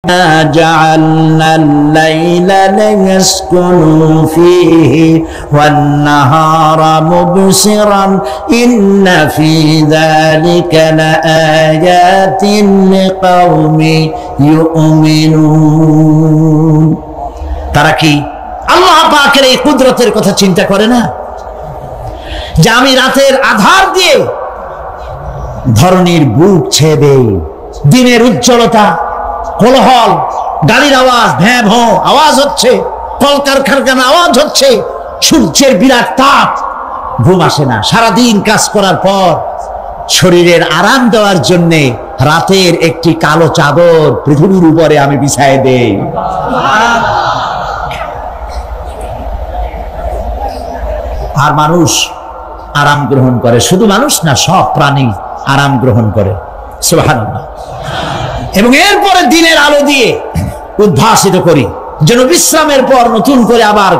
جعلنا الليل ليسكنوا فيه والنهار مبصرا إن في ذلك لآيات لقوم يؤمنون। তারা কি আল্লাহ পাকের এই কুদরতের কথা চিন্তা করে না যে আমি রাতের আধার দিয়ে ধরনীর বুক ছেদে দিনের উজ্জ্বলতা, কোলাহল, গাড়ির আওয়াজ, ভ্যাঁ ভঁ আওয়াজ হচ্ছে, কলকারখানার আওয়াজ হচ্ছে, সূর্যের বিরাট তাপ, ঘুম আসে না। সারাদিন কাজ করার পর শরীরের আরাম দেওয়ার জন্য রাতের একটি কালো চাদর পৃথিবীর উপরে আমি বিছায় দেই। আর মানুষ আরাম গ্রহণ করে, শুধু মানুষ না, সব প্রাণী আরাম গ্রহণ করে। সুবহানাল্লাহ। এবং এরপরে দিনের আলো দিয়ে উদ্ভাসিত করি যেন বিশ্রামের পর নতুন করে আবার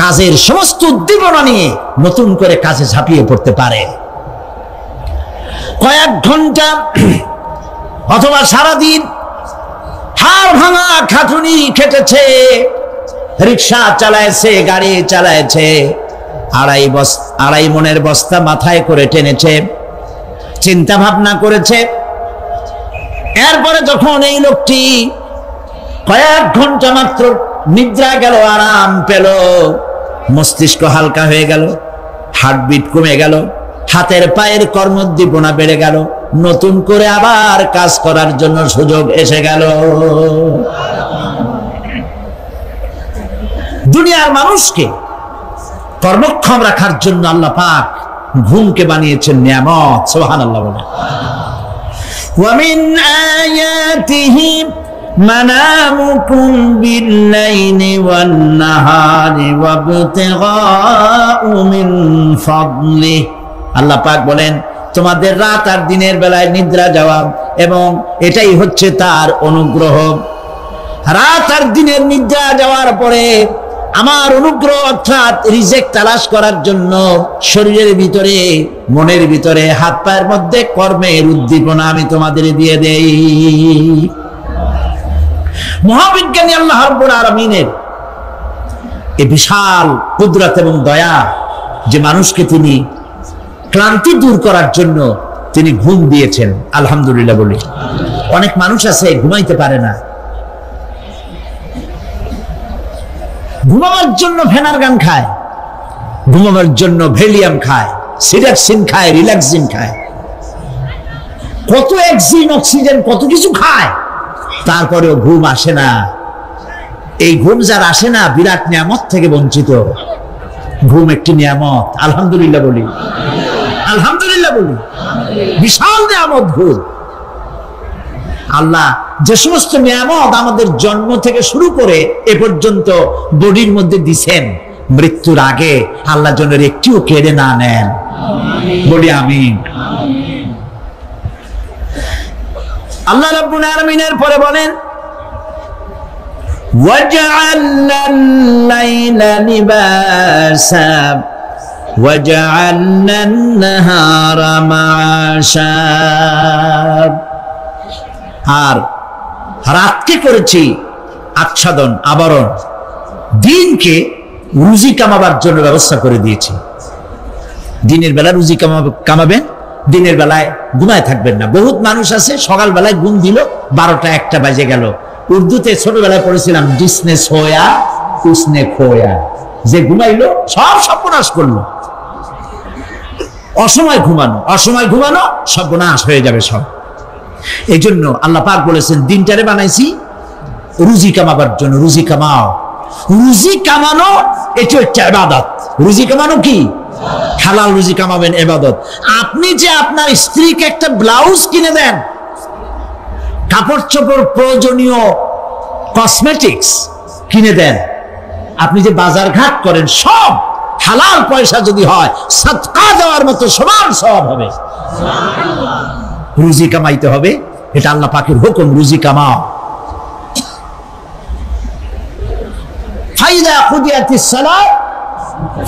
কাজের সমস্ত উদ্দীপনা নিয়ে নতুন করে কাজে ঝাঁপিয়ে পড়তে পারে। কয়েক ঘন্টা অথবা সারাদিন হাড় ভাঙা খাটুনি খেটেছে, রিক্সা চালাইছে, গাড়ি চালাইছে, আড়াই মনের বস্তা মাথায় করে টেনেছে, চিন্তা ভাবনা করেছে। এরপরে যখন এই লোকটি কয়েক ঘন্টা মাত্র নিদ্রা গেল, আরাম পেল, মস্তিষ্ক হালকা হয়ে গেল, হার্টবিট কমে গেল, হাতের পায়ের কর্মোদ্দীপনা বেড়ে গেল, নতুন করে আবার কাজ করার জন্য সুযোগ এসে গেল। দুনিয়ার মানুষকে কর্মক্ষম রাখার জন্য আল্লাহ পাক ঘুমকে বানিয়েছেন নিয়ামত। সুবহানাল্লাহ বলে। ومن آياته منامكم بالليل والنهار وابتغاء من فضله। আল্লাহ পাক বলেন তোমাদের রাত আর দিনের বেলায় নিদ্রা যাওয়া এবং এটাই হচ্ছে তার অনুগ্রহ। রাত আর দিনের নিদ্রা যাওয়ার পরে আমার অনুগ্রহ অর্থাৎ রিজিক তালাশ করার জন্য শরীরের ভিতরে, মনের ভিতরে, হাত পায়ের মধ্যে কর্মের উদ্দীপনা আমি তোমাদের দিয়ে দেই। মহাবিজ্ঞানী আল্লাহ রাব্বুল আলামিনের এই বিশাল কুদরত এবং দয়া যে মানুষকে তিনি ক্লান্তি দূর করার জন্য তিনি ঘুম দিয়েছেন, আলহামদুলিল্লাহ বলি। অনেক মানুষ আছে ঘুমাইতে পারে না, ঘুমাবার জন্য ফেনার গান খায়, ঘুমাবার জন্য ভ্যালিয়াম খায়, সিরাক্সিন খায়, রিল্যাক্সিন খায়, কত অক্সিজেন, অক্সিজেন, কত কিছু খায়, তারপরেও ঘুম আসে না। এই ঘুম যার আসে না বিরাট নিয়ামত থেকে বঞ্চিত। ঘুম একটি নিয়ামত, আলহামদুলিল্লাহ বলি, আলহামদুলিল্লাহ বলি। বিশাল নিয়ামত ঘুম। আল্লাহ যে সমস্ত নিয়ামত আমাদের জন্ম থেকে শুরু করে এ পর্যন্ত বডির মধ্যে দিছেন, মৃত্যুর আগে আল্লাহ যেন একটিও কেড়ে না নেন, বলি আমিন। আল্লাহ রাব্বুল আলামিনের পরে বলেন ওয়াজআলনা আল-লাইলা লিবাসা ওয়াজআলনা আন-নাহারা মাআশা। আর রাতকে করেছি আচ্ছাদন, আবরণ, দিনকে রুজি কামাবার জন্য ব্যবস্থা করে দিয়েছি। দিনের বেলা রুজি কামাবেন, দিনের বেলায় ঘুমায় থাকবেন না। বহুত মানুষ আছে সকাল বেলায় ঘুম দিল, 12টা 1টা বাজে গেল। উর্দুতে ছোটবেলায় পড়েছিলাম জিসনে সোয়া উসনে খোয়া, যে ঘুমাইলো সব সর্বনাশ করলো। অসময় ঘুমানো, অসময় ঘুমানো সর্বনাশ হয়ে যাবে সব। এই জন্য আল্লাহ পাক বলেছেন দিনটারে বানাইছি রুজি কামাবার জন্য। রুজি কামাও, রুজি কামানো এটা হচ্ছে ইবাদত। রুজি কামানো কি? হালাল রুজি কামাবেন, ইবাদত। আপনি যে আপনার স্ত্রীকে একটা ব্লাউজ কিনে দেন, কাপড় চোপড়, প্রয়োজনীয় কসমেটিক্স কিনে দেন, আপনি যে বাজার ঘাট করেন, সব হালাল পয়সা যদি হয় সাদকা দেওয়ার মতো সমান সওয়াব হবে। রুজি কামাইতে হবে, এটা আল্লাহ পাকের হুকুম, রুজি কামাও। ফাইদা কুদিয়াতিস সালাত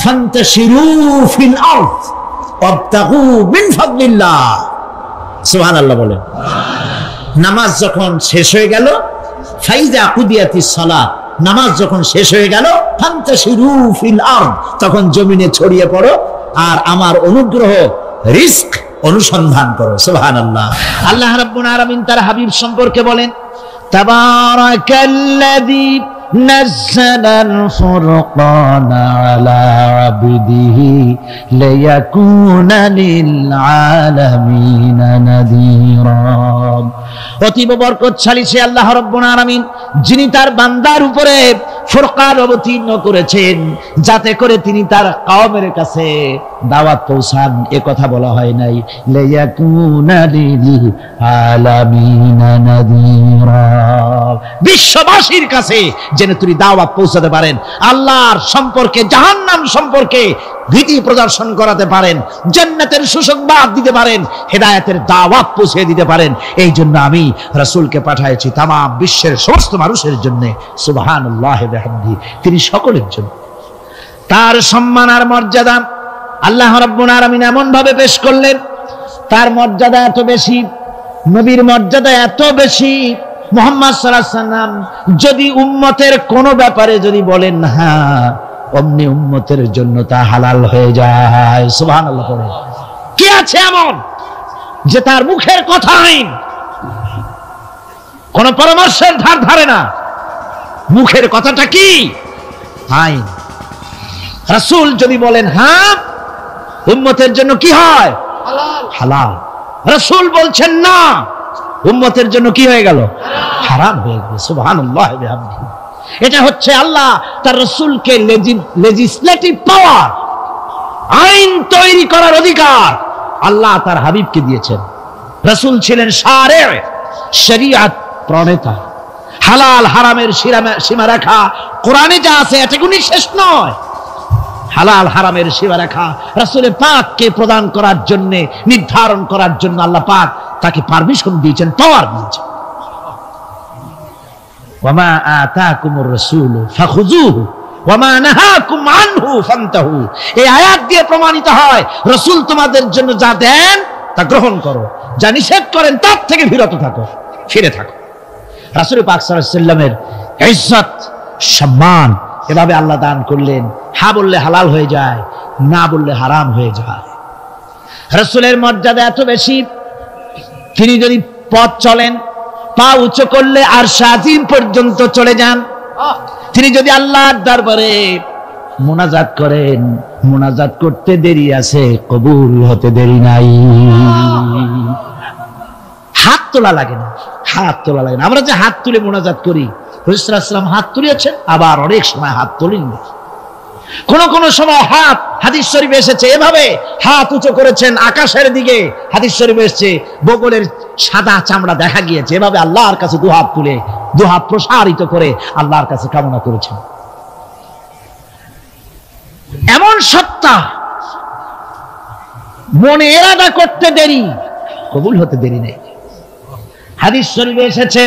ফান্তাশিরু ফিল আরদ ওয়াবতাগু মিন ফাদলিল্লাহ। সুবহানাল্লাহ বলেন। নামাজ যখন শেষ হয়ে গেল, ফাইযা কুদিয়াতিস সালাত, নামাজ যখন শেষ হয়ে গেল, ফান্তাশিরু ফিল আরদ, তখন জমিনে ছড়িয়ে পড়ো আর আমার অনুগ্রহ রিস্ক অনুসন্ধান করো। সুবহানাল্লাহ। আল্লাহ রাব্বুল আলামিন তার হাবিব সম্পর্কে বলেন, তাবারাকাল্লাযী নাযালাল ফুরকানা আলা আবদিহি লিয়াকুনা লিল আলামিনা নাযীরা। অতীব বরকতশালী সে আল্লাহ রাব্বুল আলামিন, যিনি তার বান্দার উপরে ফুরকান অবতীর্ণ করেছেন, যাতে করে তিনি তার কওমের কাছে দাওয়াত পৌঁছান। এ কথা বলা হয় নাই, লিয়াকুনা লিল আলামিনা নাযীরা, বিশ্ববাসীর কাছে যেন তিনি দাওয়াত পৌঁছাতে পারেন, আল্লাহর সম্পর্কে, জাহান্নাম সম্পর্কে ভীতি প্রদর্শন করাতে পারেন, জান্নাতের সুসংবাদ দিতে পারেন, হেদায়েতের দাওয়াত পৌঁছে দিতে পারেন। এই জন্য আমি রাসূলকে পাঠিয়েছি তাম বিশ্বের সমস্ত মানুষের জন্য। সুবহানাল্লাহি ওয়া বিহামদিহি, তিনি সকলের জন্য। তার সম্মান আর মর্যাদা আল্লাহ রাব্বুল আলামিন এমন ভাবে পেশ করলেন, তার মর্যাদা এত বেশি, নবীর মর্যাদা এত বেশি, মুহাম্মদ সাল্লাল্লাহু আলাইহি ওয়াসাল্লাম যদি উম্মতের কোনো ব্যাপারে যদি বলেন হ্যাঁ, অমনি উম্মতের জন্য তা হালাল হয়ে যায়। সুবহানাল্লাহ। পড়ে কি আছে এমন যে তার মুখের কথা আইন, কোন পরামর্শের ধার ধারে না, মুখের কথাটা কি আইন। রাসূল যদি বলেন হ্যাঁ, উম্মতের জন্য কি হয়? হালাল। রাসূল বলছেন না, উম্মতের জন্য কি হয়ে গেল? হারাম হয়ে গেল। সুবহানাল্লাহ ওয়া বিহামদিহি। এটা হচ্ছে আল্লাহ তার রাসূলকে লেজিসলেটিভ পাওয়ার, আইন তৈরি করার অধিকার আল্লাহ তার হাবিবকে দিয়েছেন। রাসূল ছিলেন শারে, শরীয়ত প্রণেতা। হালাল হারামের সীমারেখা কোরআনে যা আছে এটা কোনো শেষ নয়। হালাল হারামের সীমারেখা রাসূলের পাককে প্রদান করার জন্য, নির্ধারণ করার জন্য আল্লাহ পাক তাকে পারমিশন দিয়েছেন, পাওয়ার দিয়েছেন। ওয়ামা আতাকুমুর রাসূলু ফাখুযুহু ওয়ামা নাহাকুম আনহু ফান্তাহু। এই আয়াত দিয়ে প্রমাণিত হয় রাসূল তোমাদের জন্য যা দেন তা গ্রহণ করো, যা নিষেধ করেন তার থেকে বিরত থাকো, ফিরে থাকো। রাসূল পাক সাল্লাল্লাহু আলাইহি ওয়াসাল্লামের ইজ্জত সম্মান এভাবে আল্লাহ দান করলেন। হ্যাঁ বললে হালাল হয়ে যায়, না বললে হারাম হয়ে যায়। রাসূলের মর্যাদা এত বেশি, তিনি যদি পথ চলেন, পা উঁচু করলে আরশ আজিম পর্যন্ত চলে যান। তিনি যদি আল্লাহর দরবারে মুনাজাত করেন, মুনাজাত করতে দেরি আছে, কবুল হতে দেরি নাই। হাত তোলা লাগে না, হাত তোলা লাগে না। আমরা যে হাত তুলে মুনাজাত করি, রাসূল সাল্লাল্লাহু আলাইহি ওয়াসাল্লাম হাত তুলেছেন, আবার অনেক সময় হাত তোলেননি। কোন কোন সময় হাত, হাদিস শরীফে এসেছে এভাবে হাত উঁচু করেছেন আকাশের দিকে, হাদিস শরীফে এসেছে বগলের সাদা চামড়া দেখা গিয়েছে, এভাবে আল্লাহর কাছে দুহাত তুলে, দুহাত প্রসারিত করে আল্লাহর কাছে কামনা করেছেন। এমন সত্তা, মনে ইরাদা করতে দেরি, কবুল হতে দেরি নেই। হাদিস শরীফে এসেছে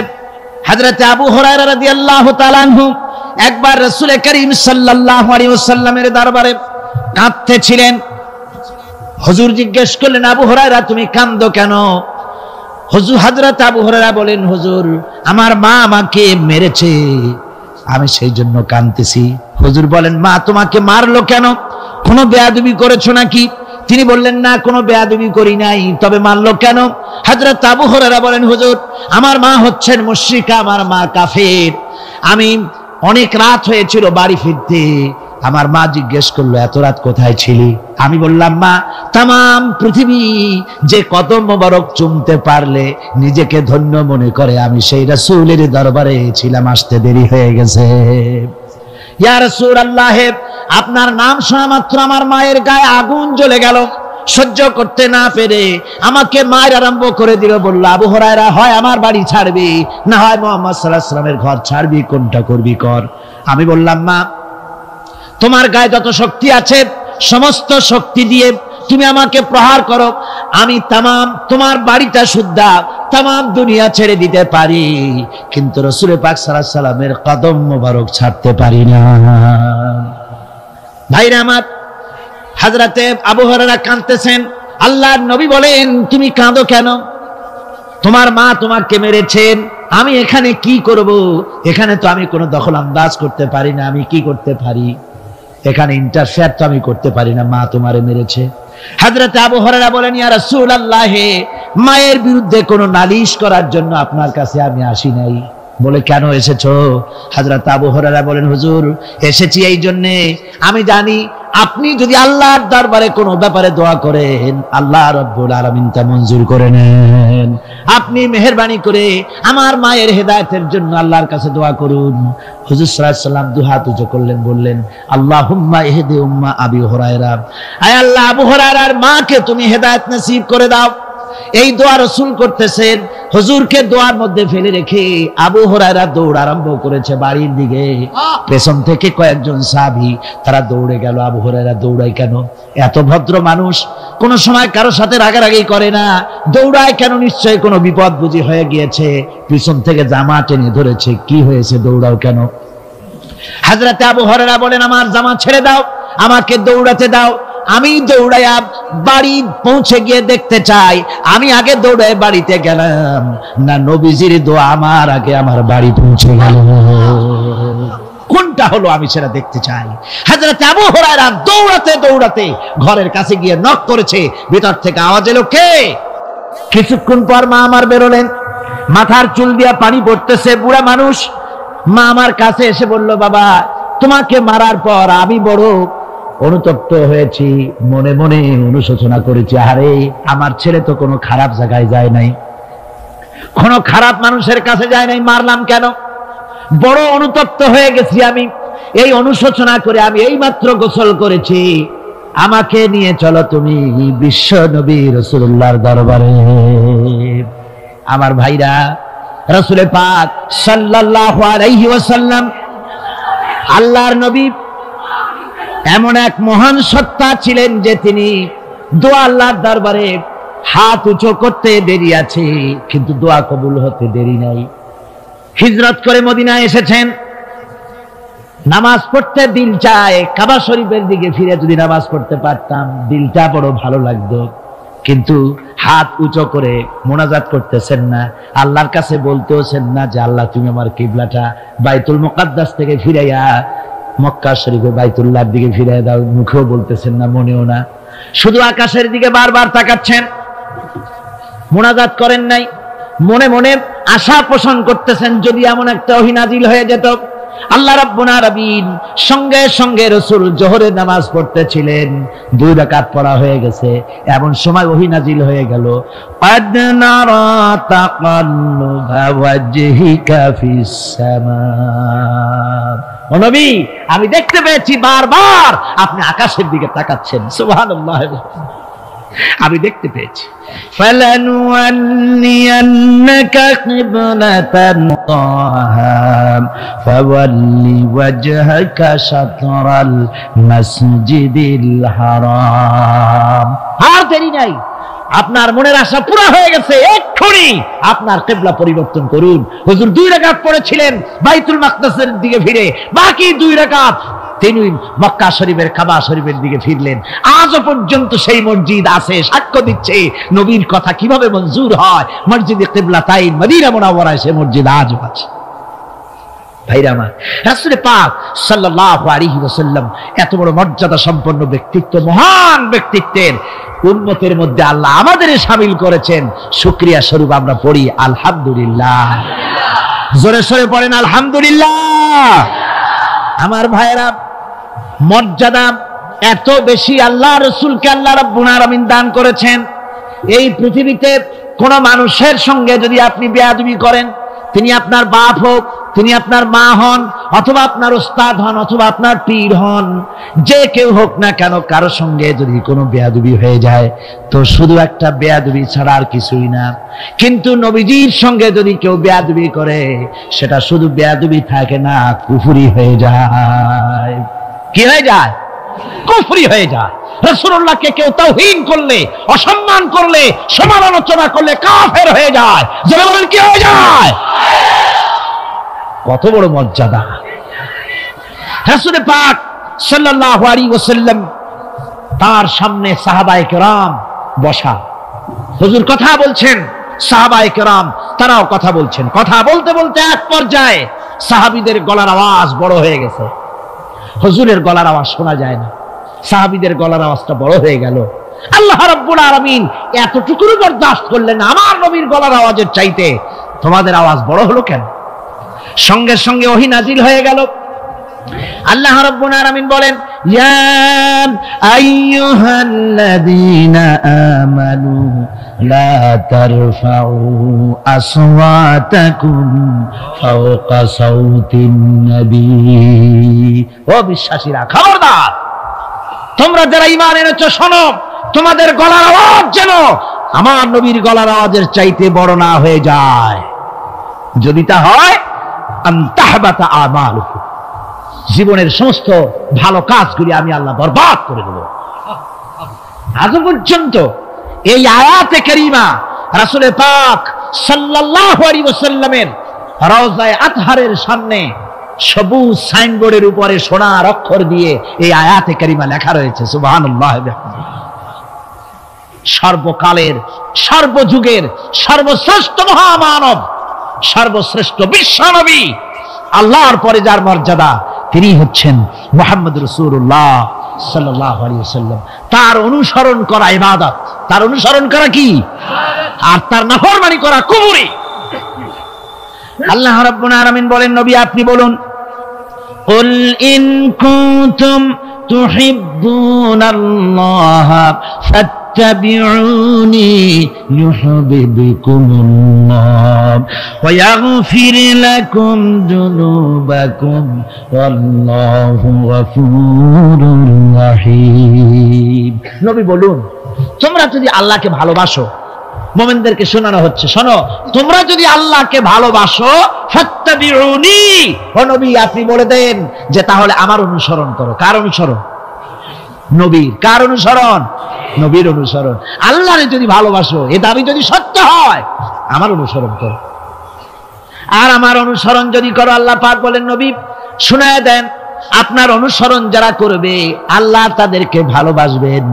হযরত আবু হুরায়রা রাদিয়াল্লাহু তাআলা আনহু একবার রাসূল করিম সাল্লাল্লাহু আলাইহি ওয়াসাল্লামের দরবারে কাঁদতেছিলেন। হুজুর জিজ্ঞেস করলেন, আবু হুরায়রা তুমি কাঁদো কেন? হুজুর হযরত আবু হুরায়রা বলেন, হুজুর আমার মা আমাকে মেরেছে, আমি সেই জন্য কাঁদতেছি। হুজুর বলেন, মা তোমাকে মারলো কেন? কোনো বেয়াদবি করেছো নাকি? তিনি বললেন, না কোনো বেয়াদবি করি নাই, তবে মারলো কেন? হযরত আবু হুরায়রা বলেন, হুজুর আমার মা হচ্ছেন মুশরিকা, আমার মা কাফের। আমি অনেক রাত হয়েছিল বাড়ি ফিরতে, আমার মা জিজ্ঞেস করলো এত রাত কোথায় ছিলি? আমি বললাম, মা তাম পৃথিবী যে কদম মোবারক চুমতে পারলে নিজেকে ধন্য মনে করে, আমি সেই রাসূলের দরবারে ছিলাম, আসতে দেরি হয়ে গেছে। ইয়া রাসূলুল্লাহ, আপনার নাম শোনা মাত্র আমার মায়ের গায়ে আগুন জ্বলে গেল, সহ্য করতে না পেরে আমাকে মায়ের আরম্ভ করে দিল। বলল, আবু হুরায়রা হয় আমার বাড়ি ছাড়বি, না হয় মুহাম্মদ সাল্লাল্লাহু আলাইহি ওয়াসাল্লামের ঘর ছাড়বি, কোনটা করবি কর। আমি বললাম, মা তোমার গায়ে যত শক্তি আছে সমস্ত শক্তি দিয়ে তুমি আমাকে প্রহার করো, আমি তামাম তোমার বাড়িটা শুদ্ধা তামাম দুনিয়া ছেড়ে দিতে পারি, কিন্তু রাসূল পাক সাল্লাল্লাহু আলাইহি ওয়াসাল্লামের কদম মোবারক ছাড়তে পারি না। ভাইরা আমার, হযরতে আবু হুরায়রা কাঁদতেছেন। আল্লাহর নবী বলেন, তুমি কাঁদো কেন? তোমার মা তোমাকে মেরেছেন, আমি এখানে কি করব? এখানে তো আমি কোনো দখল আন্দাজ করতে পারি না, আমি কি করতে পারি? এখানে ইন্টারফেয়ার তো আমি করতে পারি না, মা তোমারে মেরেছে। হযরত আবু হুরায়রা বলেন, ইয়া রাসূলুল্লাহ, মায়ের বিরুদ্ধে কোনো নালিশ করার জন্য আপনার কাছে আমি আসি নাই। বলে, কেন এসেছো? হযরত আবু হুরায়রা বলেন, হুজুর, এসেছি এই জন্য, আমি জানি আপনি যদি আল্লাহর দরবারে কোনো ব্যাপারে দোয়া করেন, আল্লাহ রাব্বুল আলামিন তা মঞ্জুর করে নেন। আপনি মেহেরবানি করে আমার মায়ের হেদায়েতের জন্য আল্লাহর কাছে দোয়া করুন। হুজুর সাল্লাল্লাহু আলাইহি ওয়াসাল্লাম দুই হাত উঁচু করলেন, বললেন, আল্লাহুম্মা ইহদি উম্মা আবি হুরায়রা, আয় আল্লাহ, আবু হুরায়রার মাকে তুমি হেদায়েত নসিব করে দাও। এই দোয়া রাসূল করতেছেন। হুজুরকে দোয়ার মধ্যে ফেলে রেখে আবু হুরায়রা দৌড় আরম্ভ করেছে বাড়ির দিকে। পেছন থেকে কয়েকজন সাহাবী তারা দৌড়ে গেল। আবু হুরায়রা দৌড়ায় কেন? এত ভদ্র মানুষ, কোন সময় কারোর সাথে রাগারাগি করে না, দৌড়ায় কেন? নিশ্চয়ই কোনো বিপদ বুঝি হয়ে গিয়েছে। পিছন থেকে জামা টেনে ধরেছে, কি হয়েছে, দৌড়াও কেন? হযরত আবু হুরায়রা বলেন, আমার জামা ছেড়ে দাও, আমাকে দৌড়াতে দাও। আমি দৌড়াইয়া বাড়ি পৌঁছে গিয়ে দেখতে চাই, আমি আগে দৌড়ায় বাড়িতে গেলাম না নবীজির দোয়া আমার আগে আমার বাড়ি পৌঁছে গেল, কোনটা হলো আমি সেটা দেখতে চাই। হযরত আবু হুরায়রা দৌড়াতে দৌড়াতে ঘরের কাছে গিয়ে নক করেছে। ভিতর থেকে আওয়াজ এলো, কে? কিছুক্ষণ পর মা আমার বেরোলেন, মাথার চুল দিয়া পানি পড়তেছে, বুড়া মানুষ। মা আমার কাছে এসে বলল, বাবা, তোমাকে মারার পর আমি বড় অনুতপ্ত হয়েছি, মনে মনে অনুশোচনা করেছি, আরে আমার ছেলে তো কোনো খারাপ জায়গায় যায় নাই, কোনো খারাপ মানুষের কাছে যায় নাই, মারলাম কেন? বড় অনুতপ্ত হয়ে গেছি আমি। এই অনুশোচনা করে আমি এইমাত্র গোসল করেছি, আমাকে নিয়ে চলো তুমি বিশ্ব নবী রাসূলুল্লাহর দরবারে। আমার ভাইরা, রাসূল পাক সাল্লাল্লাহু আলাইহি ওয়াসাল্লাম, আল্লাহর নবী এমন এক মহান সত্তা ছিলেন যে তিনি দোয়া আল্লাহর দরবারে হাত উঁচু করতে দেরি আছে, কিন্তু দোয়া কবুল হতে দেরি নাই। হিজরত করে মদিনায় এসেছেন, নামাজ পড়তে দিল চায়, কাবা শরীফের দিকে ফিরে যদি নামাজ পড়তে পারতাম দিলটা বড় ভালো লাগতো, কিন্তু হাত উঁচু করে মোনাজাত করতেছেন না, আল্লাহর কাছে বলতেওছেন না যে আল্লাহ তুমি আমার কিবলাটা বাইতুল মুকাদ্দাস থেকে ফিরাইয়া মক্কা শরীফে বাইতুল্লাহর দিকে ফিরিয়ে দাও, মুখেও বলতেছেন না, মনেও না, শুধু আকাশের দিকে বারবার তাকাচ্ছেন, মোনাজাত করেন নাই। মনে মনে আশা পোষণ করতেছেন যদি এমন একটা ওহী নাজিল হয়ে যেত। আল্লাহ রাব্বুল আলামিন সঙ্গে সঙ্গে রাসূল জোহরের নামাজ পড়তেছিলেন, 2 রাকাত পড়া হয়ে গেছে, এমন সময় ওহী নাজিল হয়ে গেল, قد نرى تقلب وجهك في السماء, ও নবী, আমি দেখতে পেয়েছি বারবার আপনি আকাশের দিকে তাকাচ্ছেন, সুবহানাল্লাহ, আমি দেখতে পেয়েছি। ফালানুওয়াল্লিয়ান্নাকা কিবলাতান তাহাম ফাওয়াল্লি ওয়াজহাকা শাতরাল মাসজিদিল হারাম। আর দেরি নাই, আপনার মনের আশা পুরা হয়ে গেছে, এক্ষুনি আপনার কিবলা পরিবর্তন করুন। হুজুর 2 রাকাত পড়েছিলেন বাইতুল মাকদাসের দিকে ফিরে, বাকি 2 রাকাত তিনি মক্কা শরীফের কাবা শরীফের দিকে ফিরলেন। আজও পর্যন্ত সেই মসজিদ আছে, সাক্ষ্য দিচ্ছে নবীর কথা কিভাবে মঞ্জুর হয়। মসজিদে কিবলাতাইন মদিনা মুনাওয়ারায় সেই মসজিদ আজও আছে। ভাইরা আমার, রাসূল পাক সাল্লাল্লাহু আলাইহি ওয়াসাল্লাম এত বড় মর্যাদা সম্পন্ন ব্যক্তিত্ব, মহান ব্যক্তিত্বের উম্মতের মধ্যে আল্লাহ আমাদের শামিল করেছেন। শুকরিয়া স্বরূপ আমরা পড়ি আলহামদুলিল্লাহ। জোরে সোরে পড়েন আলহামদুলিল্লাহ। আমার ভাইরা, মর্যাদা এত বেশি আল্লাহ রাসূলকে আল্লাহ রাব্বুল আলামিন দান করেছেন। এই পৃথিবীতে কোন মানুষের সঙ্গে যদি আপনি বেয়াদবি করেন, তিনি আপনার বাপ হোক, তিনি আপনার মা হন, অথবা আপনার ওস্তাদ হন, অথবা আপনার পীর হন, যে কেউ হোক না কেন, কারো সঙ্গে যদি কোনো বেয়াদবি হয়ে যায় তো শুধু একটা বেয়াদবি ছাড়া আর কিছুই না। কিন্তু নবীজির সঙ্গে যদি কেউ বেয়াদবি করে, সেটা শুধু বেয়াদবি থাকে না, কুফরি হয়ে যায়। কি হয়ে যায়? কুফরি হয়ে যায়। রাসূলুল্লাহকে কেউ তাওহীন করলে, অসম্মান করলে, সমালোচনা করলে কাফের হয়ে যায়। যারা বলেন কি হয়ে যায়? কত বড় মর্যাদা! রাসূল পাক সাল্লাল্লাহু আলাইহি ওয়াসাল্লাম, তার সামনে সাহাবায়ে কেরাম বসা, হুজুর কথা বলছেন সাহাবায়ে কেরাম তারাও কথা বলছেন। কথা বলতে বলতে এক পর্যায়ে সাহাবীদের গলার আওয়াজ বড় হয়ে গেছে। হুজুরের গলার আওয়াজ শোনা যায় না, সাহাবীদের গলার আওয়াজটা বড় হয়ে গেল। আল্লাহ রাব্বুল আলামিন এতটুকু বরদাস্ত করলেন, আমার নবীর গলার আওয়াজের চাইতে তোমাদের আওয়াজ বড় হলো কেন? সঙ্গে সঙ্গে ওহী নাজিল হয়ে গেল। আল্লাহ রাব্বুল আলামিন বলেন, ইয়া আইয়ুহাল্লাযীনা আমানু লা তারফাউ আসওয়াতাকুম ফাওকা সাউতিন নবী। ও বিশ্বাসীরা, খবরদার, তোমরা যারা ঈমান এনেছো শোনো, তোমাদের গলার আওয়াজ যেন আমার নবীর গলার আওয়াজের চাইতে বড় না হয়ে যায়। যদি তা হয় আনতাহবাতা আমালুকুম, জীবনের সমস্ত ভালো কাজগুলি আমি আল্লাহ বরবাদ করে দেব। আজ পর্যন্ত এই আয়াতে কারিমা রাসূল পাক সাল্লাল্লাহু আলাইহি ওয়াসাল্লামের রওজায়ে আতহারের সামনে সবুজ সাইনবোর্ডের উপরে সোনার অক্ষর দিয়ে এই আয়াতে কারিমা লেখা রয়েছে, সুবহানাল্লাহ। সর্বকালের, সর্বযুগের সর্বশ্রেষ্ঠ মহামানব, সর্বশ্রেষ্ঠ বিশ্বনবী, আল্লাহর পরে যার মর্যাদা, তিনি হচ্ছেন মুহাম্মদ রাসূলুল্লাহ সাল্লাল্লাহু আলাইহি ওয়াসাল্লাম। তার অনুসরণ করা ইবাদত, তার অনুসরণ করা কি? আর তার নাফরমানি করা কুফরি। আল্লাহ রাব্বুল আলামিন বলেন, নবী আপনি বলুন, কুল ইন কুনতুম তুহিব্বুনাল্লাহ ফাত্তাবিউনি ইউহিব্বুকুমুল্লাহ ওয়া ইয়াগফির লাকুম যুনুবাকুম ওয়াল্লাহু গফুরুর রাহিম। নবী বলুন, তোমরা যদি আল্লাহকে ভালোবাসো, মুমিনদেরকে শোনানো হচ্ছে, শোনো, তোমরা যদি আল্লাহকে ভালোবাসো ফাত্তাবিউনি, ও নবী আপনি বলে দেন যে তাহলে আমার অনুসরণ করো। কার অনুসরণ? নবীর। কার অনুসরণ? নবীর অনুসরণ। আল্লাহরে যদি ভালোবাসো, এ দাবি যদি সত্য হয়, আমার অনুসরণ করো। আর আমার অনুসরণ যদি করো, আল্লাহ পাক বলেন, নবী শুনায় দেন, আপনার অনুসরণ যারা করবে আল্লাহ তাদেরকে ভালোবাসবেন।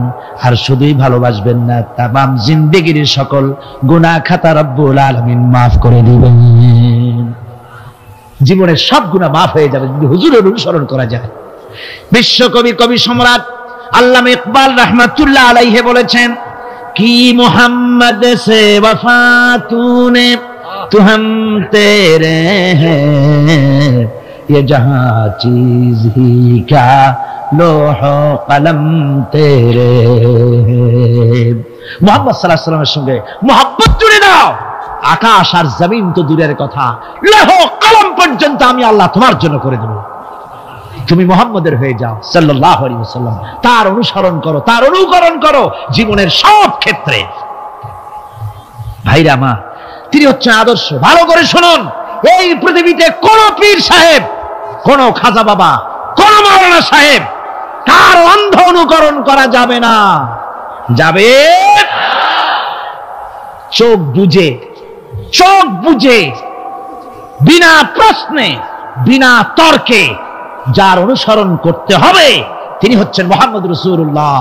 আর শুধুই ভালোবাসবেন না, তামাম জিন্দেগির সকল গুনাহ খাতা রব্বুল আলামিন মাফ করে দিবেন। জীবনের সব গুনাহ মাফ হয়ে যাবে যদি হুজুরের অনুসরণ করা যায়। বিশ্বকবি, কবি সম্রাট আল্লামা ইকবাল রাহমাতুল্লাহ আলাইহি বলেছেন, কি মোহাম্মদ সে वफा तूने तू हम तेरे हैं, ये जहां चीज ही क्या लोह कलम तेरे। মুহাম্মদ সাল্লাল্লাহু আলাইহি ওয়াসাল্লামের সঙ্গে মুহাব্বত জুড়ে দাও, আকাশ আর জমিন তো দূরের কথা, লৌহ কলম পর্যন্ত আমি আল্লাহ তোমার জন্য করে দেব। তুমি মুহাম্মদের হয়ে যাও সাল্লাল্লাহু আলাইহি ওয়াসাল্লাম, তার অনুসরণ করো, তার অনুকরণ করো জীবনের সব ক্ষেত্রে। ভাইরা মা, তিনি হচ্ছেন আদর্শ। ভালো করে শুনুন, এই পৃথিবীতে কোন পীর সাহেব, কোন খাজা বাবা, কোন মাওলানা সাহেব, তার অন্ধ অনুকরণ করা যাবে না। যাবে চোখ বুঝে, চোখ বুঝে, বিনা প্রশ্নে, বিনা তর্কে যার অনুসরণ করতে হবে তিনি হচ্ছেন মুহাম্মদ রাসূলুল্লাহ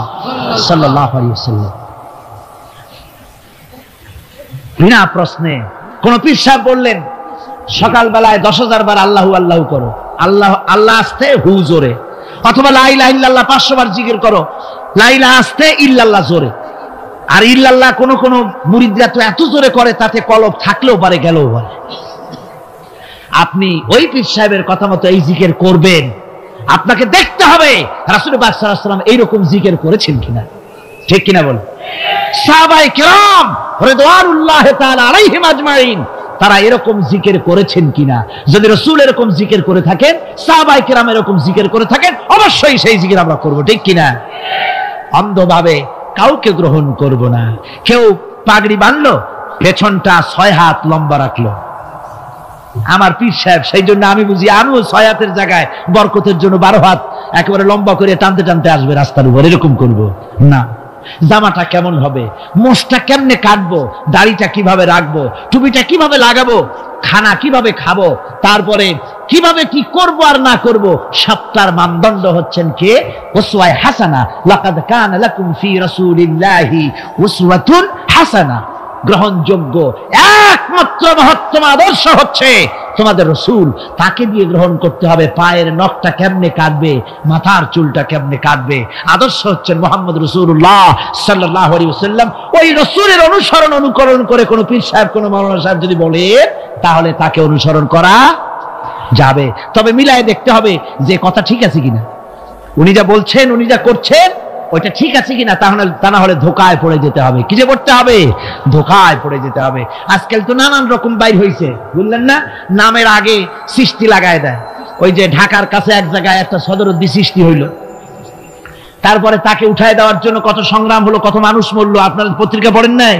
সাল্লাল্লাহু আলাইহি ওয়াসাল্লাম। বিনা প্রশ্নে। কোন পীর সাহেব বললেন সকালবেলায় 10,000 বার আল্লাহু আল্লাহু করো, আল্লাহ আল্লাহ আস্তে হু জোরে, অথবা লা ইলাহা ইল্লাল্লাহ 500 বার জিকির করো, লা ইলাহা আস্তে ইল্লাল্লাহ জোরে। আর ইল্লাল্লাহ কোন কোন মুরিদরা তো এত জোরে করে তাতে কলব থাকলেও পারে গেলেও পারে। আপনি ওই পীর সাহেবের কথা মতো এই জিকির করবেন, আপনাকে দেখতে হবে রাসূল পাক সাল্লাল্লাহু আলাইহি ওয়াসাল্লাম এইরকম জিকির করেছেন কিনা। ঠিক কিনা বল? সাহাবায়ে কেরাম রিদওয়ানুল্লাহি তাআলা আলাইহিম আজমাইন তারা এরকম জিকির করেছেন কিনা। যদি রাসূল এরকম জিকির করে থাকেন, সাহাবায়ে কেরাম এরকম জিকির করে থাকেন, অবশ্যই সেই জিকির আমরা করব। ঠিক কিনা? অন্ধভাবে কাউকে গ্রহণ করব না। কেউ পাগড়ি বাঁধলো, পেছনটা 6 হাত লম্বা রাখলো, আমার পীর সাহেব, সেই জন্য আমি বুঝি আমিও 6 হাতের জায়গায় বরকতের জন্য 12 হাত একেবারে লম্বা করে টানতে টানতে আসবে রাস্তার উপর, এরকম করব না। জামাটা কেমন হবে, মোষটা কেমনে কাটবো, দাড়িটা কিভাবে রাখবো, টুপিটা কিভাবে লাগাবো, খানা কিভাবে খাবো, তারপরে কিভাবে কি করব আর না করব, সবটার মানদণ্ড হচ্ছেন কে? উসওয়া হাসানা। লাকাদ কানা লাকুম ফি রাসূলিল্লাহি উসওয়াতুন হাসানা। গ্রহণযোগ্য একমাত্র মহত্তম আদর্শ হচ্ছে তোমাদের রাসূল। তাকে দিয়ে গ্রহণ করতে হবে। পায়ের নখটা কেমনে কাটবে, মাথার চুলটা কেমনে কাটবে, আদর্শ হচ্ছেন মুহাম্মদ রাসূলুল্লাহ সাল্লাল্লাহু আলাইহি ওয়াসাল্লাম। ওই রাসূলের অনুকরণ করে কোন পীর সাহেব, কোন মাওলানা সাহেব যদি বলে, তাহলে তাকে অনুসরণ করা যাবে। তবে মিলায় দেখতে হবে যে কথা ঠিক আছে কিনা, উনি যা বলছেন, উনি যা করছেন, ওইটা ঠিক আছে কিনা। তা না হলে ধোকায় পড়ে যেতে হবে। কি যে করতে হবে? ধোকায় পড়ে যেতে হবে। আজকাল তো নানান রকম বাইর হয়েছে, বুঝলেন না? নামের আগে সৃষ্টি লাগায় দেয়। ওই যে ঢাকার কাছে এক জায়গায় একটা সদরুদ্দি সৃষ্টি হইল, তারপরে তাকে উঠায় দেওয়ার জন্য কত সংগ্রাম হলো, কত মানুষ মরলো। আপনার পত্রিকা পড়েন নাই?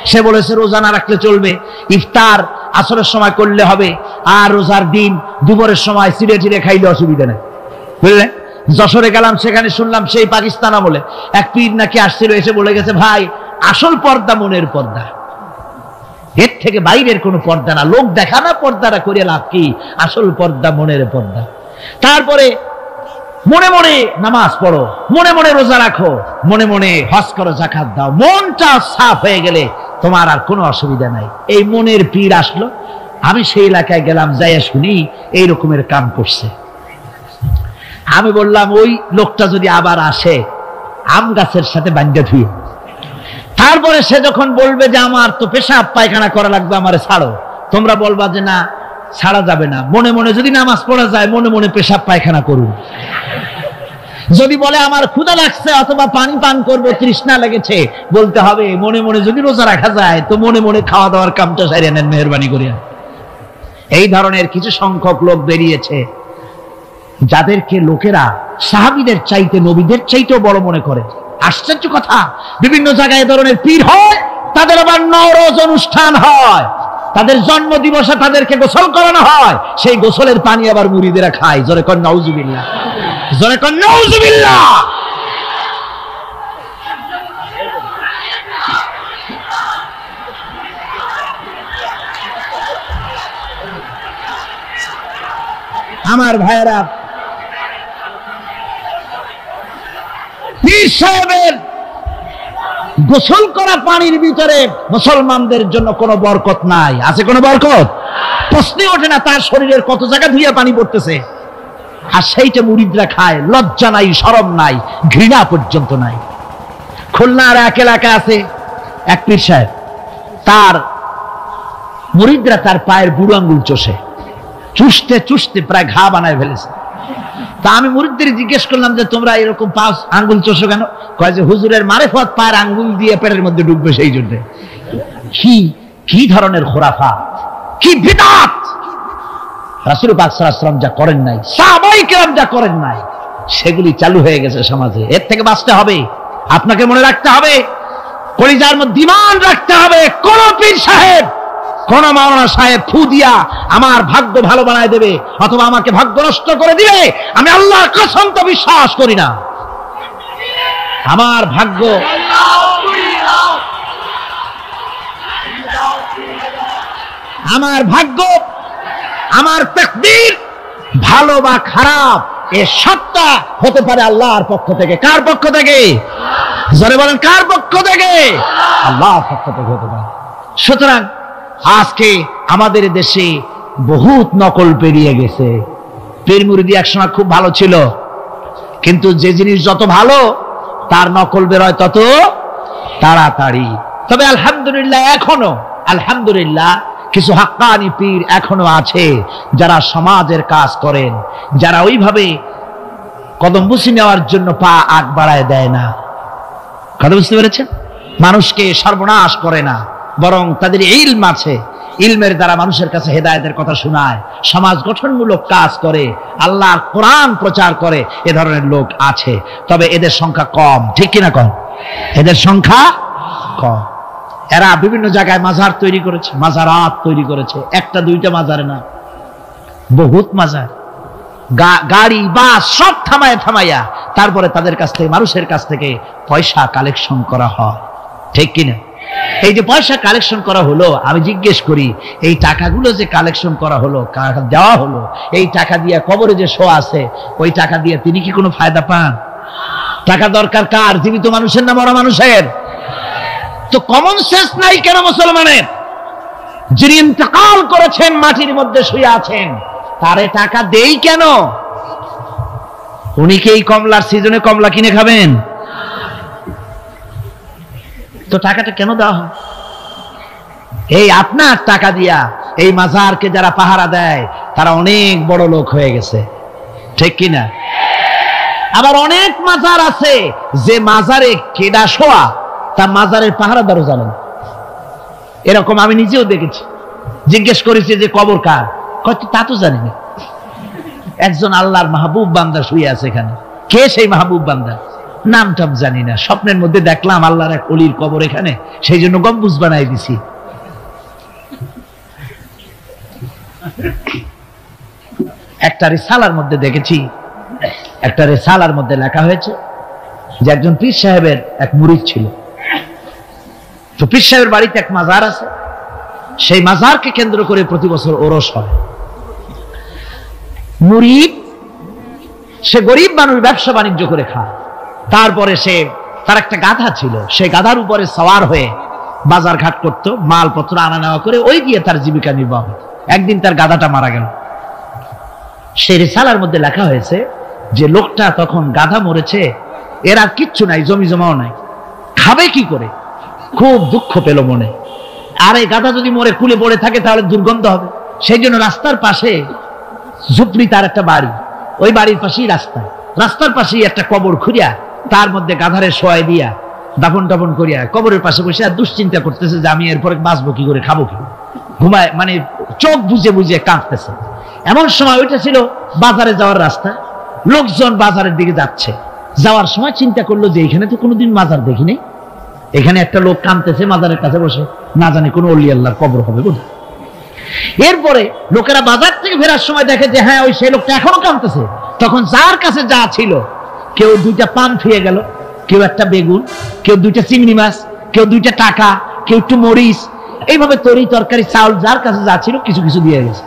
সে বলেছে রোজা না রাখলে চলবে, ইফতার আসরের সময় করলে হবে, আর রোজার দিন দুপুরের সময় চিড়ে চিড়ে খাইলে অসুবিধা নেই, বুঝলেন? যশোরে গেলাম, সেখানে শুনলাম সেই পাকিস্তান আমলে এক পীর নাকি আসছিল, এসে বলে গেছে, ভাই আসল পর্দা মনের পর্দা, এর থেকে বাইরের কোনো পর্দা না। লোক দেখা না পর্দাটা করে লাভ কি? আসল পর্দা মনের পর্দা। তারপরে মনে মনে নামাজ পড়ো, মনে মনে রোজা রাখো, মনে মনে হজ করো, যাকাত দাও। মনটা সাফ হয়ে গেলে তোমার আর কোনো অসুবিধা নাই। এই মনের পীর আসলো, আমি সেই এলাকায় গেলাম, যাইয়া শুনি এই রকমের কাম করছে। আমি বললাম, ওই লোকটা যদি আবার আসে, আম গাছের সাথে বান্ধা ধুয়ে, তারপরে সে যখন বলবে যে আমার তো পেশাব পায়খানা করা লাগবে, আমারে ছাড়ো, তোমরা বলবা যে না, ছাড়া যাবে না। মনে মনে যদি নামাজ পড়া যায়, মনে মনে পেশাব পায়খানা করুন। যদি বলে আমার ক্ষুধা লাগছে অথবা পানি পান করবো, তৃষ্ণা লেগেছে, বলতে হবে মনে মনে যদি রোজা রাখা যায়, তো মনে মনে খাওয়া দাওয়ার কামটা সারিয়ে নেন, মেহরবানি করিয়া। এই ধরনের কিছু সংখ্যক লোক বেরিয়েছে, যাদেরকে লোকেরা সাহাবীদের চাইতে, নবীদের চাইতেও বড় মনে করে। আশ্চর্য কথা, বিভিন্ন জায়গায় এ ধরনের পীর হয়, তাদের আবার নওরোজ অনুষ্ঠান হয়, তাদের জন্ম দিবসে তাদেরকে গোসল করানো হয়, সেই গোসলের পানি আবার মুরিদেরা খায়। জোরে কর নাউজুবিল্লাহ, জোরে কর নাউজুবিল্লাহ। আমার ভাইয়েরা, পীর সাহেবের গোসল করা পানির ভিতরে মুসলমানদের জন্য কোনো বরকত নাই। আছে কোনো বরকত? প্রশ্নই ওঠে না। তার শরীরের কত জায়গা ধুইয়া পানি পড়তেছে, আর সেইটা মুরিদরা খায়। লজ্জা নাই, শরম নাই, ঘৃণা পর্যন্ত নাই। খুলনার এক এলাকা আছে, এক পীর সাহেব, তার মুরিদরা তার পায়ের বুড়ো আঙ্গুল চষে, চুষতে চুষতে প্রায় ঘা বানায় ফেলেছে। তা আমি মুরিদদের জিজ্ঞেস করলাম যে তোমরা এরকম পা আঙ্গুল চষো কেন? কয় যে হুজুরের মারেফত পায়ের আঙ্গুল দিয়ে পেটের মধ্যে ঢুকবে, সেই জন্য। কি ধরনের খোরাফাত, কি বিদআত! রাসূল পাক সাল্লাল্লাহু আলাইহি ওয়াসাল্লাম যা করেন নাই, সাহাবায়ে কেরাম যা করেন নাই, সেগুলি চালু হয়ে গেছে সমাজে। এর থেকে বাঁচতে হবে, আপনাকে মনে রাখতে হবে, কলিজার মধ্যে ঈমান রাখতে হবে। কোন পীর সাহেব, কোন মাওলানা সাহেব ফু দিয়া আমার ভাগ্য ভালো বানায় দেবে অথবা আমাকে ভাগ্য নষ্ট করে দিবে, আমি আল্লাহর কসম তো বিশ্বাস করি না। আমার ভাগ্য, আমার তাকদীর ভালো বা খারাপ, এ সবটা হতে পারে আল্লাহর পক্ষ থেকে। কার পক্ষ থেকে? জোরে বলেন, কার পক্ষ থেকে? আল্লাহর পক্ষ থেকে হতে পারে। সুতরাং আজকে আমাদের দেশে বহুত নকল পেরিয়ে গেছে। পীর মুরিদি একসময় খুব ভালো ছিল, কিন্তু যে জিনিস যত ভালো, তার নকল বেরোয় তত তাড়াতাড়ি। তবে আলহামদুলিল্লাহ, এখনো আলহামদুলিল্লাহ কিছু হাক্কানি পীর এখনো আছে, যারা সমাজের কাজ করেন, যারা ওইভাবে কদম বুঝি নেওয়ার জন্য পা আগ বাড়ায় দেয় না। কথা বুঝতে পেরেছেন? মানুষকে সর্বনাশ করে না, বরং তাদের ইলম আছে, ইলমের দ্বারা মানুষের কাছে হেদায়েতের কথা শোনায়, সমাজ গঠনমূলক কাজ করে, আল্লাহর কোরআন প্রচার করে। এ ধরনের লোক আছে, তবে এদের সংখ্যা কম। ঠিক কিনা কম? এদের সংখ্যা কম। এরা বিভিন্ন জায়গায় মাজার তৈরি করেছে, মাজারাত তৈরি করেছে। একটা দুইটা মাজারে না, বহুত মাজার, গাড়ি বাস সব থামাইয়া তারপরে তাদের কাছ থেকে, মানুষের কাছ থেকে পয়সা কালেকশন করা হয়। ঠিক কিনা? এই যে পয়সা কালেকশন করা হলো, আমি জিজ্ঞেস করি, এই টাকাগুলো যে কালেকশন করা হলো, দেওয়া হলো, এই টাকা দিয়ে কবরে যে শো আছে, ওই টাকা দিয়ে তিনি কি কোনো ফায়দা পান? টাকা দরকার কার? জীবিত মানুষের না মরা মানুষের? তো কমন সেন্স নাই কেন মুসলমানের? যিনি ইন্তেকাল করেছেন, মাটির মধ্যে শুয়ে আছেন, তারে টাকা দেই কেন? উনি কি এই কমলার সিজনে কমলা কিনে খাবেন? তো টাকাটা কেন দেওয়া হয়? এই আপনার টাকা দিয়া এই মাজারকে যারা পাহারা দেয় তারা অনেক বড় লোক হয়ে গেছে, ঠিক কিনা? আবার অনেক মাজার আছে যে মাজারে কেডা শোয়া তার মাজারের পাহারাদারও জানেন। এরকম আমি নিজেও দেখেছি। জিজ্ঞেস করেছি যে কবর কার, কত তা তো জানি না। একজন আল্লাহর মাহবুব বান্দা শুয়ে আছে এখানে। কে সেই মাহবুব বান্দা? নাম টাম জানি না, স্বপ্নের মধ্যে দেখলাম আল্লাহর এক ওলির কবর এখানে, সেই জন্য গম্বুজ বানাই দিছি। একটা রিসালার মধ্যে দেখেছি, একটা রিসালার মধ্যে লেখা হয়েছে যে একজন পীর সাহেবের এক মুরিদ ছিল। তো পীর সাহেবের বাড়িতে এক মাজার আছে, সেই মাজারকে কেন্দ্র করে প্রতি বছর ওরস হয়। মুরিদ সে গরিব মানুষ, ব্যবসা বাণিজ্য করে খায়। তারপরে সে তার একটা গাধা ছিল, সেই গাধার উপরে সওয়ার হয়ে বাজার ঘাট করতো, মালপত্র আনা নেওয়া করে ওই দিয়ে তার জীবিকা নির্বাহ হতো। একদিন তার গাধাটা মারা গেল। সেই রিসালার মধ্যে লেখা হয়েছে যে লোকটা তখন গাধা মরেছে, এর আর কিচ্ছু নাই, জমি জমাও নাই, খাবে কি করে? খুব দুঃখ পেল মনে। আর এই গাধা যদি মরে কুলে পড়ে থাকে তাহলে দুর্গন্ধ হবে। সেই জন্য রাস্তার পাশে ঝুপড়ি, তার একটা বাড়ি, ওই বাড়ির পাশেই রাস্তা, রাস্তার পাশেই একটা কবর খুঁড়িয়া তার মধ্যে গাধারে শোয়াই দিয়া দাফন টাফন করিয়া কবরের পাশে বসে আর দুশ্চিন্তা করতেছে যে আমি এরপরে বাঁচবো কি করে, খাবো কি? ঘুমায়, মানে চোখ বুঝে বুঝে কাঁদতেছে। এমন সময় ওইটা ছিল বাজারে যাওয়ার রাস্তা, লোকজন বাজারের দিকে যাচ্ছে। যাওয়ার সময় চিন্তা করলো যে এখানে তো কোনোদিন মাজার দেখিনি, এখানে একটা লোক কাঁদতেছে মাজারের কাছে বসে, না জানি কোনো অলি আল্লাহর কবর হবে বোধ। এরপরে লোকেরা বাজার থেকে ফেরার সময় দেখে যে হ্যাঁ, ওই সেই লোকটা এখনো কাঁদতেছে। তখন যার কাছে যা ছিল, কেউ 2টা পান ফিরে গেল, কেউ একটা বেগুন, কেউ 2টা চিংড়ি মাছ, কেউ 2টা টাকা, কেউ একটু মরিচ, এইভাবে তরি তরকারি চাউল যার কাছে যা ছিল কিছু কিছু দিয়ে গেছে।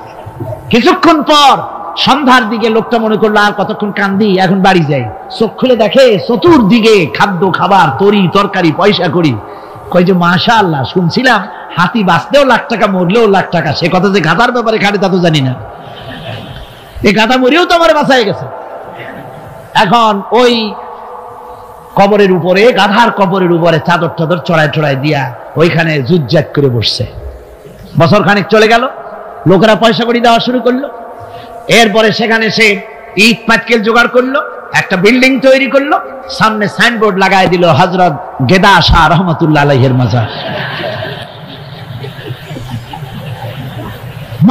কিছুক্ষণ পর সন্ধ্যার দিকে লোকটা মনে করলো আর কতক্ষণ কান্দি, এখন বাড়ি যাই। চোখ খুলে দেখে চতুর্দিকে খাদ্য খাবার, তরি তরকারি, পয়সা করি। কয় যে মাশাআল্লাহ, শুনছিলাম হাতি বাঁচতেও লাখ টাকা, মরলেও লাখ টাকা। সে কথা যে গাধার ব্যাপারে খাটে তা তো জানি না। এই গাধা মরেও তো আমার বাঁচায় গেছে। এখন ওই কবরের উপরে, গাধার কবরের উপরে চাদর টাদর চড়ায় চড়ায় দিয়া ওইখানে জুজ্জাক করে বসছে। বছর খানিক চলে গেল, লোকেরা পয়সা করি দেওয়া শুরু করলো। এরপরে সেখানে সে ইট পাটকেল জোগাড় করলো, একটা বিল্ডিং তৈরি করলো, সামনে সাইনবোর্ড লাগাই দিল হযরত গেদা শাহ রহমাতুল্লাহ আলাইহির মাজার।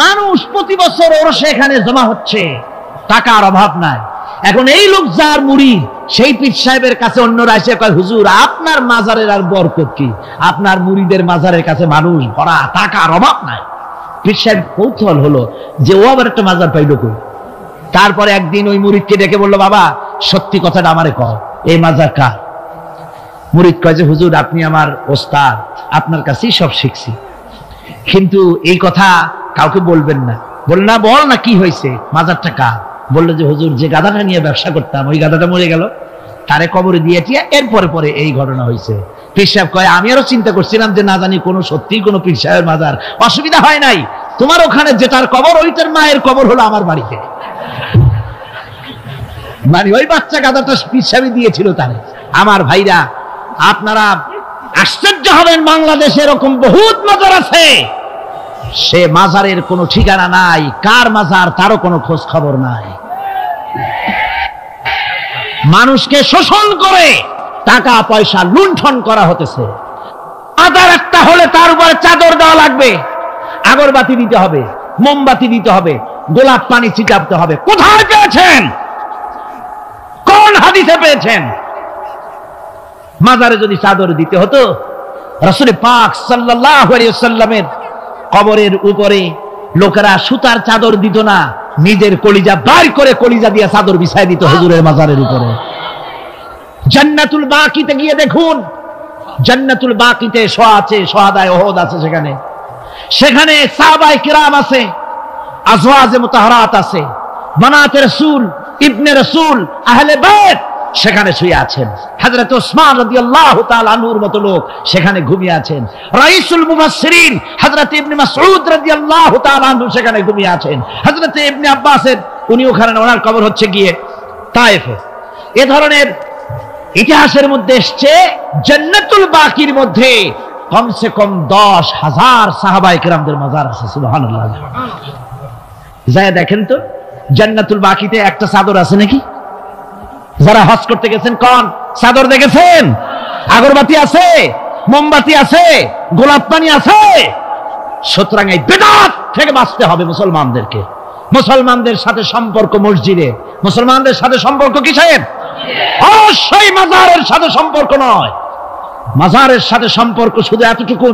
মানুষ প্রতি বছর ওরসে এখানে জমা হচ্ছে, টাকার অভাব নাই। এখন এই লোক যার মুরিদ, সেই পীর সাহেবের কাছে অন্যরা এসে কয় হুজুর আপনার মাজারের আর বরকত কি, আপনার মুরিদের মাজারের কাছে মানুষ ভরা, টাকার অভাব নাই। পীর সাহেব কৌতূহল হলো যে ও আবার একটা মাজার পাইল কই। তারপরে একদিন ওই মুরিদকে ডেকে বললো, বাবা সত্যি কথাটা আমারে কও, এই মাজার কার? মুরিদ কয় যে হুজুর আপনি আমার ওস্তাদ, আপনার কাছেই সব শিখছি, কিন্তু এই কথা কাউকে বলবেন না। বল না, বল না কি হয়েছে, মাজারটা কার? বললো যে হুজুর যে গাধাটা নিয়ে ব্যবসা করতাম, ওই গাধাটা মরে গেল, তারে কবরে দিয়ে টিয়া এরপরে পরে এই ঘটনা হয়েছে। পীর সাহেব কয় আমি আরো চিন্তা করছিলাম যে না জানি কোনো সত্যি কোনো পীর সাহেবের মাজার, অসুবিধা হয় নাই, তোমার ওখানে যেটার কবর ওইটার মায়ের কবর হলো আমার বাড়িতে। মানে ওই বাচ্চা গাধাটা পীর সাহেব দিয়েছিল তারে। আমার ভাইরা আপনারা আশ্চর্য হবেন, বাংলাদেশে এরকম বহুত মাজার আছে, সে মাজারের কোনো ঠিকানা নাই, কার মাজার তারও কোনো খোঁজ খবর নাই। মানুষকে শোষণ করে টাকা পয়সা লুণ্ঠন করা হতেছে। মাজার একটা হলে তার উপরে চাদর দেওয়া লাগবে, আগরবাতি দিতে হবে, মোমবাতি দিতে হবে, গোলাপ পানি ছিটাতে হবে। কোথায় পেয়েছেন? কোন হাদিসে পেয়েছেন? মাজারে যদি চাদর দিতে হতো, রাসূল পাক সাল্লাল্লাহু আলাইহি ওয়াসাল্লামের কবরের উপরে লোকেরা সুতার চাদর দিত না, নিজের কলিজা বার করে কলিজা দিয়ে চাদর বিছায় দিত হুজুরের মাজারের উপরে। জান্নাতুল বাকিতে গিয়ে দেখুন, জান্নাতুল বাকিতে শহাদায়ে উহুদ আছে, সেখানে সাহাবায়ে কিরাম আছে, আজওয়াজে মুতাহহারাত আছে, বানাতে রাসূল, ইবনে রাসূল, আহলে বাইত সেখানে শুয়ে আছেন। হযরত ওসমান রাদিয়াল্লাহু তাআলা আনহুর মতো লোক সেখানে ঘুমিয়ে আছেন। রাইসুল মুফাসসিরিন হযরত ইবনে মাসউদ রাদিয়াল্লাহু তাআলা আনহু সেখানে ঘুমিয়ে আছেন। হযরত ইবনে আব্বাসের উনি ওখানে, ওনার কবর হচ্ছে গিয়ে তায়েফে। এ ধরনের ইতিহাসের মধ্যে এসছে জান্নাতুল বাকির মধ্যে কমসে কম 10,000 সাহাবায়ে কেরামদের মাজার আছে। সুবহানাল্লাহ। যায় দেখেন তো জান্নাতুল বাকিতে একটা চাদর আছে নাকি? যারা হজ করতে গেছেন কোন চাদর দেখেছেন? আগরবাতি আছে, মোমবাতি আছে, গোলাপ পানি আছে। সুতরাং এই বিদআত থেকে বাঁচতে হবে মুসলমানদেরকে। মুসলমানদের সাথে সম্পর্ক মসজিদে, মুসলমানদের সাথে সম্পর্ক কিসের? অবশ্যই মাজারের সাথে সম্পর্ক নয়। মাজারের সাথে সম্পর্ক শুধু এতটুকু,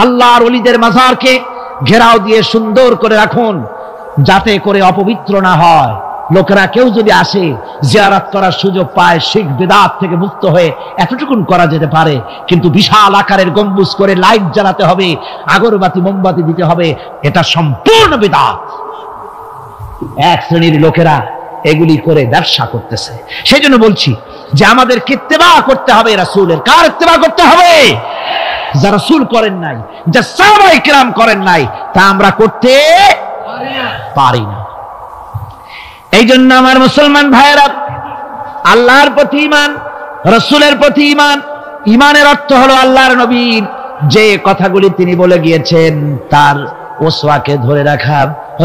আল্লাহর ওলিদের মাজারকে ঘেরাও দিয়ে সুন্দর করে রাখুন যাতে করে অপবিত্র না হয়। লোকেরা কেউ যদি আসে জিয়ারত করার সুযোগ পায়, শিরক বিদআত থেকে মুক্ত হয়ে এতটুকুন করা যেতে পারে। কিন্তু বিশাল আকারের গম্বুজ করে লাইট জ্বালাতে হবে, আগরবাতি মোমবাতি দিতে হবে, এটা সম্পূর্ণ বিদআত। এক শ্রেণীর লোকেরা এগুলি করে ব্যবসা করতেছে। সেই জন্য বলছি যে আমাদের ইত্তেবা করতে হবে রাসূলের। কার ইত্তেবা করতে হবে? যা রাসূল করেন নাই, যা সাহাবায়ে কেরাম করেন নাই, তা আমরা করতে পারি না। এই জন্য আমার মুসলমান ভাইয়েরা, আল্লাহর প্রতি ঈমান, রাসূলের প্রতি ঈমান। ঈমানের অর্থ হলো আল্লাহর নবীর যে কথাগুলি তিনি বলে গিয়েছেন তার ওসওয়াকে ধরে রাখা,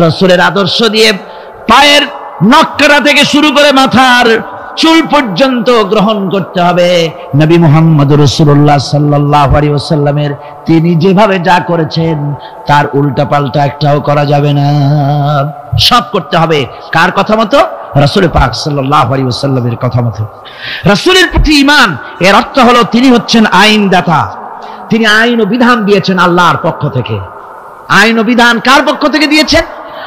রাসূলের আদর্শ দিয়ে পায়ের নখকাটা থেকে শুরু করে মাথার চুল পর্যন্ত গ্রহণ করতে হবে। নবী মুহাম্মদ রাসূলুল্লাহ সাল্লাল্লাহু আলাইহি ওয়াসাল্লামের তিনি যেভাবে যা করেছেন তার উল্টা পাল্টা একটাও করা যাবে না, সব করতে হবে কার কথা মতো? রাসূল পাক সাল্লাল্লাহু আলাইহি ওয়াসাল্লামের কথা মতো। রাসূলের প্রতি ঈমান এর অর্থ হলো তিনি হচ্ছেন আইনদাতা। তিনি আইন ও বিধান দিয়েছেন আল্লাহর পক্ষ থেকে। আইন ও বিধান কার পক্ষ থেকে দিয়েছেন?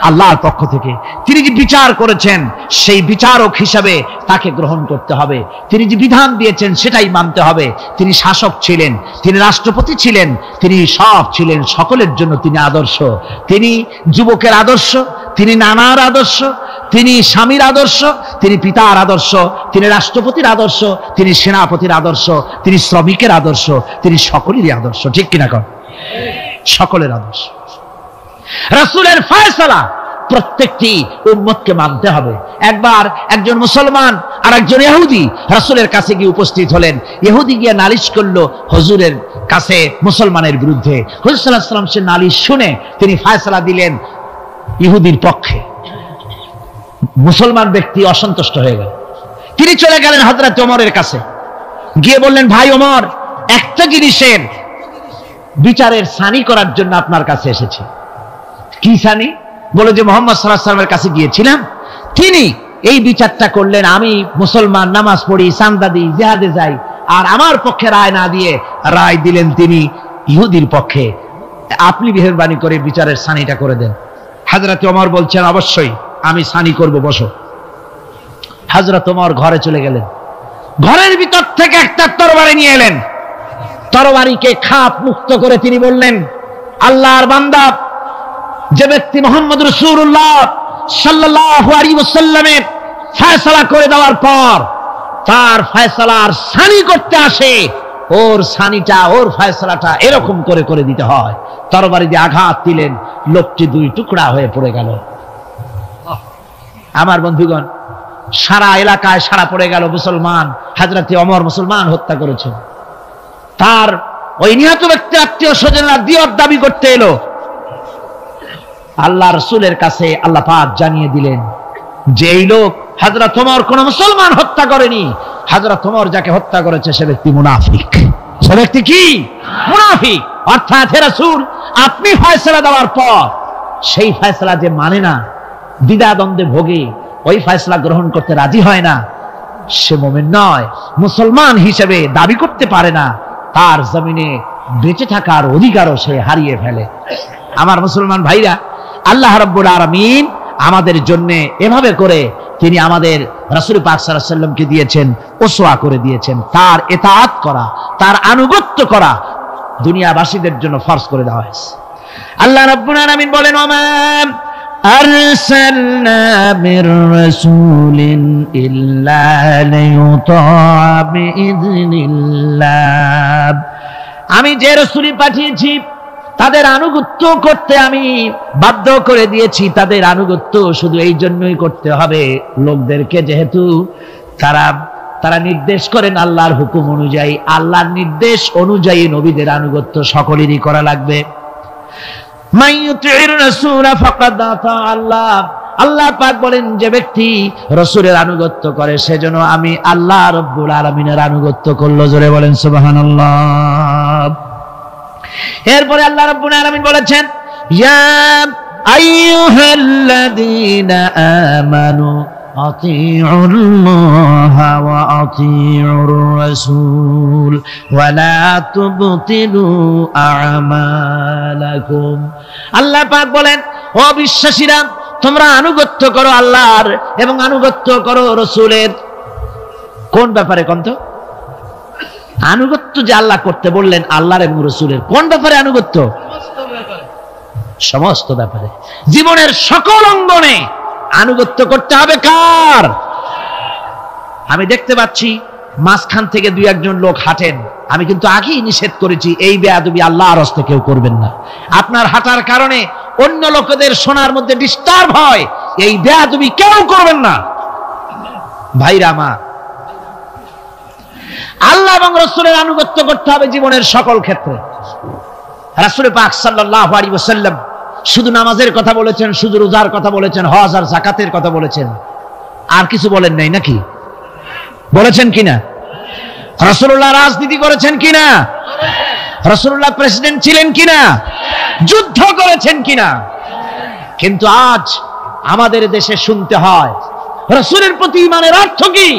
আল্লাহর পক্ষ থেকে। তিনি যে বিচার করেছেন সেই বিচারক হিসাবে তাকে গ্রহণ করতে হবে। তিনি যে বিধান দিয়েছেন সেটাই মানতে হবে। তিনি শাসক ছিলেন, তিনি রাষ্ট্রপতি ছিলেন, তিনি সব ছিলেন, সকলের জন্য তিনি আদর্শ। তিনি যুবকের আদর্শ, তিনি নানার আদর্শ, তিনি স্বামীর আদর্শ, তিনি পিতার আদর্শ, তিনি রাষ্ট্রপতির আদর্শ, তিনি সেনাপতির আদর্শ, তিনি শ্রমিকের আদর্শ, তিনি সকলেরই আদর্শ। ঠিক কিনা কর? সকলের আদর্শ। রাসূলের ফয়সালা প্রত্যেকটি উম্মতকে মানতে হবে। একবার একজন মুসলমান আর একজন ইহুদি রাসূলের কাছে গিয়ে উপস্থিত হলেন। ইহুদি গিয়ে নালিশ করলো হুজুরের কাছে মুসলমানের বিরুদ্ধে। হুজুর সাল্লাল্লাহু আলাইহি ওয়াসাল্লাম সে নালিশ শুনে তিনি ফয়সালা দিলেন ইহুদির পক্ষে। মুসলমান ব্যক্তি অসন্তুষ্ট হয়ে গেল। তিনি চলে গেলেন হযরত ওমরের কাছে, গিয়ে বললেন, ভাই ওমর, একটা জিনিসের বিচারের সানি করার জন্য আপনার কাছে এসেছি। কি সানি? বলে যে মুহাম্মদ সাল্লাল্লাহু আলাইহি ওয়াসাল্লামের কাছে গিয়েছিলাম, তিনি এই বিচারটা করলেন, আমি মুসলমান, নামাজ পড়ি, চাঁদা দিই, জিহাদে যাই, আর আমার পক্ষে রায় না দিয়ে রায় দিলেন তিনি ইহুদির পক্ষে। আপনি মেহেরবানি করে বিচারের সানিটা করে দেন। হযরত ওমর বলছেন, অবশ্যই আমি সানি করব, বসো। হযরত ওমর ঘরে চলে গেলেন। ঘরের ভিতর থেকে একটা তরবারি নিয়ে এলেন। তরবারিকে খাপ মুক্ত করে তিনি বললেন, আল্লাহর বান্দা, যে ব্যক্তি মুহাম্মদ রাসূলুল্লাহ সাল্লাল্লাহু আলাইহি ওয়াসাল্লামের ফয়সালা করে দেওয়ার পর তার ফয়সালার সানি করতে আসে, ওর সানিটা, ওর ফয়সালাটা এরকম করে করে দিতে হয়। তরবারি দিয়ে আঘাত দিলেন, লোকটি দুই টুকরা হয়ে পড়ে গেল। আমার বন্ধুগণ, সারা এলাকায় সারা পড়ে গেল, মুসলমান, হযরত ওমর মুসলমান হত্যা করেছেন। তার ওই নিহত ব্যক্তির আত্মীয় স্বজনরা দিয়ত দাবি করতে এলো। আল্লাহ রাসূলের কাছে আল্লাহ পাক জানিয়ে দিলেন যে এই লোক হযরত ওমর কোন মুসলমান হত্যা করেনি। হযরত ওমর যাকে হত্যা করেছে সে ব্যক্তি মুনাফিক। সে ব্যক্তি কি? মুনাফিক। অর্থাৎ হে রাসূল, আপনি ফয়সালা দেওয়ার পর সেই ফয়সালা যে মানে না, দ্বিধাদ্বন্দ্বে ভোগে, ওই ফয়সালা গ্রহণ করতে রাজি হয় না, সে মুমিন নয়, মুসলমান হিসেবে দাবি করতে পারে না, তার জমিনে বেঁচে থাকার অধিকারও সে হারিয়ে ফেলে। আমার মুসলমান ভাইরা, আল্লাহ রাব্বুল আলামিন আমাদের জন্য এভাবে করে তিনি আমাদের রাসূল পাক সাল্লাল্লাহু আলাইহি ওয়াসাল্লামকে দিয়েছেন, ওসওয়া করে দিয়েছেন। তার ইতাআত করা, তার আনুগত্য করা দুনিয়াবাসীদের জন্য ফরজ করে দেওয়া হয়েছে। আল্লাহ রাব্বুল আলামিন বলেন, ওমা أرسلنا من رسول إلا ليطاع بإذن الله আমি যে রাসূলই পাঠিয়েছি তাদের আনুগত্য করতে আমি বাধ্য করে দিয়েছি। তাদের আনুগত্য শুধু এই জন্যই করতে হবে লোকদেরকে, যেহেতু তারা নির্দেশ করেন আল্লাহর হুকুম অনুযায়ী, আল্লাহর নির্দেশ অনুযায়ী নবীদের আনুগত্য সকলেরই করা লাগবে। মাইয়ুতির রাসূল ফাকাদ আতা আল্লাহ, আল্লাহ পাক বলেন যে ব্যক্তি রাসূলের আনুগত্য করে সেজন্য আমি আল্লাহ রাব্বুল আলামিনের আনুগত্য করলো। জোরে বলেন সুবহানাল্লাহ। এরপরে আল্লাহ রাব্বুল আলামিন বলেছেন ইয়া আইয়ুহাল্লাযীনা আমানু আতিউল্লাহা ওয়া আতিউর রাসূল ওয়া লা তুবতিলু আমালাকুম। আল্লাহ পাক বলেন ও বিশ্বাসীরা তোমরা আনুগত্য করো আল্লাহর এবং আনুগত্য করো রাসূলের। কোন ব্যাপারে কোন তো আনুগত্য যে আল্লাহ করতে বললেন আল্লাহর এবং রাসূলের, কোন ব্যাপারে আনুগত্য? সমস্ত ব্যাপারে, জীবনের সকল অঙ্গনে আনুগত্য করতে হবে কার? আমি দেখতে পাচ্ছি মাঝখান থেকে দুই একজন লোক হাঁটেন, আমি কিন্তু আগেই নিষেধ করেছি এই বেয়াদবি আল্লাহর হস্তে কেউ করবেন না। আপনার হাঁটার কারণে অন্য লোকেদের শোনার মধ্যে ডিস্টার্ব হয়, এই বেয়াদবি কেউ করবেন না। ভাইরা আমার, আল্লাহ এবং রাসূলের আনুগত্য করতে হবে জীবনের সকল ক্ষেত্রে। রাসূল পাক সাল্লাল্লাহু আলাইহি ওয়াসাল্লাম শুধু নামাজের কথা বলেছেন, শুধু রোজার কথা বলেছেন, হজ আর যাকাতের কথা বলেছেন, আর কিছু বলেন নাই নাকি? বলেছেন কিনা? রাসূলুল্লাহ রাজনীতি করেছেন কিনা? রাসূলুল্লাহ প্রেসিডেন্ট ছিলেন কিনা? যুদ্ধ করেছেন কিনা? কিন্তু আজ আমাদের দেশে শুনতে হয় রাসূলের প্রতি ঈমানের অর্থ কি?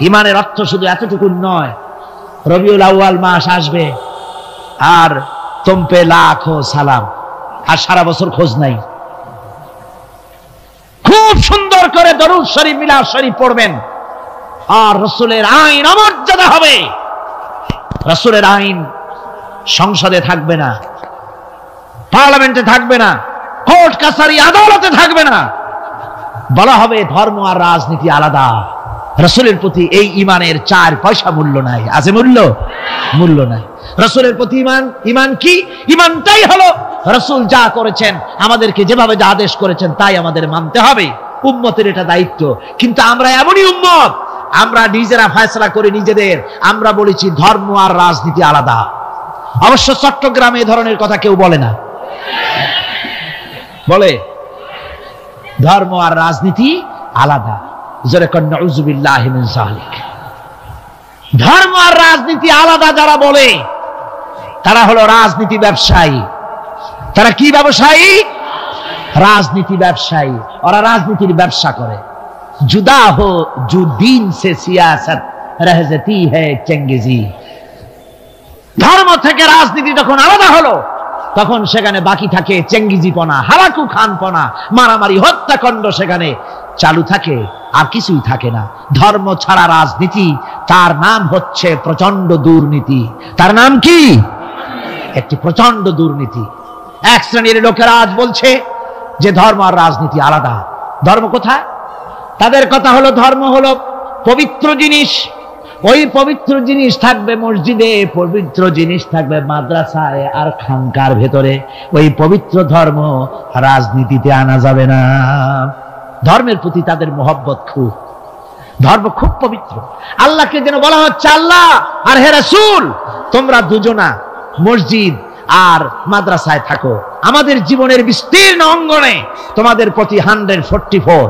ঈমানের অর্থ শুধু এতটুকু নয়, রবিউল আউয়াল মাস আসবে আর তোমপে লাখো সালাম, আর সারা বছর খোঁজ নাই। খুব সুন্দর করে দরুদ শরীফ মিলাদ শরীফ পড়বেন, আর রাসূলের আইন অমর্যাদা হবে। রাসূলের আইন সংসদে থাকবে না, পার্লামেন্টে থাকবে না, কোর্ট কাছারি আদালতে থাকবে না। বলা হবে ধর্ম আর রাজনীতি আলাদা। রাসূলের প্রতি এই ঈমানের 4 পয়সা মূল্য নাই। আছে মূল্য? মূল্য নাই। রাসূলের প্রতি ঈমান কি? ঈমানটাই হলো রাসূল যা করেছেন, আমাদেরকে যেভাবে যা আদেশ করেছেন তাই আমাদের মানতে হবে। উম্মতের এটা দায়িত্ব। কিন্তু আমরা এমনই উম্মত, আমরা নিজেরা ফয়সালা করে নিজেদের, আমরা বলেছি ধর্ম আর রাজনীতি আলাদা। অবশ্য চট্টগ্রামে এই ধরনের কথা কেউ বলে না, বলে ধর্ম আর রাজনীতি আলাদা। জোরে কন নাউযুবিল্লাহি মিন যালিক। ধর্ম আর রাজনীতি আলাদা যারা বলে তারা হলো রাজনীতি ব্যবসায়ী। তারা কি ব্যবসায়ী? রাজনীতি ব্যবসায়ী। ওরা রাজনীতির ব্যবসা করে। जुदा हो जो दीन से सियासत रह जाती है चंगेजी। ধর্ম থেকে রাজনীতি যখন আলাদা হলো তখন সেখানে বাকি থাকে চেঙ্গিজিপনা, হালাকু খানপনা, মারামারি, হত্যাকাণ্ড সেখানে চালু থাকে, আর কিছুই থাকে না। ধর্ম ছাড়া রাজনীতি, তার নাম হচ্ছে প্রচন্ড দুর্নীতি। তার নাম কি? একটি প্রচন্ড দুর্নীতি। এক শ্রেণীর লোকেরা আজ বলছে যে ধর্ম আর রাজনীতি আলাদা। ধর্ম কোথায়? তাদের কথা হলো ধর্ম হলো পবিত্র জিনিস, ওই পবিত্র জিনিস থাকবে মসজিদে, পবিত্র জিনিস থাকবে মাদ্রাসায় আর খানকার ভেতরে। ওই পবিত্র ধর্ম রাজনীতিতে আনা যাবে না। ধর্মের প্রতি তাদের মহব্বত খুব, ধর্ম খুব পবিত্র। আল্লাহকে যেন বলা হচ্ছে আল্লাহ আর হে রাসূল তোমরা দুজনা মসজিদ আর মাদ্রাসায় থাকো, আমাদের জীবনের বিস্তীর্ণ অঙ্গনে তোমাদের প্রতি 144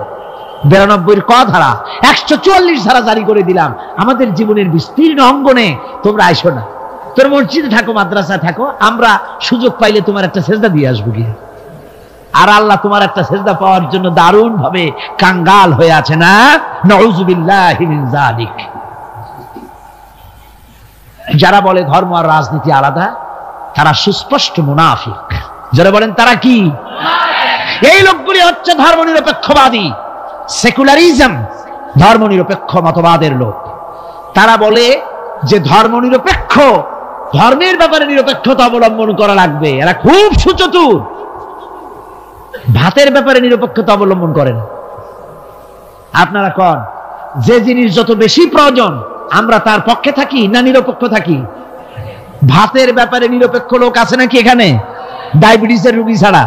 92 ক ধারা 144 ধারা জারি করে দিলাম। আমাদের জীবনের বিস্তীর্ণ অঙ্গনে তোমরা আইসো না, তোর মসজিদে থাকো, মাদ্রাসা থাকো, আমরা সুযোগ পাইলে তোমার একটা সেজদা দিয়ে আসবো গিয়ে। আর আল্লাহ তোমার একটা সেজদা পাওয়ার জন্য দারুণ ভাবে কাঙ্গাল হয়ে আছে না? নাউযুবিল্লাহি মিন যালিক। যারা বলে ধর্ম আর রাজনীতি আলাদা তারা সুস্পষ্ট মুনাফিক। যারা বলেন তারা কি? এই লোকগুলি হচ্ছে ধর্মনিরপেক্ষবাদী, সেকুলারিজম, ধর্মনিরপেক্ষ মতবাদের লোক। তারা বলে যে ধর্মনিরপেক্ষ, ধর্মের ব্যাপারে নিরপেক্ষতা অবলম্বন করা লাগবে। এরা খুব সুচতুর। ভাতের ব্যাপারে নিরপেক্ষতা অবলম্বন করেন। আপনারা কোন যে জিনিস যত বেশি প্রয়োজন আমরা তার পক্ষে থাকি না নিরপেক্ষ থাকি? ভাতের ব্যাপারে নিরপেক্ষ লোক আছে নাকি এখানে? ডায়াবেটিসের রোগী ছাড়া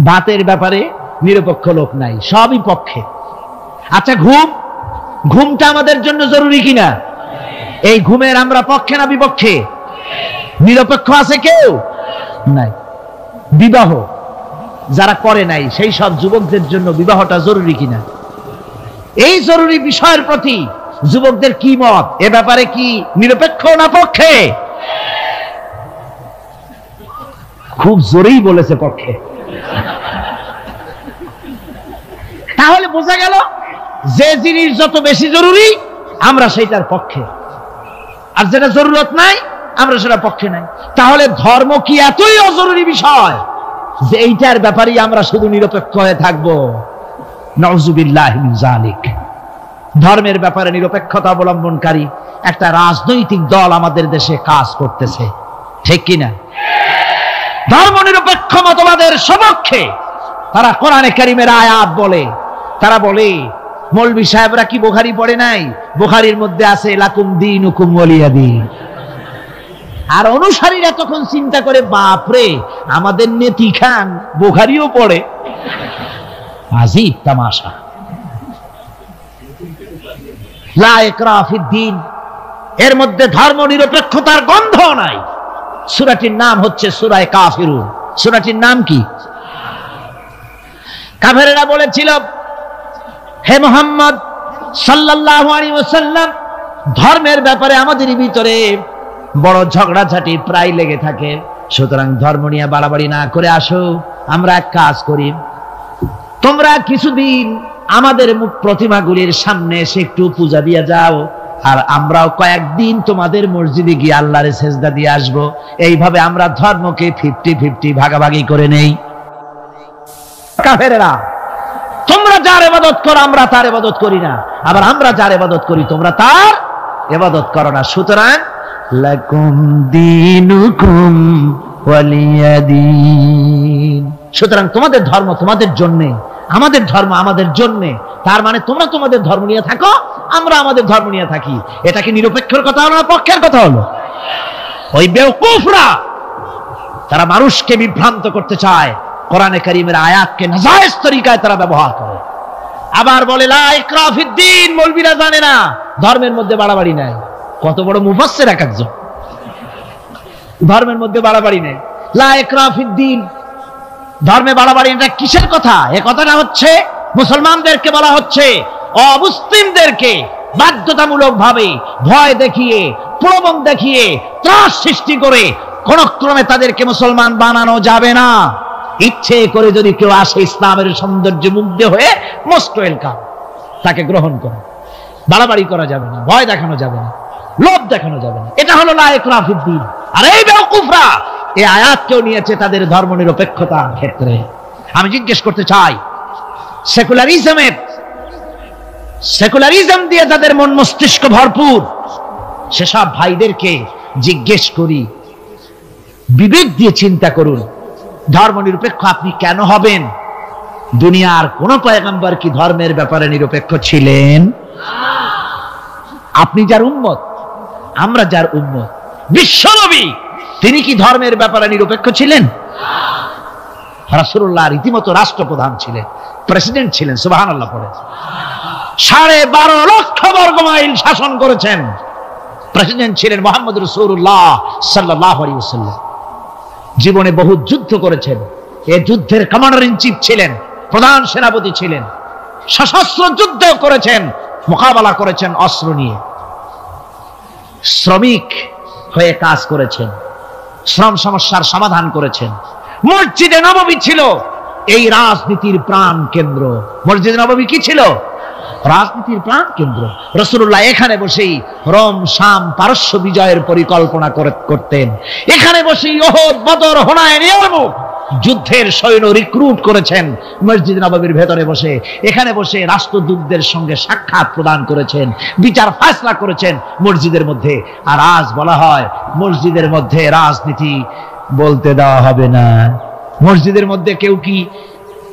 ভাতের ব্যাপারে নিরপেক্ষ লোক নাই, সবই পক্ষে। আচ্ছা, ঘুমটা আমাদের জন্য জরুরি কিনা? এই ঘুমের আমরা পক্ষে না বিপক্ষে? নিরপেক্ষ আছে কেউ নাই। বিবাহ যারা করে নাই সেই সব যুবকদের জন্য বিবাহটা জরুরি কিনা? এই জরুরি বিষয়ের প্রতি যুবকদের কি মত? এ ব্যাপারে কি নিরপেক্ষ না পক্ষে? খুব জোরেই বলেছে পক্ষে। তাহলে বোঝা গেল যে জিনিস যত বেশি জরুরি আমরা সেইটার পক্ষে, আর যেটা জরুরত নাই আমরা সেটা পক্ষে নাই। তাহলে ধর্ম কি এতই অজরুরি বিষয় যে এইটার ব্যাপারে আমরা শুধু নিরপেক্ষ হয়ে থাকবো? নাউযুবিল্লাহি মিন যালিক। ধর্মের ব্যাপারে নিরপেক্ষতা অবলম্বনকারী একটা রাজনৈতিক দল আমাদের দেশে কাজ করতেছে, ঠিক কিনা? ধর্ম নিরপেক্ষ মতবাদের সপক্ষে তারা কোরআনে কারীমের আয়াত বলে, তারা বলে মৌলভী সাহেবরা কি বুখারী পড়ে নাই? বুখারীর মধ্যে আছে লাকুম দীনুকুম ওয়ালিয়া দীন। আর অনুসারীরা তখন চিন্তা করে, বাপরে, আমাদের নেতি খান বুখারীও পড়ে, আজীব তামাশা। লা ইকরাহা ফিদ্দীন, এর মধ্যে ধর্ম নিরপেক্ষতার গন্ধ নাই। সূরাটির নাম হচ্ছে সূরা কাফিরুন। সূরাটির নাম কি? কাফেরেরা বলেছিল, হে মুহাম্মদ সাল্লাল্লাহু আলাইহি ওয়াসাল্লাম, ধর্মের ব্যাপারে আমাদের ভিতরে বড় ঝগড়াঝাটি প্রায় লেগে থাকে, সুতরাং ধর্ম নিয়ে বাড়াবাড়ি না করে আসো, আমরা এক কাজ করি, তোমরা কিছুদিন আমাদের প্রতিমাগুলির সামনে এসে একটু পূজা দিয়ে যাও, আর আমরাও কয়েকদিন তোমাদের মসজিদে গিয়ে আল্লাহরে সেজদা দিয়ে আসবো। এইভাবে আমরা ধর্মকে 50-50 ভাগাভাগি করে নেই। কাফেরেরা, তোমরা যার ইবাদত করো আমরা তার ইবাদত করি না, আবার আমরা যার ইবাদত করি তোমরা তার ইবাদত করো না, সুতরাং লাকুম দীনুকুম ওয়ালিয়া দীন। সুতরাং তোমাদের ধর্ম তোমাদের জন্য, আমাদের ধর্ম আমাদের জন্য। তার মানে তোমরা তোমাদের ধর্ম নিয়ে থাকো, আমরা আমাদের ধর্ম নিয়ে থাকি। এটা কি নিরপেক্ষের কথা হলো না পক্ষের কথা হলো? ওই বেওকুফরা তারা মানুষকে বিভ্রান্ত করতে চায়, কোরআনে কারীমের আয়াতকে নাজায়েজ তরিকায় তারা ব্যবহার করে। আবার বলে লা ইকরাহা ফিদ্দীন, মৌলবীরা জানে না ধর্মের মধ্যে বাড়াবাড়ি নাই। কত বড় মুফাসসির এক একজন! ধর্মের মধ্যে বাড়াবাড়ি নেই, লা ইকরাহা ফিদ্দীন। ধর্মে বাড়াবাড়ি এটা কিসের কথা? এ কথাটা হচ্ছে মুসলমানদেরকে বলা হচ্ছে অমুসলিমদেরকে বাধ্যতামূলক ভাবে ভয় দেখিয়ে, প্রলোভন দেখিয়ে, ত্রাস সৃষ্টি করে কোন ক্রমে তাদেরকে মুসলমান বানানো যাবে না। ইচ্ছে করে যদি কেউ আসে ইসলামের সৌন্দর্যে মুগ্ধ হয়ে, মোস্ট ওয়েলকাম, তাকে গ্রহণ করে। বাড়াবাড়ি করা যাবে না, ভয় দেখানো যাবে না, লোভ দেখানো যাবে না। এটা হলো লা ইকরাহা ফিদ্দীন। আর এই বেওকুফরা এই আয়াতকেও নিয়েছে তাদের ধর্ম নিরপেক্ষতার ক্ষেত্রে। আমি জিজ্ঞেস করতে চাই, সেকুলারিজম দিয়ে যাদের মন মস্তিষ্ক ভরপুর, সেসব ভাইদেরকে জিজ্ঞেস করি, বিবেক দিয়ে চিন্তা করুন, ধর্ম নিরপেক্ষ আপনি কেন হবেন? দুনিয়ার কোন পয়গম্বর কি ধর্মের ব্যাপারে নিরপেক্ষ ছিলেন? আপনি যার উম্মত, আমরা যার উম্মত, বিশ্বনবী তিনি কি ধর্মের ব্যাপারে নিরপেক্ষ ছিলেন? রাসূলুল্লাহ রীতিমতো রাষ্ট্রপ্রধান ছিলেন, প্রেসিডেন্ট ছিলেন। সুবহানাল্লাহ পড়ে 12.5 লক্ষ বর্গ মাইল শাসন করেছেন। প্রেসিডেন্ট ছিলেন মুহাম্মদ রাসূলুল্লাহ সাল্লাল্লাহু আলাইহি ওয়াসাল্লাম। জীবনে বহু যুদ্ধ করেছেন, এই যুদ্ধের কমান্ডার ইন চিফ ছিলেন, প্রধান সেনাপতি ছিলেন, সশস্ত্র যুদ্ধ করেছেন, মোকাবেলা করেছেন অস্ত্র নিয়ে। শ্রমিক হয়ে কাজ করেছেন, শ্রম সমস্যার সমাধান করেছেন। মসজিদে নববী ছিল এই রাজনীতির প্রাণ কেন্দ্র। মসজিদে নববী কি ছিল? রাজনীতির প্রাণ কেন্দ্র। রাসূলুল্লাহ এখানে বসেই রোম, শাম, পারস্য বিজয়ের পরিকল্পনা করতেন। এখানে বসেই উহুদ, বদর, হুনাইন, ইয়ারমুক যুদ্ধের সৈন্য রিক্রুট করেছেন মসজিদ নববীর ভেতরে বসে। এখানে বসে রাষ্ট্রদূতদের সঙ্গে সাক্ষাৎ প্রদান করেছেন, বিচার ফয়সালা করেছেন মসজিদের মধ্যে। আর আজ বলা হয় মসজিদের মধ্যে রাজনীতি বলতে দেওয়া হবে না। মসজিদের মধ্যে কেউ কি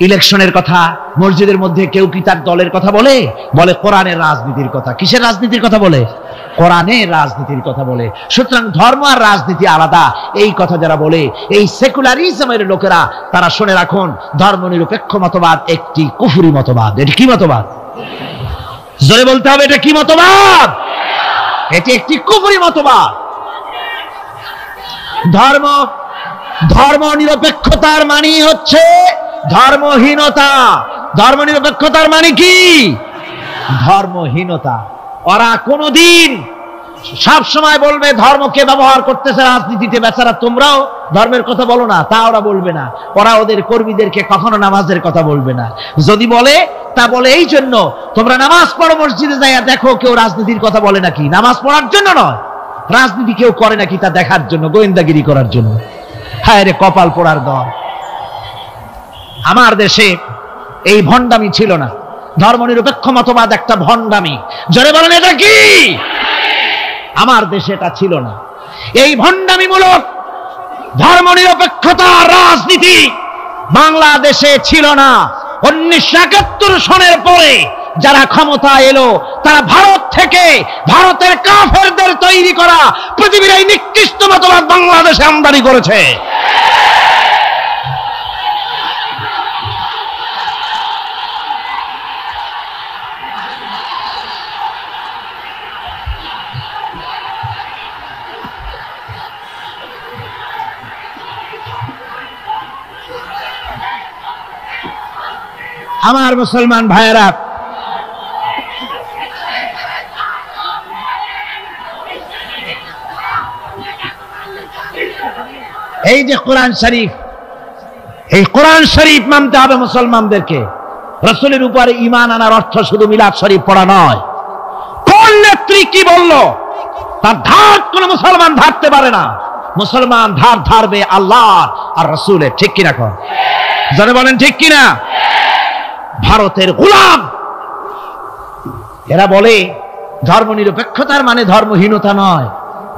ইলেকশনের কথা, মসজিদের মধ্যে কেউ কি তার দলের কথা বলে? বলে কোরআনের রাজনীতির কথা। কিসের রাজনীতির কথা বলে? কোরআনের রাজনীতির কথা বলে। সুতরাং ধর্ম আর রাজনীতি আলাদা, এই কথা যারা বলে, এই সেকুলারিজমের লোকেরা, তারা শুনে রাখুন, ধর্মনিরপেক্ষ মতবাদ একটি কুফরি মতবাদ। এটি কি মতবাদ? জোরে বলতে হবে, এটা কি মতবাদ? এটি একটি কুফরি মতবাদ। ধর্ম নিরপেক্ষতার মানে হচ্ছে ধর্মহীনতা। ধর্মনিরপেক্ষতার মানে কি? ধর্মহীনতা। ওরা কোনদিন সব সময় বলবে ধর্মকে ব্যবহার করতেছে রাজনীতিতে, বেচারা তোমরাও ধর্মের কথা বলো না, তা ওরা বলবে না। ওরা ওদের কর্মীদেরকে কখনো নামাজের কথা বলবে না। যদি বলে, তা বলে এই জন্য, তোমরা নামাজ পড়ো মসজিদে যাইয়া দেখো কেউ রাজনীতির কথা বলে নাকি। নামাজ পড়ার জন্য নয়, রাজনীতি কেউ করে নাকি তা দেখার জন্য, গোয়েন্দাগিরি করার জন্য। হায় রে কপাল পোড়ার দল। আমার দেশে এই ভণ্ডামি ছিল না। ধর্মনিরপেক্ষ মতবাদ একটা ভণ্ডামি। জোরে বলেন, এটা কি? আমার দেশে এটা ছিল না। এই ভণ্ডামিমূলক ধর্মনিরপেক্ষতা রাজনীতি বাংলাদেশে ছিল না। 1971 সনের পরে যারা ক্ষমতা এলো, তারা ভারত থেকে, ভারতের কাফেরদের তৈরি করা পৃথিবীর এই নিকৃষ্ট মতবাদ বাংলাদেশে আমদানি করেছে। আমার মুসলমান ভাইয়েরা, এই যে কোরআন শরীফ, এই কোরআন শরীফ মানতে হবে মুসলমানদেরকে। রাসূলের উপরে ঈমান আনার অর্থ শুধু মিলাদ শরীফ পড়া নয়। কোন নেত্রী কি বলল, তার ধার কোন মুসলমান ধারতে পারে না। মুসলমান ধার ধারবে আল্লাহ আর রাসূলের। ঠিক কিনা? কর যারা বলেন ঠিক কিনা? ভারতের গোলাম এরা বলে ধর্মনিরপেক্ষতার মানে ধর্মহীনতা নয়।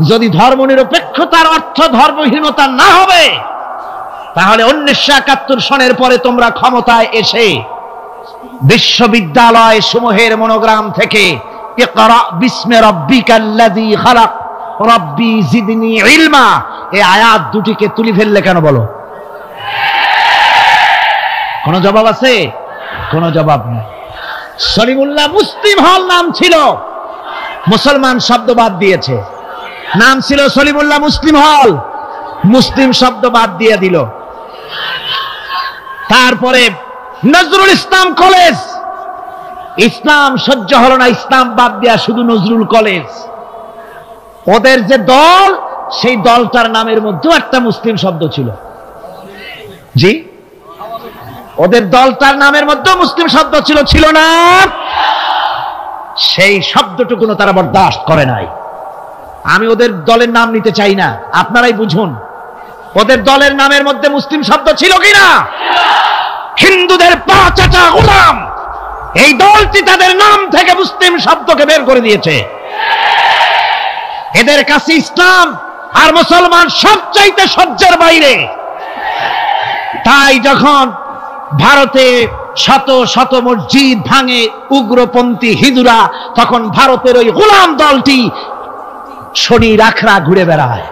যদি ধর্মনিরপেক্ষতার অর্থ ধর্মহীনতা না হবে, তাহলে 1971 সনের পরে তোমরা ক্ষমতায় এসে বিশ্ববিদ্যালয় সমূহের মনোগ্রাম থেকে ইকরা বিসমি রাব্বিকাল্লাযী খালাক রাব্বি জিদনি ইলমা, এই আয়াত দুটিকে তুলে ফেললে কেন বলো? কোন জবাব আছে? কোন জবাব নেই। সলিমুল্লাহ মুসলিম হল নাম ছিল, মুসলমান শব্দ বাদ দিয়েছে। নাম ছিল সলিমুল্লাহ মুসলিম হল, মুসলিম শব্দ বাদ দিয়ে দিল। তারপরে নজরুল ইসলাম কলেজ, ইসলাম সহ্য হলো না, ইসলাম বাদ দেয়া শুধু নজরুল কলেজ। ওদের যে দল, সেই দলটার নামের মধ্যেও একটা মুসলিম শব্দ ছিল। জি, ওদের দলটার নামের মধ্যে মুসলিম শব্দ ছিল, ছিল না? সেই শব্দটুকুনো তারা বরদাস্ত করে নাই। আমি ওদের দলের নাম নিতে চাই না, আপনারাই বুঝুন ওদের দলের নামের মধ্যে মুসলিম শব্দ ছিল কিনা। হিন্দুদের পাঁচাটা গোলাম, এই দলটি তাদের নাম থেকে মুসলিম শব্দকে বের করে দিয়েছে। এদের কাছে ইসলাম আর মুসলমান সবচাইতে সহ্যের বাইরে। তাই যখন ভারতে শত শত মসজিদ ভাঙে উগ্রপন্থী হিন্দুরা, তখন ভারতের ওই গোলাম দলটি শনি রাখরা ঘুরে বেড়ায়।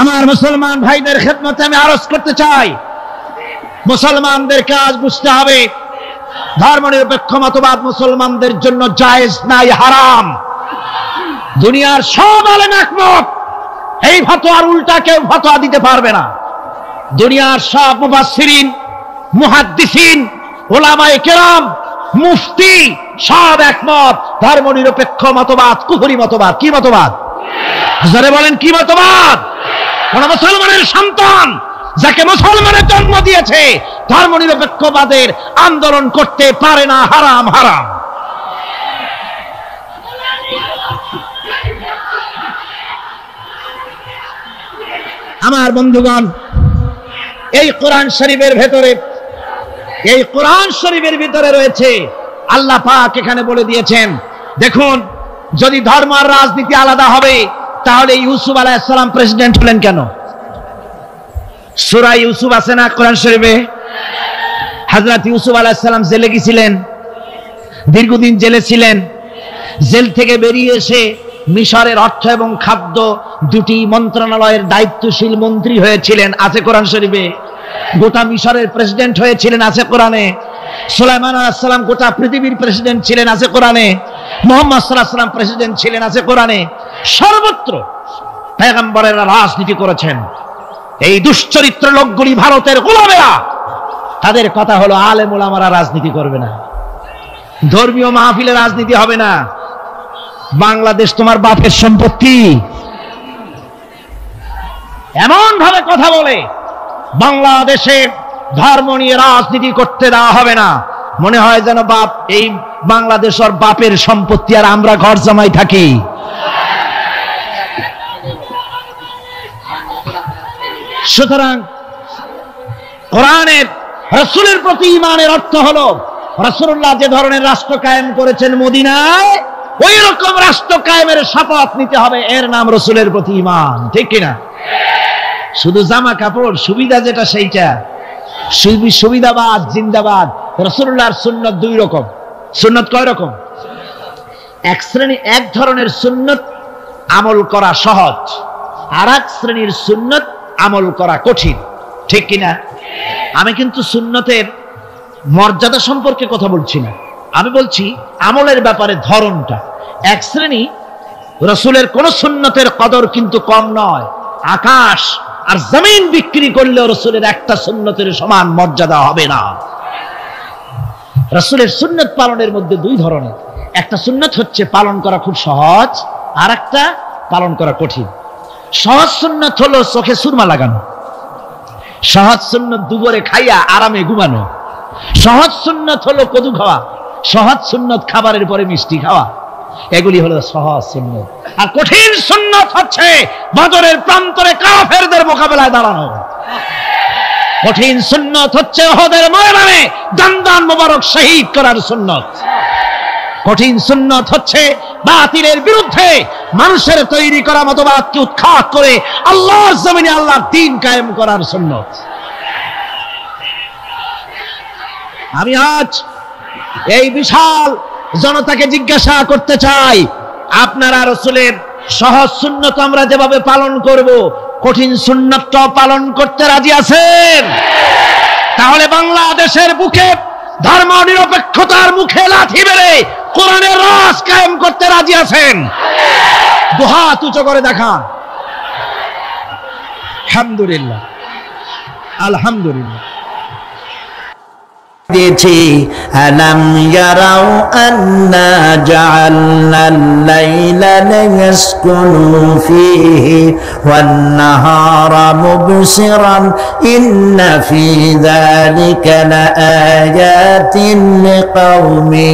আমার মুসলমান ভাইদের খেদমতে আমি আরজ করতে চাই, মুসলমানদের কাজ বুঝতে হবে ধর্মনিরপেক্ষ মতবাদ মুসলমানদের জন্য জায়েজ নাই, হারাম। দুনিয়ার সব আলেম একমত, এই ফতোয়ার উল্টা কেউ ফতোয়া দিতে পারবে না। দুনিয়ার সব মুফাসসিরিন, মুহাদ্দিসিন, উলামায়ে কেরাম, মুফতি সব একমত, ধর্মনিরপেক্ষ মতবাদ কুফরি মতবাদ। কি মতবাদ? যারা বলেন কি মতবাদ? কোন মুসলমানের সন্তান যাকে মুসলমানের জন্ম দিয়েছে ধর্মনিরপেক্ষবাদের আন্দোলন করতে পারে না, হারাম, হারাম। আমার বন্ধুগণ, এই কোরআন শরীফের ভেতরে, এই কোরআন শরীফের ভিতরে রয়েছে আল্লাহ পাক এখানে বলে দিয়েছেন, দেখুন যদি ধর্ম আর রাজনীতি আলাদা হবে তাহলে ইউসুফ আলাইহিস সালাম প্রেসিডেন্ট হলেন কেন? সূরা ইউসুফ আছে না কোরআন শরীফে? হযরত ইউসুফ আলাইহিস সালাম জেলে গিয়েছিলেন, দীর্ঘদিন জেলে ছিলেন। জেল থেকে বেরিয়ে এসে মিশরের অর্থ এবং খাদ্য দুটি মন্ত্রণালয়ের দায়িত্বশীল মন্ত্রী হয়েছিলেন, আছে কোরআন শরীফে। গোটা মিশরের প্রেসিডেন্ট হয়েছিলেন, আছে কোরআনে। সুলাইমান আলাইহিস সালাম গোটা পৃথিবীর প্রেসিডেন্ট ছিলেন, আছে কোরআনে। মুহাম্মদ সাল্লাল্লাহু আলাইহি ওয়াসাল্লাম প্রেসিডেন্ট ছিলেন, আছে কোরআনে। সর্বত্র পয়গম্বরেরা রাজনীতি করেছেন। এই দুশ্চরিত্র লোকগুলি ভারতের গোলামেরা, তাদের কথা হলো আলেম ওলামারা রাজনীতি করবে না, ধর্মীয় মাহফিলে রাজনীতি হবে না। বাংলাদেশ তোমার বাপের সম্পত্তি, এমন ভাবে কথা বলে বাংলাদেশে ধর্ম নিয়ে রাজনীতি করতে দেওয়া হবে না। মনে হয় যেন বাপ এই বাংলাদেশ ওর বাপের সম্পত্তি আর আমরা ঘর জামাই থাকি। সুতরাং কোরআনের রাসূলের প্রতি ঈমানের অর্থ হলো রাসূলুল্লাহ যে ধরনের রাষ্ট্র কায়েম করেছেন মদিনায়, ওই রকম রাষ্ট্র কায়েমের শপথ নিতে হবে, এর নাম রাসূলের প্রতি ঈমান, ঠিক কিনা? শুধু জামা কাপড় সুবিধা যেটা সেইটা সুবিধাবাদ জিন্দাবাদ। রাসূলুল্লাহর সুন্নাত দুই রকম। সুন্নাত কয় রকম? এক ধরনের সুন্নাত আমল করা সহজ, আর এক শ্রেণীর সুন্নাত আমল করা কঠিন, ঠিক কিনা? আমি কিন্তু সুন্নতের মর্যাদা সম্পর্কে কথা বলছি না, আমি বলছি আমলের ব্যাপারে ধরনটা। এক শ্রেণী রাসূলের কোন সুন্নতের কদর কিন্তু কম নয়, আকাশ আর জমিন বিক্রি করলেও রাসূলের একটা সুন্নতের সমান মর্যাদা হবে না। রাসূলের সুন্নত পালনের মধ্যে দুই ধরনের, একটা সুন্নত হচ্ছে পালন করা খুব সহজ, আর একটা পালন করা কঠিন। সহজ সুন্নত হলো চোখে সুরমা লাগানো, সহজ সুন্নত দুপুরে খাইয়া আরামে ঘুমানো, সহজ সুন্নত হলো কদু খাওয়া, সহজ সুন্নত খাবারের পরে মিষ্টি খাওয়া, এগুলি হলো সহজ সুন্নত। আর কঠিন সুন্নত হচ্ছে বদরের প্রান্তরে কাফেরদের মোকাবেলায় দাঁড়ানো। কঠিন সুন্নত হচ্ছে উহুদের ময়দানে দান মোবারক শহীদ করার সুন্নত। কঠিন সুন্নত হচ্ছে বাতিলের বিরুদ্ধে মানুষের তৈরি করা মতবাদকে উৎখাত করে আল্লাহর জমিনে আল্লাহর দ্বীন কায়েম করার সুন্নত। আমি আজ এই বিশাল জনতাকে জিজ্ঞাসা করতে চাই, আপনারা রাসূলের সহজ সুন্নত আমরা যেভাবে পালন করব, কঠিন সুন্নতটাও পালন করতে রাজি আছেন? তাহলে বাংলাদেশের বুকে ধর্ম নিরপেক্ষতার মুখে লাথি মেরে কোরআনের রাজ কায়েম করতে রাজি আছেন? দুহাত উঁচু করে দেখান। আলহামদুলিল্লাহ, আলহামদুলিল্লাহ। দিয়েছি আলাম ইয়ারাউ আন্না জাআলনাল লাইলা লিয়াসকুনু ফীহি ওয়ান নাহারা মুবসিরান ইন্না ফী যালিকা লাআয়াতিন লিকাওমি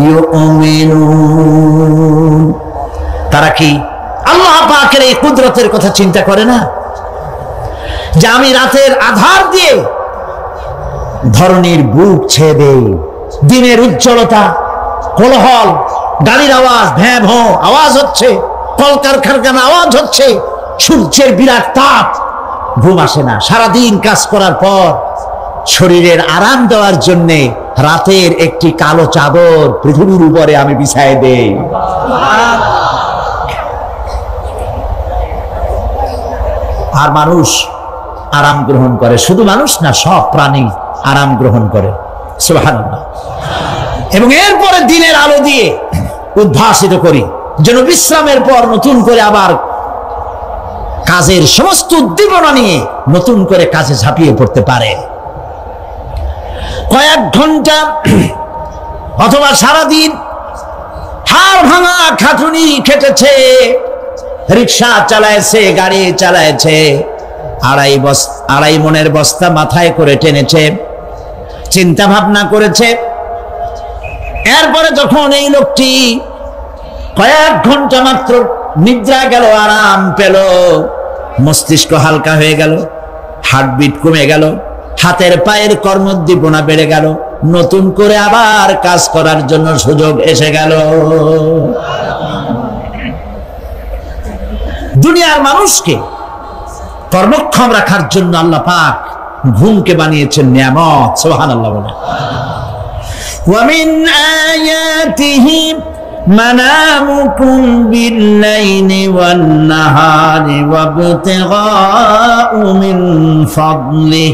ইউমিনুন। তারা কি আল্লাহ পাকের এই কুদরতের কথা চিন্তা করে না, যে আমি রাতের আধার দিয়ে ধরনীর বুক ছেদে দিনের উজ্জ্বলতা, কোলাহল, গাড়ির আওয়াজ, ভ্যাঁ ভঁ আওয়াজ হচ্ছে, কলকারখানার আওয়াজ হচ্ছে, সূর্যের বিরাট তাপ, ঘুম আসে না। সারাদিন কাজ করার পর শরীরের আরাম দেওয়ার জন্য রাতের একটি কালো চাদর পৃথিবীর উপরে আমি বিছায় দেই। আর মানুষ আরাম গ্রহণ করে, শুধু মানুষ না, সব প্রাণী আরাম গ্রহণ করে। সুবহানাল্লাহ। এবং এরপরে দিনের আলো দিয়ে উদ্ভাসিত করি, যেন বিশ্রামের পর নতুন করে আবার কাজের সমস্ত উদ্দীপনা নিয়ে নতুন করে কাজে ঝাঁপিয়ে পড়তে পারে। কয়েক ঘন্টা অথবা সারাদিন হাড় ভাঙা খাটুনি খেটেছে, রিক্সা চালাইছে, গাড়ি চালাইছে, আড়াই মনের বস্তা মাথায় করে টেনেছে, চিন্তা ভাবনা করেছে। এরপরে যখন এই লোকটি কয়েক ঘন্টা মাত্র নিদ্রা গেল, আরাম পেল, মস্তিষ্ক হালকা হয়ে গেল, হার্টবিট কমে গেল, হাতের পায়ের কর্মোদ্দীপনা বেড়ে গেল, নতুন করে আবার কাজ করার জন্য সুযোগ এসে গেল। দুনিয়ার মানুষকে কর্মক্ষম রাখার জন্য আল্লাহ পাক ঘুমকে বানিয়েছেন নিয়ামত। সুবহানাল্লাহ বলে। ومن آياته منامكم بالليل والنهار وابتغاء من فضله।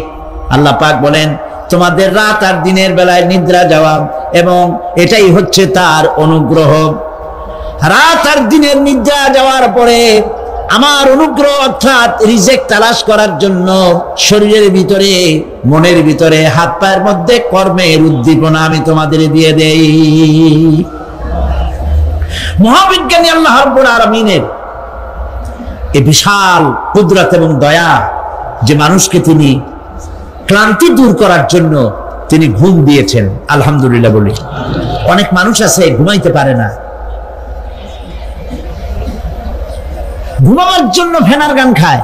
আল্লাহ পাক বলেন তোমাদের রাত আর দিনের বেলায় নিদ্রা যাওয়া এবং এটাই হচ্ছে তার অনুগ্রহ। রাত আর দিনের নিদ্রা যাওয়ার পরে আমার অনুগ্রহ অর্থাৎ রিজিক তালাশ করার জন্য শরীরের ভিতরে মনের ভিতরে হাত পায়ের মধ্যে কর্মের উদ্দীপনা আমি তোমাদের দিয়ে দেই। মহাবিজ্ঞানী আল্লাহ রাব্বুল আলামিনের এই বিশাল কুদরত এবং দয়া যে মানুষকে তিনি ক্লান্তি দূর করার জন্য তিনি ঘুম দিয়েছেন, আলহামদুলিল্লাহ বলি। অনেক মানুষ আছে ঘুমাইতে পারে না, ঘুমাবার জন্য ফেনার গান খায়,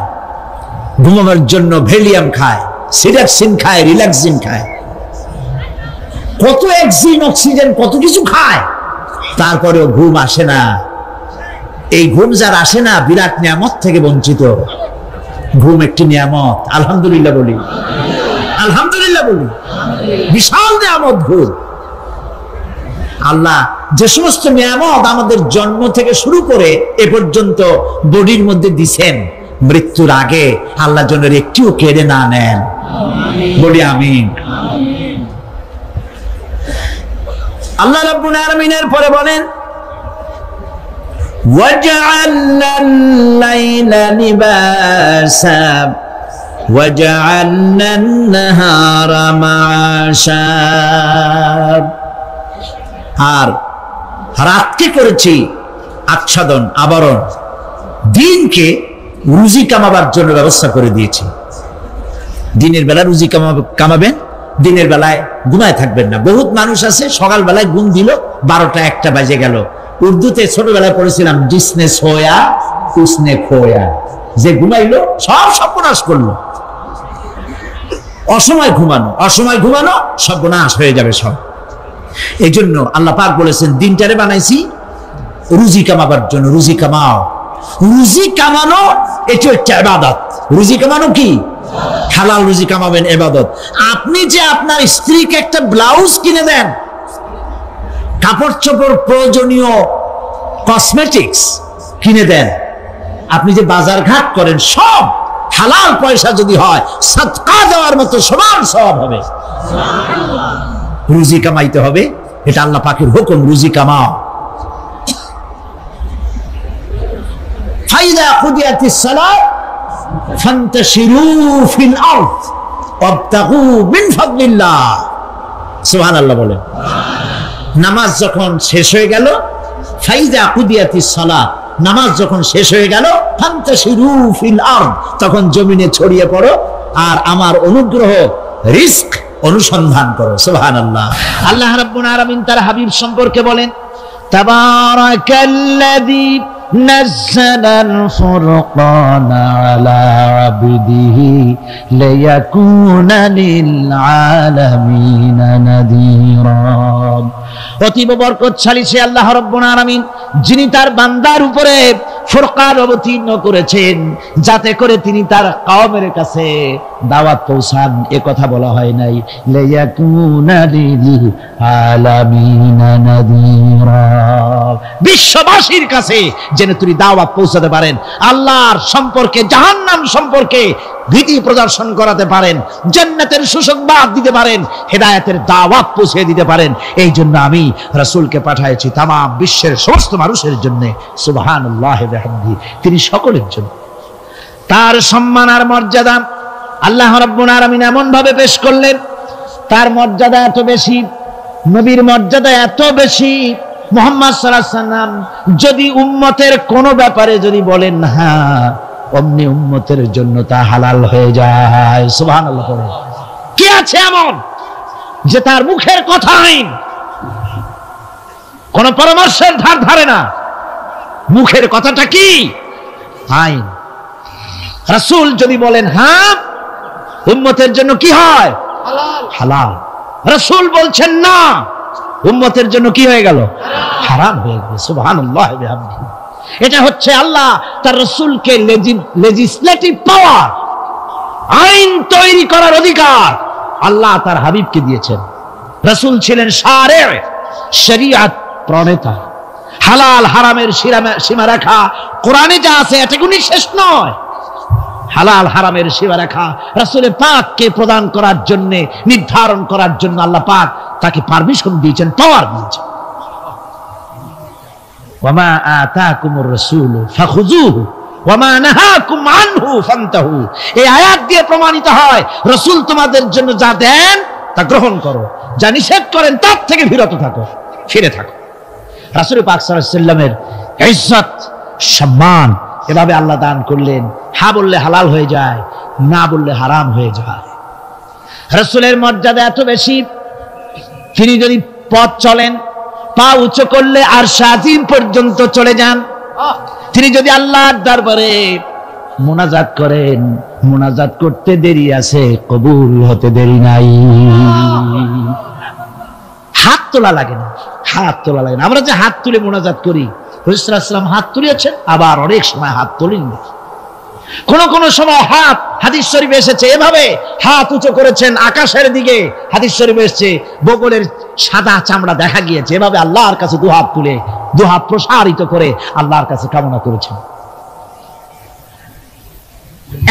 ঘুমাবার জন্য ভেলিয়াম খায়, সিরাক্সিন খায়, রিল্যাক্সিন খায়, কত অক্সিজেন অক্সিজেন কত কিছু খায়, তারপরেও ঘুম আসে না। এই ঘুম যার আসে না বিরাট নিয়ামত থেকে বঞ্চিত। ঘুম একটি নিয়ামত, আলহামদুলিল্লাহ বলি, আলহামদুলিল্লাহ বলি। বিশাল নিয়ামত ঘুম। আল্লাহ যে সমস্ত নিয়ামত আমাদের জন্ম থেকে শুরু করে এ পর্যন্ত বডির মধ্যে দিছেন, মৃত্যুর আগে আল্লাহ যেন একটিও কেড়ে না নেন, বলি আমিন। আল্লাহ রাব্বুল আলামিনের পরে বলেন ওয়াজআলনা আল-লাইলা লিবাসা ওয়াজআলনা আন-নাহারা মাআশা। আর রাতকে করেছি আচ্ছাদন, আবরণ, দিনকে রুজি কামাবার জন্য ব্যবস্থা করে দিয়েছি। দিনের বেলা রুজি কামাবেন, দিনের বেলায় ঘুমায় থাকবেন না। বহুত মানুষ আছে সকাল বেলায় ঘুম দিল 12টা 1টা বাজে গেল। উর্দুতে ছোটবেলায় পড়েছিলাম জিসনে সোয়া উসনে খোয়া, যে ঘুমাইলো সব সর্বনাশ করলো। অসময় ঘুমানো, অসময় ঘুমানো সর্বনাশ হয়ে যাবে সব। এই জন্য আল্লাহ পাক বলেছেন দিনটারে বানাইছি রুজি কামাবার জন্য। রুজি কামাও, রুজি কামানো এটা একটা ইবাদত। রুজি কামানো কি? হালাল রুজি কামাবেন, ইবাদত। আপনি যে আপনার স্ত্রীকে একটা ব্লাউজ কিনে দেন, কাপড় চোপড়, প্রয়োজনীয় কসমেটিক্স কিনে দেন, আপনি যে বাজার ঘাট করেন, সব হালাল পয়সা যদি হয় সাদকা দেওয়ার মতো সমান সওয়াব হবে। রুজি কামাইতে হবে, এটা আল্লাহ পাকের হুকুম, রুজি কামাও। ফাইদা কুদিয়াতিস সালাত ফান্তাশিরু ফিল আরদ ওয়াবতাগু মিন ফাদলিল্লাহ। সুবহানাল্লাহ বলেন। নামাজ যখন শেষ হয়ে গেল, ফাইদা কুদিয়াতিস সালাত, নামাজ যখন শেষ হয়ে গেল, ফান্তাশিরু ফিল আরদ, তখন জমিনে ছড়িয়ে পড়ো আর আমার অনুগ্রহ রিস্ক অনুসন্ধান করো। সুবহানাল্লাহ। আল্লাহ রাব্বুল আলামিন তার হাবিব সম্পর্কে বলেন তাবারাকাল্লাযী নাযালাল ফুরকানা আলা আবদিহি লিয়াকুনা লিল আলামিনা নাযীরা। অতীব বরকতশালী সে আল্লাহ রাব্বুল আলামিন, যিনি তার বান্দার উপরে ফুরকান অবতীর্ণ করেছেন যাতে করে তিনি তার কওমের কাছে দাওয়াত পৌঁছান। এ কথা বলা হয় নাই লিয়াকুনা লিল আলামিনা নাযীরা, বিশ্ববাসীর কাছে যেন তিনি দাওয়াত পৌঁছাতে পারেন, আল্লাহর সম্পর্কে, জাহান্নাম সম্পর্কে ভীতি প্রদর্শন করাতে পারেন, জান্নাতের সুসংবাদ দিতে পারেন, হেদায়েতের দাওয়াত পৌঁছে দিতে পারেন। এই জন্য আমি রাসূলকে পাঠিয়েছি তাম বিশ্বের সমস্ত মানুষের জন্য। সুবহানাল্লাহি ওয়া বিহামদিহি, তিনি সকলের জন্য। তার সম্মান আর মর্যাদা আল্লাহ রাব্বুল আলামিন এমন ভাবে পেশ করলেন, তার মর্যাদা এত বেশি, নবীর মর্যাদা এত বেশি। মুহাম্মদ সাল্লাল্লাহু আলাইহি ওয়াসাল্লাম যদি উম্মতের কোনো ব্যাপারে যদি বলেন হ্যাঁ, অমনি উম্মতের জন্য তা হালাল হয়ে যায়। সুবহানাল্লাহ। কি আছে এমন যে তার মুখের কথা আইন, কোন পরামর্শের ধার ধারে না, মুখের কথাটা কি? আইন। রাসূল যদি বলেন হ্যাঁ, উম্মতের জন্য কি হয়? হালাল। রাসূল বলছেন না, উম্মতের জন্য কি হয়ে গেল? হারাম হয়ে গেল। সুবহানাল্লাহ ওয়া বিহামদিহি। এটা হচ্ছে আল্লাহ তার রাসূলকে লেজিসলেটিভ পাওয়ার, আইন তৈরি করার অধিকার আল্লাহ তার হাবিবকে দিয়েছেন। রাসূল ছিলেন শারে, শরীয়ত প্রণেতা। হালাল হারামের সীমারেখা কোরআনে যা আছে এটা কোনো শেষ নয়। হালাল হারামের সীমারেখা রাসূলের পাককে প্রদান করার জন্য, নির্ধারণ করার জন্য আল্লাহ পাক তাকে পারমিশন দিয়েছেন, পাওয়ার দিয়েছেন। ওয়ামা আতাকুমুর রাসূলু ফাখুযুহু ওয়ামা নাহাকুম আনহু ফান্তাহু। এই আয়াত দিয়ে প্রমাণিত হয় রাসূল তোমাদের জন্য যা দেন তা গ্রহণ করো, যা নিষেধ করেন তার থেকে বিরত থাকো, ফিরে থাকো। রাসূল পাক সাল্লাল্লাহু আলাইহি ওয়াসাল্লামের ইজ্জত সম্মান এভাবে আল্লাহ দান করলেন। হ্যাঁ বললে হালাল হয়ে যায়, না বললে হারাম হয়ে যায়। রাসূলের মর্যাদা এত বেশি, তিনি যদি পথ চলেন, পা উঁচু করলে আরশ আজিম পর্যন্ত চলে যান। তিনি যদি আল্লাহর দরবারে মুনাজাত করেন, মুনাজাত করতে দেরি আছে, কবুল হতে দেরি নাই। হাত তোলা লাগে না, হাত তোলা লাগে না। আমরা যে হাত তুলে মুনাজাত করি, রাসূল সাল্লাল্লাহু আলাইহি ওয়াসাল্লাম হাত তুলেছেন, আবার অনেক সময় হাত তোলেননি। কোন সময় হাত, হাদিস শরীফে এসেছে এভাবে হাত উঁচু করেছেন আকাশের দিকে। হাদিস শরীফে এসেছে বগলের সাদা চামড়া দেখা গিয়েছে, এভাবে আল্লাহর কাছে দুহাত তুলে, দুহাত প্রসারিত করে আল্লাহর কাছে কামনা করেছেন।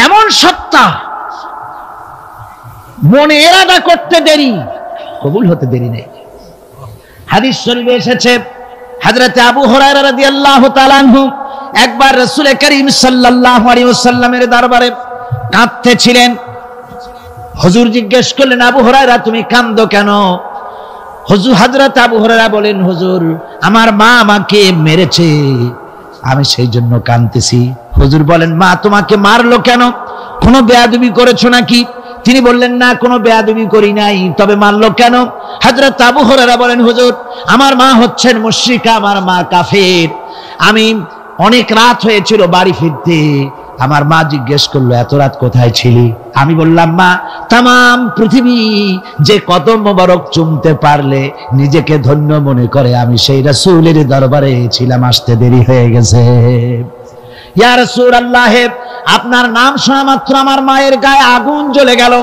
এমন সত্তা, মনে এরাদা করতে দেরি, কবুল হতে দেরি নেই। হাদিস শরীফে এসেছে হযরত আবু হুরায়রা রাদিয়াল্লাহু তাআলা আনহু একবার রাসূল করিম সাল্লাল্লাহু আলাইহি ওয়াসাল্লামের দরবারে কাঁদতেছিলেন। হুজুর জিজ্ঞেস করলেন, আবু হুরায়রা তুমি কাঁদো কেন? হযরত আবু হুরায়রা বলেন, হুজুর আমার মা আমাকে মেরেছে, আমি সেই জন্য কাঁদতেছি। হুজুর বলেন, মা তোমাকে মারলো কেন? কোনো বেয়াদবি করেছো নাকি? তিনি বললেন, না কোনো বেয়াদবি করি নাই, তবে মারলো কেন? হযরত আবু হুরায়রা বলেন, হুজুর আমার মা হচ্ছেন মুশরিকা, আমার মা কাফের। আমি অনেক রাত হয়েছিল বাড়ি ফিরতে, আমার মা জিজ্ঞেস করলো এত রাত কোথায় ছিলি? আমি বললাম, মা তামাম পৃথিবী যে কদম মোবারক চুমতে পারলে নিজেকে ধন্য মনে করে, আমি সেই রাসূলের দরবারে ছিলাম, আসতে দেরি হয়ে গেছে। ইয়া রাসূলুল্লাহ, আপনার নাম শোনা মাত্র আমার মায়ের গায়ে আগুন জ্বলে গেল।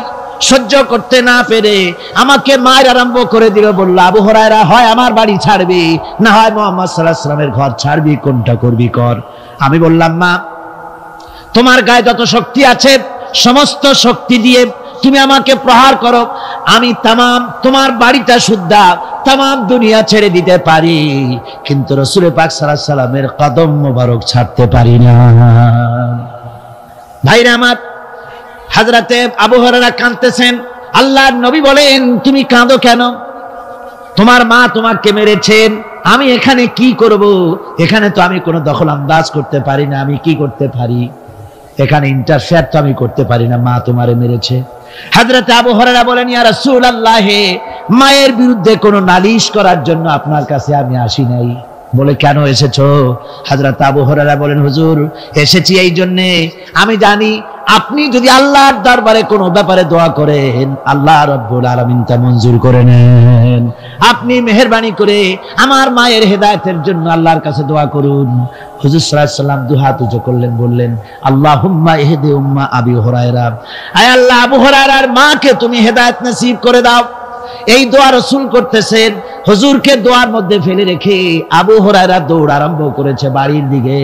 সহ্য করতে না পেরে আমাকে মায়ের আরম্ভ করে দিল। বলল, আবু হুরায়রা হয় আমার বাড়ি ছাড়বি, না হয় মুহাম্মদ সাল্লাল্লাহু আলাইহি ওয়াসাল্লামের ঘর ছাড়বি, কোনটা করবি কর। আমি বললাম, মা তোমার গায়ে যত শক্তি আছে সমস্ত শক্তি দিয়ে তুমি আমাকে প্রহার করো, আমি তামাম তোমার বাড়িটা শুদ্ধা তামাম দুনিয়া ছেড়ে দিতে পারি, কিন্তু রাসূল পাক সাল্লাল্লাহু আলাইহি ওয়াসাল্লামের কদম মোবারক ছাড়তে পারি না। ভাইরা আমার, হযরতে আবু হুরায়রা কাঁদতেছেন। আল্লাহর নবী বলেন, তুমি কাঁদো কেন? তোমার মা তোমাকে মেরেছেন, আমি এখানে কি করব? এখানে তো আমি কোনো দখল আন্দাজ করতে পারি না, আমি কি করতে পারি? এখানে ইন্টারফেয়ার তো আমি করতে পারি না, মা তোমারে মেরেছে। হযরত আবু হুরায়রা বলেন, ইয়া রাসূলুল্লাহ, মায়ের বিরুদ্ধে কোনো নালিশ করার জন্য আপনার কাছে আমি আসি নাই। বলে, কেন এসেছো? হযরত আবু হুরায়রা বলেন, হুজুর এসেছি এই জন্য, আমি জানি আপনি যদি আল্লাহর দরবারে কোনো ব্যাপারে দোয়া করেন, আল্লাহ রাব্বুল আলামিন তা মঞ্জুর করে নেন। আপনি মেহেরবানি করে আমার মায়ের হেদায়েতের জন্য আল্লাহর কাছে দোয়া করুন। হুজুর সাল্লাল্লাহু আলাইহি ওয়াসাল্লাম দুহাত উঁচু করলেন, বললেন, আল্লাহুম্মা ইহদি উম্মা আবি হুরায়রা, আয় আল্লাহ আবু হুরায়রার মাকে তুমি হেদায়েত নসিব করে দাও। এই দোয়া রাসূল করতেছেন। হুজুরকে দোয়ার মধ্যে ফেলে রেখে আবু হুরায়রা দৌড় আরম্ভ করেছে বাড়ির দিকে।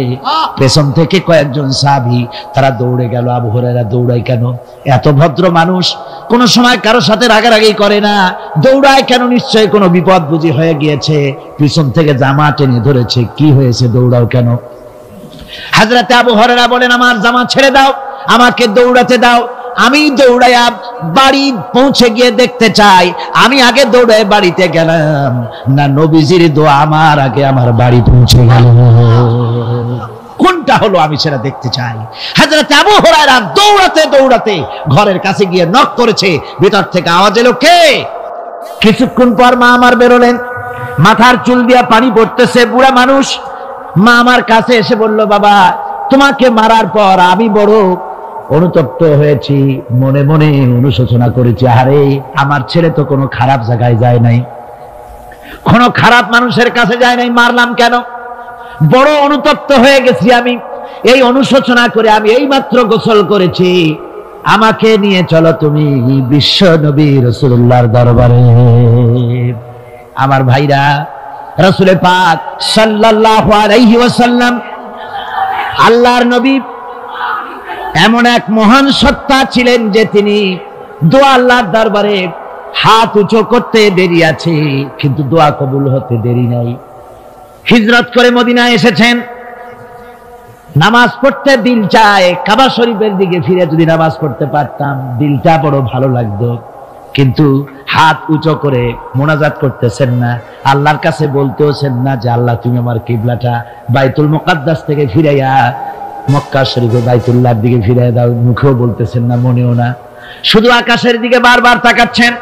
পেছন থেকে কয়েকজন সাহাবী তারা দৌড়ে গেল। আবু হুরায়রা দৌড়ায় কেন? এত ভদ্র মানুষ, কোন সময় কারোর সাথে রাগারাগি করে না, দৌড়ায় কেন? নিশ্চয়ই কোনো বিপদ বুঝি হয়ে গিয়েছে, পিছন থেকে জামা টেনে ধরেছে। কি হয়েছে, দৌড়াও কেন? হযরত আবু হুরায়রা বলেন, আমার জামা ছেড়ে দাও, আমাকে দৌড়াতে দাও। আমি দৌড়াইয়া বাড়ি পৌঁছে গিয়ে দেখতে চাই, আমি আগে দৌড়ায় বাড়িতে গেলাম না নবীজির দোয়া আমার আগে আমার বাড়ি পৌঁছে গেল, কোনটা হলো আমি সেটা দেখতে চাই। হযরত আবু হুরায়রা দৌড়াতে দৌড়াতে ঘরের কাছে গিয়ে নক করেছে। ভিতর থেকে আওয়াজ এলো, কে? কিছুক্ষণ পর মা আমার বেরোলেন, মাথার চুল দিয়া পানি পড়তেছে, বুড়া মানুষ। মা আমার কাছে এসে বলল, বাবা তোমাকে মারার পর আমি বড় অনুতপ্ত হয়েছি, মনে মনে অনুশোচনা করেছি, আরে আমার ছেলে তো কোনো খারাপ জায়গায় যায় নাই, কোনো খারাপ মানুষের কাছে যায় নাই, মারলাম কেন? বড় অনুতপ্ত হয়ে গেছি আমি। এই অনুশোচনা করে আমি এইমাত্র গোসল করেছি, আমাকে নিয়ে চলো তুমি বিশ্ব নবী রাসূলুল্লাহর দরবারে। আমার ভাইরা, রাসূল পাক সাল্লাল্লাহু আলাইহি ওয়াসাল্লাম আল্লাহর নবী এমন এক মহান সত্তা ছিলেন যে তিনি দোয়া আল্লাহর দরবারে হাত উঁচু করতে দেরি আছে, কিন্তু দোয়া কবুল হতে দেরি নাই। হিজরত করে মদিনায় এসেছেন, নামাজ পড়তে দিল চায়, কাবা শরীফের দিকে ফিরে যদি নামাজ পড়তে পারতাম দিলটা বড় ভালো লাগতো, কিন্তু হাত উঁচু করে মোনাজাত করতেছেন না, আল্লাহর কাছে বলতেওছেন না যে আল্লাহ তুমি আমার কিবলাটা বাইতুল মুকাদ্দাস থেকে ফিরাইয়া মক্কা শরীফে বাইতুল্লাহর দিকে ফিরাইয়া দাও, মুখেও বলতেছেন না, মনেও না, শুধু আকাশের দিকে বারবার তাকাচ্ছেন,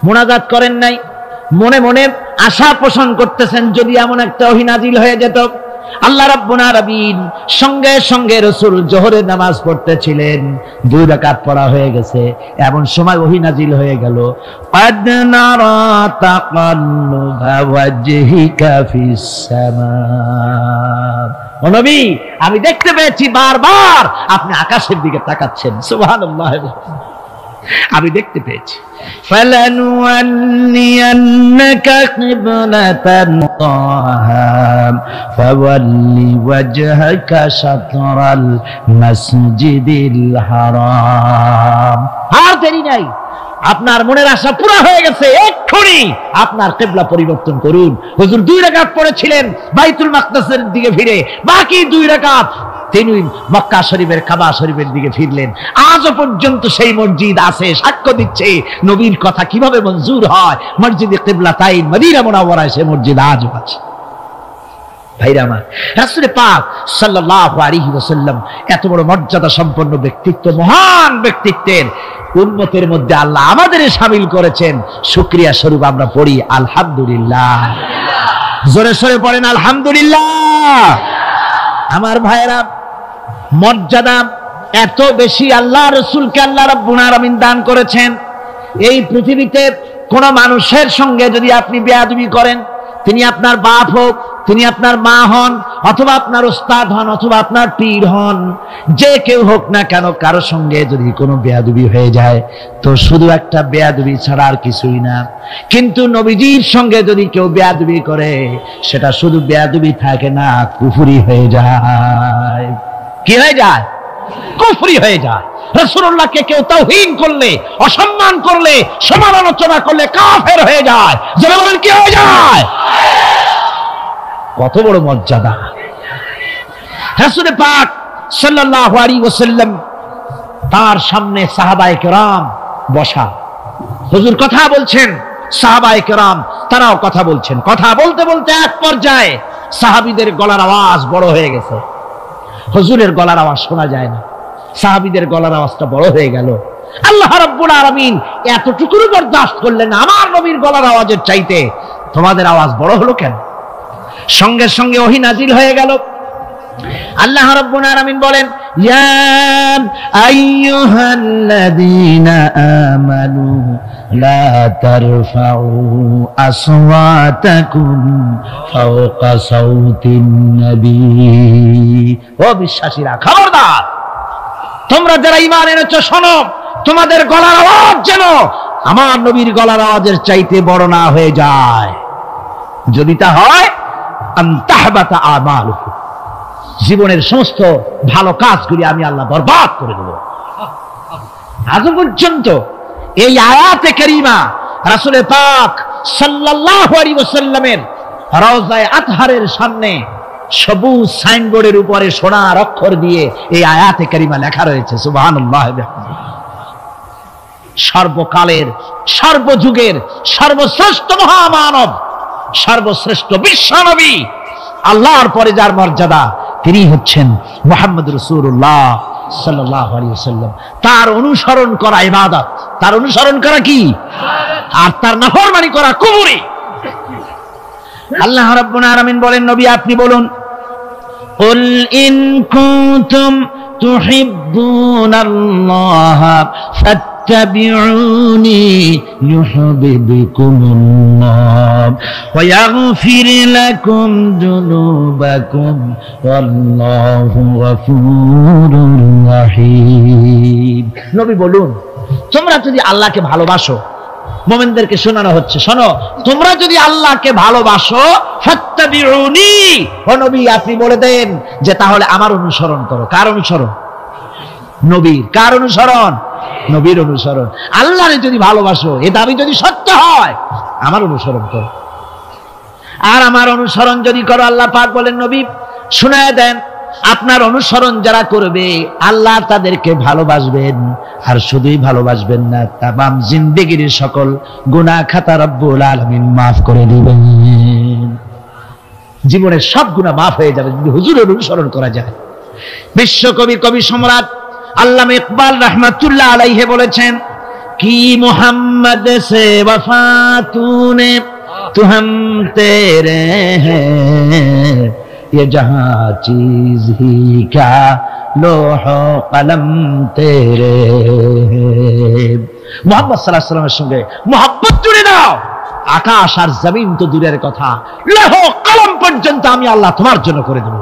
মোনাজাত করেন নাই। মনে মনে আশা পোষণ করতেছেন যদি এমন একটা ওহী নাজিল হয়ে যেত। আল্লাহ রাব্বুল আলামিন সঙ্গে সঙ্গে রাসূল জোহরের নামাজ পড়তেছিলেন, 2 রাকাত পড়া হয়ে গেছে, এমন সময় ওহী নাজিল হয়ে গেল, ক্বাদ নারা তাকাল্লুবা ওয়াজহিকা ফিস সামা। ও নবী, আমি দেখতে পেয়েছি বারবার আপনি আকাশের দিকে তাকাচ্ছেন, সুবহানাল্লাহ, আমি দেখতে পেয়েছি। ফালানুওয়াল্লিয়ান্নাকা কিবলাতান তাহহাম ফাওয়াল্লি ওয়াজহাকা শাতরাল মাসজিদিল হারাম। আর দেরি নাই, আপনার মনের আশা পুরা হয়ে গেছে, এক্ষুনি আপনার কিবলা পরিবর্তন করুন। হুজুর 2 রাকাত পড়েছিলেন বাইতুল মাকদাসের দিকে ফিরে, বাকি 2 রাকাত তিনি মক্কা শরীফের কাবা শরীফের দিকে ফিরলেন। আজও পর্যন্ত সেই মসজিদ আছে, সাক্ষ্য দিচ্ছে নবীর কথা কিভাবে মঞ্জুর হয়। মসজিদে কিবলাতাইন মদিনা মুনাওয়ারায় সেই মসজিদ আজও আছে। ভাইরা আমার, রাসূল পাক সাল্লাল্লাহু আলাইহি ওয়াসাল্লাম এত বড় মর্যাদা সম্পন্ন ব্যক্তিত্ব, মহান ব্যক্তিত্বের উম্মতের মধ্যে আল্লাহ আমাদের শামিল করেছেন। শুকরিয়া স্বরূপ আমরা পড়ি আলহামদুলিল্লাহ। জোরে সোরে পড়েন আলহামদুলিল্লাহ। আমার ভাইরা, মর্যাদা এত বেশি আল্লাহ রাসূলকে আল্লাহ রাব্বুল আলামিন দান করেছেন। এই পৃথিবীতে কোন মানুষের সঙ্গে যদি আপনি বেয়াদবি করেন, তিনি আপনার বাপ হোক, তিনি আপনার মা হন, অথবা আপনার উস্তাদ হন, অথবা আপনার পীর হন, যে কেউ হোক না কেন, কারো সঙ্গে যদি কোনো বেয়াদবি হয়ে যায় তো শুধু একটা বেয়াদবি ছাড়া আর কিছুই না। কিন্তু নবীজির সঙ্গে যদি কেউ বেয়াদবি করে, সেটা শুধু বেয়াদবি থাকে না, কুফরি হয়ে যায়। কি হয়ে যায়? কুফরি হয়ে যায়। রাসূলুল্লাহকে কেউ তাওহীন করলে, অসম্মান করলে, সমালোচনা করলে কাফের হয়ে যায়। যারা বলেন কি হয়ে যায়? কত বড় মর্যাদা! রাসূল পাক সাল্লাল্লাহু আলাইহি ওয়াসাল্লাম, তার সামনে সাহাবায়ে কেরাম বসা, হুজুর কথা বলছেন, সাহাবায়ে কেরাম তারাও কথা বলছেন। কথা বলতে বলতে এক পর্যায়ে সাহাবীদের গলার আওয়াজ বড় হয়ে গেছে, হুজুরের গলার আওয়াজ শোনা যায় না, সাহাবীদের গলার আওয়াজটা বড় হয়ে গেল। আল্লাহ রাব্বুল আলামিন এতটুকু বরদাস্ত করলেন, আমার নবীর গলার আওয়াজের চাইতে তোমাদের আওয়াজ বড় হলো কেন? সঙ্গে সঙ্গে ওহী নাজিল হয়ে গেল। আল্লাহ রাব্বুল আলামিন বলেন, ইয়া আইয়ুহাল্লাযীনা আমানু লা তারফাউ আসওয়াতাকুম ফাওকা সাউতিন নবী। ও বিশ্বাসীরা, খবরদার, তোমরা যারা ঈমান এনেছো শোনো, তোমাদের গলার আওয়াজ যেন আমার নবীর গলার আওয়াজের চাইতে বড় না হয়ে যায়। যদি তা হয়, আনতাহবাতা আমালুকুম, জীবনের সমস্ত ভালো কাজগুলি আমি আল্লাহ বরবাদ করে দেব। আজ পর্যন্ত এই আয়াতে কারিমা রাসূল পাক সাল্লাল্লাহু আলাইহি ওয়াসাল্লামের রওজায়ে আতহারের সামনে সবুজ সাইনবোর্ডের উপরে সোনার অক্ষর দিয়ে এই আয়াতে কারিমা লেখা রয়েছে, সুবহানাল্লাহ। সর্বকালের, সর্বযুগের সর্বশ্রেষ্ঠ মহামানব, সর্বশ্রেষ্ঠ বিশ্বনবী, আল্লাহর পরে যার মর্যাদা, তিনি হচ্ছেন মুহাম্মদ রাসূলুল্লাহ সাল্লাল্লাহু আলাইহি ওয়াসাল্লাম। তার অনুসরণ করা ইবাদত, তার অনুসরণ করা কি? আর তার নাফরমানি করা কুফরি। আল্লাহ রাব্বুল আলামিন বলেন, নবী আপনি বলুন, কুল ইন কুনতুম তুহিব্বুনাল্লাহ ফাত্তাবিউনি ইউহিব্বুকুমুল্লাহ ওয়া ইয়াগফির লাকুম যুনুবাকুম ওয়াল্লাহু গফুরুর রাহিম। নবী বলুন, তোমরা যদি আল্লাহকে ভালোবাসো, মুমিনদেরকে শোনানো হচ্ছে, শোনো, তোমরা যদি আল্লাহকে ভালোবাসো, ফাত্তাবিউনি, ও নবী আপনি বলে দেন যে তাহলে আমার অনুসরণ করো। কার অনুসরণ? নবীর। কার অনুসরণ? নবীর অনুসরণ। আল্লাহরে যদি ভালোবাসো, এ দাবি যদি সত্য হয়, আমার অনুসরণ করো। আর আমার অনুসরণ যদি করো, আল্লাহ পাক বলেন নবী শুনায় দেন, আপনার অনুসরণ যারা করবে আল্লাহ তাদেরকে ভালোবাসবেন। আর শুধুই ভালোবাসবেন না, তামাম জিন্দেগির সকল গুনাহ খাতা রব্বুল আলামিন মাফ করে দিবেন। জীবনের সব গুনাহ মাফ হয়ে যাবে যদি হুজুরের অনুসরণ করা যায়। বিশ্বকবি কবি সম্রাট আল্লামা ইকবাল রাহমাতুল্লাহ আলাইহি বলেছেন, কি মোহাম্মদ সে वफा तूने तू हम तेरे हैं, ये जहां चीज ही क्या लोह कलम तेरे। মুহাম্মদ সাল্লাল্লাহু আলাইহি ওয়াসাল্লামের সঙ্গে মুহাব্বত জুড়ে দাও, আকাশ আর জমিন তো দূরের কথা, লৌহ কলম পর্যন্ত আমি আল্লাহ তোমার জন্য করে দেব।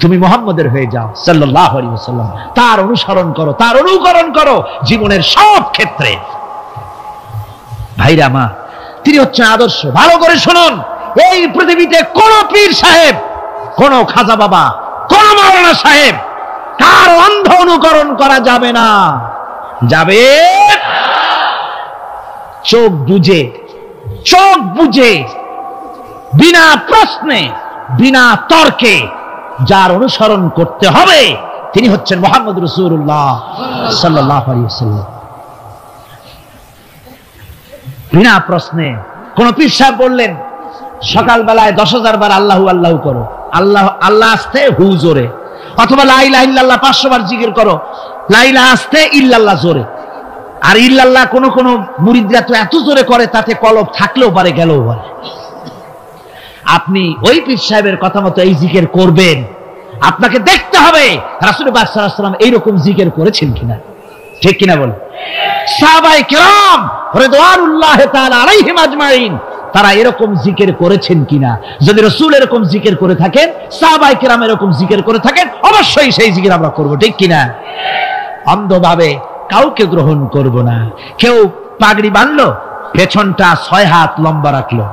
তুমি মুহাম্মদের হয়ে যাও সাল্লাল্লাহু আলাইহি ওয়াসাল্লাম, তার অনুসরণ করো, তার অনুকরণ করো জীবনের সব ক্ষেত্রে। ভাইরা মা, তিনি হচ্ছেন আদর্শ। ভালো করে শুনুন, এই পৃথিবীতে কোন পীর সাহেব, কোন খাজা বাবা, কোন মাওলানা সাহেব, কার অন্ধ অনুকরণ করা যাবে না। যাবে চোখ বুঝে, চোখ বুঝে, বিনা প্রশ্নে, বিনা তর্কে যার অনুসরণ করতে হবে তিনি হচ্ছেন মুহাম্মদ রাসূলুল্লাহ সাল্লাল্লাহু আলাইহি ওয়াসাল্লাম। বিনা প্রশ্নে। কোন পীর সাহেব বললেন সকালবেলায় 10,000 বার আল্লাহু আল্লাহু করো, আল্লাহ আল্লাহ আস্তে হু জোরে, অথবা লা ইলাহা ইল্লাল্লাহ 500 বার জিকির করো, লা ইলাহা আস্তে ইল্লাল্লাহ জোরে। আর ইল্লাল্লাহ কোন কোন মুরিদরা তো এত জোরে করে তাতে কলব থাকলেও পারে গেলেও পারে। আপনি ওই পীর সাহেবের কথা মতো এই জিকির করবেন, আপনাকে দেখতে হবে রাসূল পাক সাল্লাল্লাহু আলাইহি ওয়াসাল্লাম এইরকম জিকির করেছেন কিনা। ঠিক কিনা বল? সাহাবায়ে কেরাম রিদওয়ানুল্লাহি তাআলা আলাইহিম আজমাইন তারা এরকম জিকির করেছেন কিনা। যদি রাসূল এরকম জিকির করে থাকেন, সাহাবায়ে কেরাম এরকম জিকির করে থাকেন, অবশ্যই সেই জিকির আমরা করব। ঠিক কিনা? অন্ধভাবে কাউকে গ্রহণ করব না। কেউ পাগড়ি বাঁধলো, পেছনটা 6 হাত লম্বা রাখলো,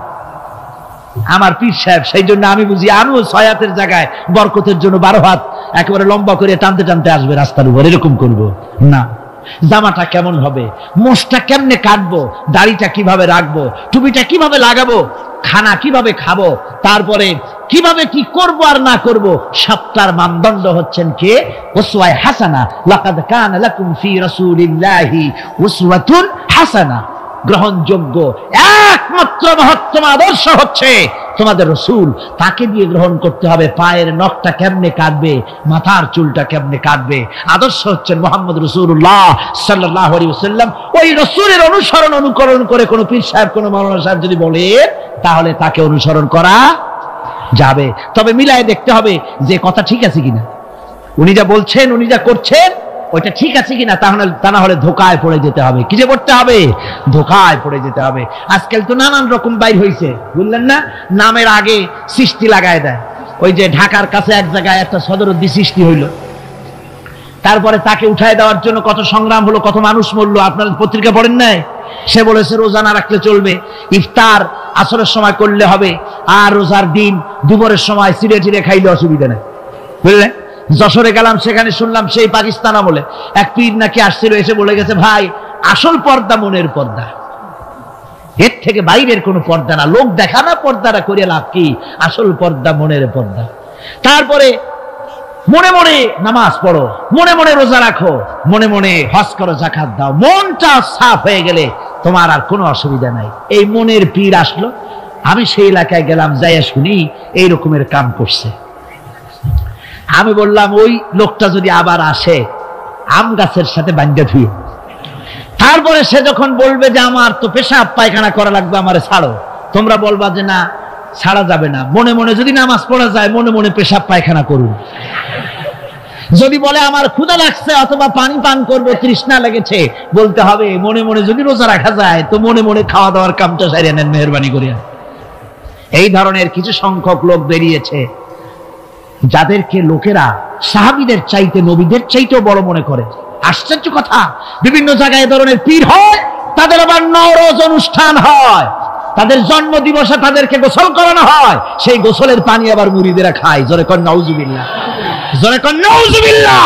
আমার পীর সাহেব, সেই জন্য আমি বুঝি আমিও 6 হাতের জায়গায় বরকতের জন্য 12 হাত একেবারে লম্বা করে টানতে টানতে আসবে রাস্তার উপর, এরকম করব না। জামাটা কেমন হবে, মোষটা কেমনে কাটবো, দাড়িটা কিভাবে রাখবো, টুপিটা কিভাবে লাগাবো, খানা কিভাবে খাবো, তারপরে কিভাবে কি করব আর না করব, সবটার মানদণ্ড হচ্ছেন কে? উসওয়া হাসানা। লাকাদ কানা লাকুম ফি রাসূলিল্লাহি উসওয়াতুন হাসানা। গ্রহণযোগ্য একমাত্র মহত্তম আদর্শ হচ্ছে তোমাদের রাসূল, তাকে দিয়ে গ্রহণ করতে হবে। পায়ের নখটা কেমনে কাটবে, মাথার চুলটা কেমনে কাটবে, আদর্শ হচ্ছেন মুহাম্মদ রাসূলুল্লাহ সাল্লাল্লাহু আলাইহি ওয়াসাল্লাম। ওই রাসূলের অনুকরণ করে কোন পীর সাহেব, কোন মাওলানা সাহেব যদি বলে, তাহলে তাকে অনুসরণ করা যাবে। তবে মিলায় দেখতে হবে যে কথা ঠিক আছে কিনা, উনি যা বলছেন, উনি যা করছেন ওইটা ঠিক আছে কিনা। তা না হলে ধোকায় পড়ে যেতে হবে। কি যে পড়তে হবে? ধোকায় পড়ে যেতে হবে। আজকাল তো নানান রকম বাইর হয়েছে, বুঝলেন না? নামের আগে সৃষ্টি লাগায় দেয়। ওই যে ঢাকার কাছে এক জায়গায় একটা সদরুদ্দি সৃষ্টি হইল, তারপরে তাকে উঠায় দেওয়ার জন্য কত সংগ্রাম হলো, কত মানুষ মরলো। আপনার পত্রিকা পড়েন নাই? সে বলেছে রোজা না রাখলে চলবে, ইফতার আসরের সময় করলে হবে, আর রোজার দিন দুপুরের সময় চিড়ে চিড়ে খাইলে অসুবিধা নেই, বুঝলেন? যশোরে গেলাম, সেখানে শুনলাম সেই পাকিস্তান আমলে এক পীর নাকি আসছিল, এসে বলে গেছে, ভাই আসল পর্দা মনের পর্দা, এর থেকে বাইরের কোনো পর্দা না। লোক দেখা না পর্দাটা করে লাভ কি? আসল পর্দা মনের পর্দা। তারপরে মনে মনে নামাজ পড়ো, মনে মনে রোজা রাখো, মনে মনে হজ করো, যাকাত দাও, মনটা সাফ হয়ে গেলে তোমার আর কোনো অসুবিধা নাই। এই মনের পীর আসলো, আমি সেই এলাকায় গেলাম, যাইয়া শুনি এই রকমের কাম করছে। আমি বললাম, ওই লোকটা যদি আবার আসে আম গাছের সাথে বান্ধা ধুয়ে, তারপরে সে যখন বলবে যে আমার তো পেশাব পায়খানা করা লাগবে, আমারে ছাড়ো, তোমরা বলবা যে না ছাড়া যাবে না। মনে মনে যদি নামাজ পড়া যায়, মনে মনে পেশাব পায়খানা করুন। যদি বলে আমার ক্ষুধা লাগছে অথবা পানি পান করবো, তৃষ্ণা লেগেছে, বলতে হবে মনে মনে যদি রোজা রাখা যায় তো মনে মনে খাওয়া দাওয়ার কামটা সারিয়ে নেন মেহেরবানি করিয়া। এই ধরনের কিছু সংখ্যক লোক বেরিয়েছে যাদেরকে লোকেরা সাহাবীদের চাইতে, নবীদের চাইতেও বড় মনে করে। আশ্চর্য কথা, বিভিন্ন জায়গায় এ ধরনের পীর হয়, তাদের আবার নওরোজ অনুষ্ঠান হয়, তাদের জন্ম দিবসে তাদেরকে গোসল করানো হয়, সেই গোসলের পানি আবার মুরিদেরা খায়। জোরে কর নাউজুবিল্লাহ, জোরে কর নাউজুবিল্লাহ।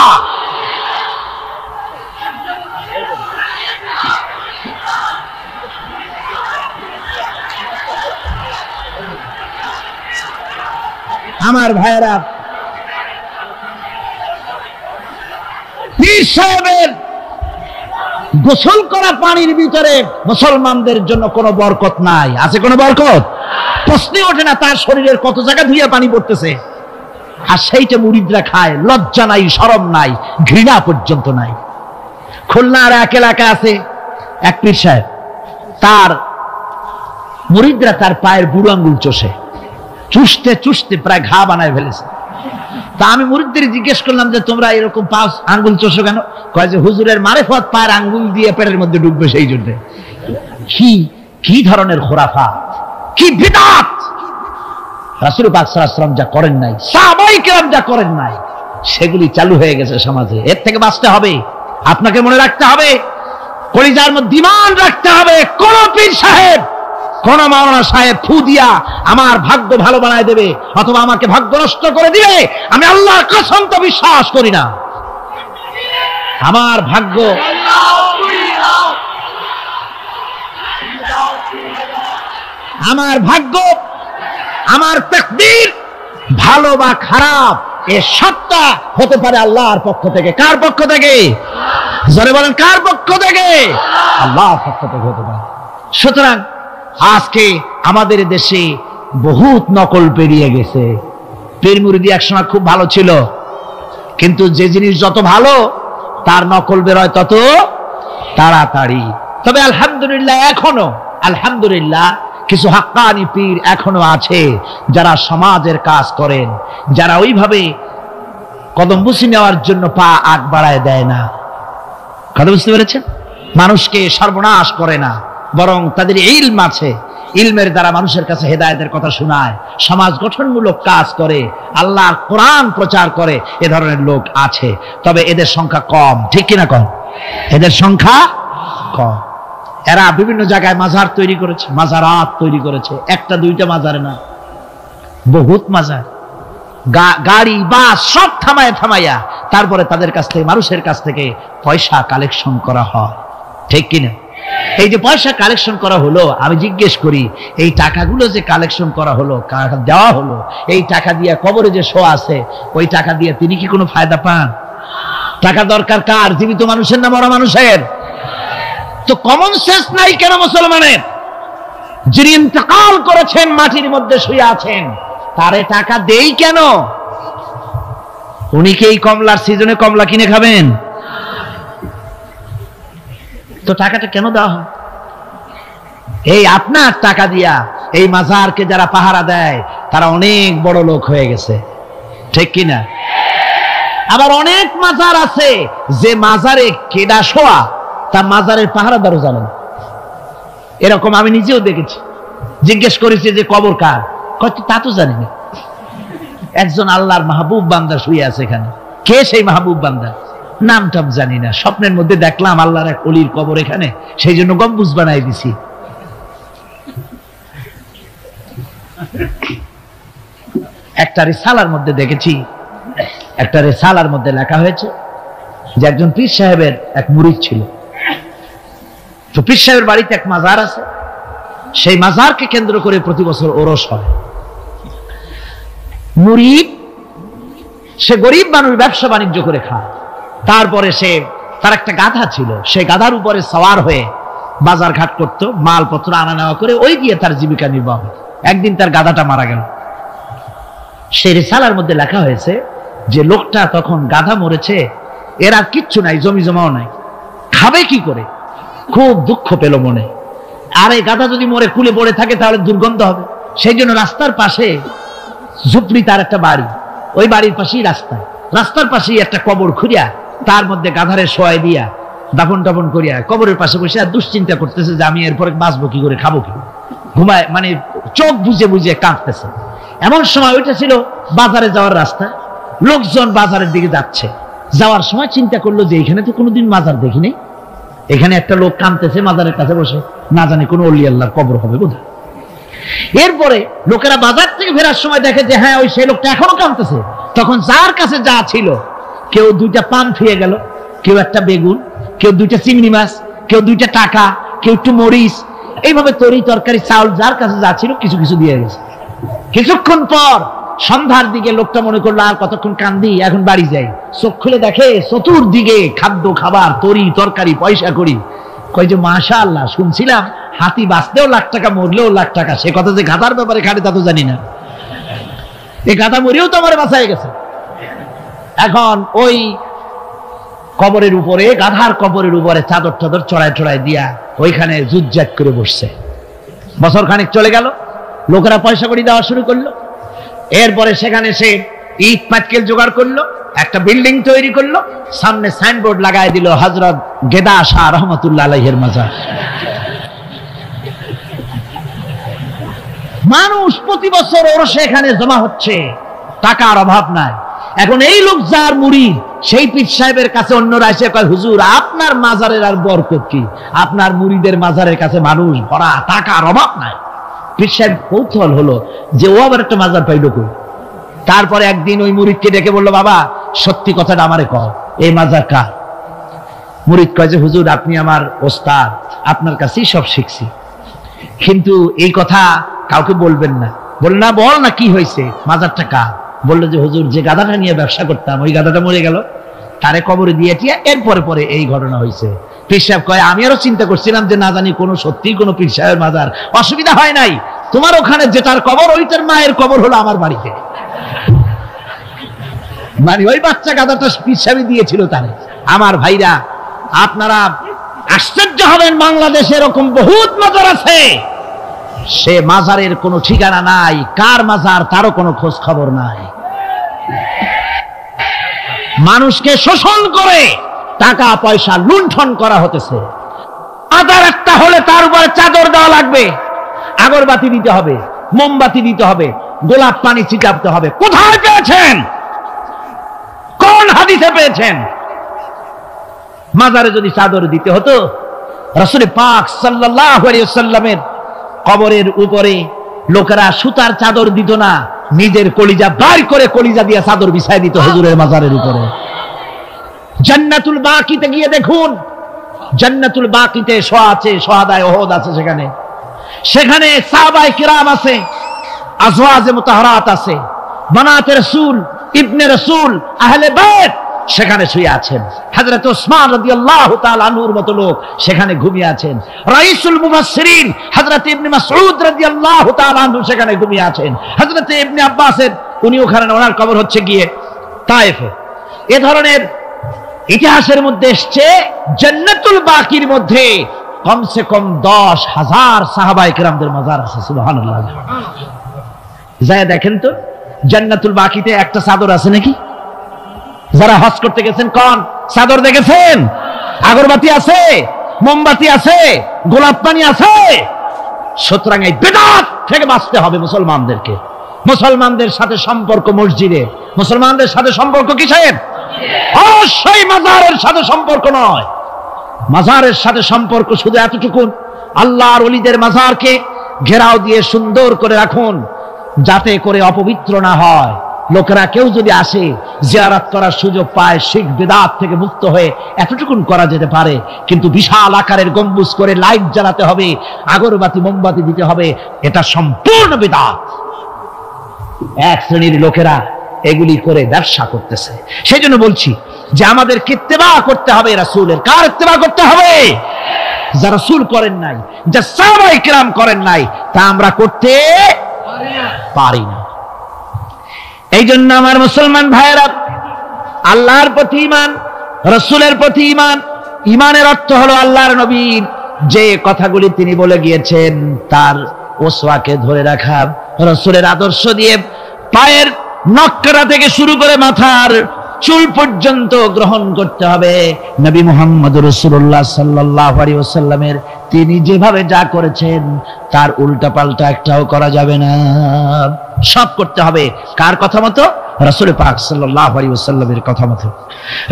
আমার ভাইয়েরা, পীর সাহেবের গোসল করা পানির ভিতরে মুসলমানদের জন্য কোনো বরকত নাই। আছে কোনো বরকত? প্রশ্নই ওঠে না। তার শরীরের কত জায়গা ধুইয়া পানি পড়তেছে, আর সেইটা মুরিদরা খায়। লজ্জা নাই, শরম নাই, ঘৃণা পর্যন্ত নাই। খুলনার এক এলাকা আছে এক পীর সাহেব, তার মুরিদরা তার পায়ের বুড়ো আঙ্গুল চষে, চুষতে চুষতে প্রায় ঘা বানায় ফেলেছে। তা আমি মুরিদদের জিজ্ঞেস করলাম যে তোমরা এরকম পা আঙ্গুল চষো কেন? কয় যে হুজুরের মারেফত পায়ের আঙ্গুল দিয়ে পেটের মধ্যে ঢুকবে সেই জন্য। কি ধরনের খোরাফাত, কি বিদআত! রাসূল পাক সাল্লাল্লাহু আলাইহি ওয়াসাল্লাম যা করেন নাই, সাহাবায়ে কেরাম যা করেন নাই, সেগুলি চালু হয়ে গেছে সমাজে। এর থেকে বাঁচতে হবে, আপনাকে মনে রাখতে হবে, কলিজার মধ্যে ঈমান রাখতে হবে। কোন পীর সাহেব, কোন মাওলানা সাহেব ফু দিয়া আমার ভাগ্য ভালো বানায় দেবে অথবা আমাকে ভাগ্য নষ্ট করে দিবে, আমি আল্লাহর কসম তো বিশ্বাস করি না। আমার ভাগ্য, আমার তাকদীর ভালো বা খারাপ, এ সবটা হতে পারে আল্লাহর পক্ষ থেকে। কার পক্ষ থেকে? জোরে বলেন, কার পক্ষ থেকে? আল্লাহর পক্ষ থেকে হতে পারে। সুতরাং আজকে আমাদের দেশে বহুত নকল পেরিয়ে গেছে। পীর মুরিদি একসময় খুব ভালো ছিল, কিন্তু যে জিনিস যত ভালো তার নকল বেরোয় তত তাড়াতাড়ি। তবে আলহামদুলিল্লাহ, এখনো আলহামদুলিল্লাহ কিছু হাক্কানি পীর এখনো আছে যারা সমাজের কাজ করেন, যারা ওইভাবে কদম বুঝি নেওয়ার জন্য পা আগ বাড়ায় দেয় না। কথা বুঝতে পেরেছেন? মানুষকে সর্বনাশ করে না, বরং তাদের ইলম আছে, ইলমের দ্বারা মানুষের কাছে হেদায়েতের কথা শোনায়, সমাজ গঠনমূলক কাজ করে, আল্লাহর কোরআন প্রচার করে। এ ধরনের লোক আছে, তবে এদের সংখ্যা কম। ঠিক কিনা কম? এদের সংখ্যা কম। এরা বিভিন্ন জায়গায় মাজার তৈরি করেছে, মাজারাত তৈরি করেছে। একটা দুইটা মাজারে না, বহুত মাজার, গাড়ি বাস সব থামাইয়া তারপরে তাদের কাছ থেকে, মানুষের কাছ থেকে পয়সা কালেকশন করা হয়। ঠিক কিনা? এই যে পয়সা কালেকশন করা হলো, আমি জিজ্ঞেস করি এই টাকাগুলো যে কালেকশন করা হলো, দেওয়া হলো, এই টাকা দিয়ে কবরে যে শো আছে, ওই টাকা দিয়ে তিনি কি কোনো ফায়দা পান? টাকা দরকার কার? জীবিত মানুষের না মরা মানুষের? তো কমন সেন্স নাই কেন মুসলমানের? যিনি ইন্তেকাল করেছেন, মাটির মধ্যে শুয়ে আছেন, তারে টাকা দেই কেন? উনি কি এই কমলার সিজনে কমলা কিনে খাবেন? তো টাকাটা কেন দেওয়া হয়? এই আপনার টাকা দিয়া এই মাজারকে যারা পাহারা দেয় তারা অনেক বড় লোক হয়ে গেছে। ঠিক কিনা? আবার অনেক মাজার আছে যে মাজারে কেডা শোয়া তার মাজারের পাহারাদারও জানেন। এরকম আমি নিজেও দেখেছি। জিজ্ঞেস করেছি যে কবর কার? কত তা তো জানি না। একজন আল্লাহর মাহবুব বান্দা শুয়ে আছে এখানে। কে সেই মাহবুব বান্দা? নাম টাম জানি না, স্বপ্নের মধ্যে দেখলাম আল্লাহর এক ওলির কবর এখানে, সেই জন্য গম্বুজ বানাই দিছি। একটা রিসালার মধ্যে দেখেছি, একটা রিসালার মধ্যে লেখা হয়েছে যে একজন পীর সাহেবের এক মুরিদ ছিল। তো পীর সাহেবের বাড়িতে এক মাজার আছে, সেই মাজারকে কেন্দ্র করে প্রতি বছর ওরস হয়। মুরিদ সে গরিব মানুষ, ব্যবসা বাণিজ্য করে খায়। তারপরে তার একটা গাধা ছিল, সেই গাধার উপরে সওয়ার হয়ে বাজার ঘাট করতো, মালপত্র আনা নেওয়া করে ওই দিয়ে তার জীবিকা নির্বাহ। একদিন তার গাধাটা মারা গেল। সেই রিসালার মধ্যে লেখা হয়েছে যে লোকটা তখন গাধা মরেছে, এর আর কিচ্ছু নাই, জমি জমাও নাই, খাবে কি করে? খুব দুঃখ পেল মনে। আর এই গাধা যদি মরে কুলে পড়ে থাকে তাহলে দুর্গন্ধ হবে। সেই জন্য রাস্তার পাশে ঝুপড়ি, তার একটা বাড়ি, ওই বাড়ির পাশেই রাস্তা, রাস্তার পাশেই একটা কবর খুঁড়িয়া তার মধ্যে গাধারে শোয়াই দিয়া দাফন টাফন করিয়া কবরের পাশে বসে আর দুশ্চিন্তা করতেছে যে আমি এরপরে বাঁচবো কি করে, খাবো কি, ঘুমায় মানে চোখ বুঝে বুঝে কাঁদতেছে। এমন সময় ওইটা ছিল বাজারে যাওয়ার রাস্তা, লোকজন বাজারের দিকে যাচ্ছে। যাওয়ার সময় চিন্তা করলো যে এখানে তো কোনোদিন মাজার দেখিনি, এখানে একটা লোক কাঁদতেছে মাজারের কাছে বসে, না জানি কোনো অলি আল্লাহর কবর হবে বোধহয়। এরপরে লোকেরা বাজার থেকে ফেরার সময় দেখে যে হ্যাঁ ওই সেই লোকটা এখনো কাঁদতেছে। তখন যার কাছে যা ছিল, কেউ 2টা পান ফিরে গেল, কেউ একটা বেগুন, কেউ 2টা চিংড়ি মাছ, কেউ 2টা টাকা, কেউ একটু মরিচ, এইভাবে তরি তরকারি চাউল যার কাছে যা ছিল কিছু কিছু দিয়ে গেছে। কিছুক্ষণ পর সন্ধ্যার দিকে লোকটা মনে করলো আর কতক্ষণ কান্দি, এখন বাড়ি যাই। চোখ খুলে দেখে চতুর্দিকে খাদ্য খাবার, তরি তরকারি, পয়সা করি। কয় যে মাশাআল্লাহ, শুনছিলাম হাতি বাঁচলেও লাখ টাকা, মরলেও লাখ টাকা। সে কথা যে গাধার ব্যাপারে খাটে তা তো জানি না, এই গাধা মরিও তো আমার বাঁচায় গেছে। এখন ওই কবরের উপরে, গাধার কবরের উপরে চাদর টাদর চড়ায় চড়ায় দিয়া ওইখানে জুজ্জাক করে বসছে। বছর খানিক চলে গেল, লোকেরা পয়সা করি দেওয়া শুরু করলো। এরপরে সেখানে সে ইট পাটকেল জোগাড় করলো, একটা বিল্ডিং তৈরি করলো, সামনে সাইনবোর্ড লাগাই দিল হযরত গেদা শাহ রহমাতুল্লাহ আলাইহির মাজার। মানুষ প্রতি বছর ওর সেখানে জমা হচ্ছে, টাকার অভাব নাই। এখন এই লোক যার মুরিদ, সেই পীর সাহেবের কাছে অন্যরা এসে কয় হুজুর আপনার মাজারের আর বরকত কি, আপনার মুরিদের মাজারের কাছে মানুষ ভরা, টাকার অভাব নাই। পীর সাহেব কৌতূহল হলো যে ও আবার একটা মাজার পাইল কই। তারপরে একদিন ওই মুরিদকে ডেকে বললো, বাবা সত্যি কথাটা আমারে কও, এই মাজার কার? মুরিদ কয় যে হুজুর আপনি আমার ওস্তাদ, আপনার কাছেই সব শিখছি, কিন্তু এই কথা কাউকে বলবেন না। বল না, বল না কি হয়েছে, মাজারটা কার? বললো যে হুজুর যে গাধাটা নিয়ে ব্যবসা করতাম, ওই গাধাটা মরে গেল, তারে কবরে দিয়ে টিয়া এরপরে পরে এই ঘটনা হয়েছে। পীর সাহেব কয় আমি আরো চিন্তা করছিলাম যে না জানি কোনো সত্যি কোনো পীর সাহেবের মাজার, অসুবিধা হয় নাই, তোমার ওখানে যেটার কবর ওইটার মায়ের কবর হলো আমার বাড়িতে। মানে ওই বাচ্চা গাধাটা পীর সাহেব দিয়েছিল তারে। আমার ভাইরা আপনারা আশ্চর্য হবেন, বাংলাদেশে এরকম বহুত মাজার আছে, সে মাজারের কোনো ঠিকানা নাই, কার মাজার তারও কোনো খোঁজ খবর নাই। মানুষকে শোষণ করে টাকা পয়সা লুণ্ঠন করা হতেছে। মাজার একটা হলে তার উপরে চাদর দেওয়া লাগবে, আগরবাতি দিতে হবে, মোমবাতি দিতে হবে, গোলাপ পানি ছিটাতে হবে। কোথায় পেয়েছেন? কোন হাদিসে পেয়েছেন? মাজারে যদি চাদর দিতে হতো, রাসূল পাক সাল্লাল্লাহু আলাইহি ওয়াসাল্লামের কবরের উপরে লোকেরা সুতার চাদর দিত না, নিজের কলিজা বার করে কলিজা দিয়ে চাদর বিছাই দিত হুজুরের মাজারের উপরে। জান্নাতুল বাকিতে গিয়ে দেখুন, জান্নাতুল বাকিতে শহাদায়ে উহুদ আছে, সেখানে সাহাবায়ে কিরাম আছে, আজওয়াজে মুতাহহারাত আছে, বানাতে রাসূল, ইবনে রাসূল, আহলে বাইত সেখানে শুয়ে আছেন। হযরত ওসমান রাদিয়াল্লাহু তাআলা আনহুর মতো লোক সেখানে ঘুমিয়ে আছেন। রাইসুল মুফাসসিরিন হযরত ইবনে মাসউদ রাদিয়াল্লাহু তাআলা আনহু সেখানে ঘুমিয়ে আছেন। হযরত ইবনে আব্বাসের উনি ওখানে, ওনার কবর হচ্ছে গিয়ে তায়েফে। এ ধরনের ইতিহাসের মধ্যে এসছে জান্নাতুল বাকির মধ্যে কমসে কম 10,000 সাহাবায়ে কেরামদের মাজার আছে। সুবহানাল্লাহ। যায় দেখেন তো জান্নাতুল বাকিতে একটা চাদর আছে নাকি? যারা হজ করতে গেছেন কোন চাদর দেখেছেন? আগরবাতি আছে, মোমবাতি আছে, গোলাপ পানি আছে। সুতরাং এই বিদআত থেকে বাঁচতে হবে মুসলমানদেরকে। মুসলমানদের সাথে সম্পর্ক মসজিদে, মুসলমানদের সাথে সম্পর্ক কিসের? অবশ্যই মাজারের সাথে সম্পর্ক নয়। মাজারের সাথে সম্পর্ক শুধু এতটুকু, আল্লাহর ওলিদের মাজারকে ঘেরাও দিয়ে সুন্দর করে রাখুন, যাতে করে অপবিত্র না হয়। লোকেরা কেউ যদি আসে জিয়ারত করার সুযোগ পায়, শিরক বিদআত থেকে মুক্ত হয়ে এতটুকুন করা যেতে পারে। কিন্তু বিশাল আকারের গম্বুজ করে লাইট জ্বালাতে হবে, আগরবাতি মোমবাতি দিতে হবে, এটা সম্পূর্ণ বিদআত। এক শ্রেণীর লোকেরা এগুলি করে ব্যবসা করতেছে। সেই জন্য বলছি যে আমাদের ইত্তেবা করতে হবে রাসূলের। কার ইত্তেবা করতে হবে? যা রাসূল করেন নাই, যা সাহাবায়ে কিরাম করেন নাই, তা আমরা করতে পারি না। এই জন্য আমার মুসলমান ভাইয়েরা, আল্লাহর প্রতি ঈমান, রাসূলের প্রতি ঈমান, ঈমানের অর্থ হলো আল্লাহর নবীর যে কথাগুলি তিনি বলে গিয়েছেন তার ওসওয়াকে ধরে রাখা, রাসূলের আদর্শ দিয়ে পায়ের নখকাটা থেকে শুরু করে মাথার চুল পর্যন্ত গ্রহণ করতে হবে। নবী মুহাম্মদ রাসূলুল্লাহ সাল্লাল্লাহু আলাইহি ওয়াসাল্লামের তিনি যেভাবে যা করেছেন তার উল্টা পাল্টা একটাও করা যাবে না, সব করতে হবে কার কথা মতো? রাসূল পাক সাল্লাল্লাহু আলাইহি ওয়াসাল্লামের কথা মতো।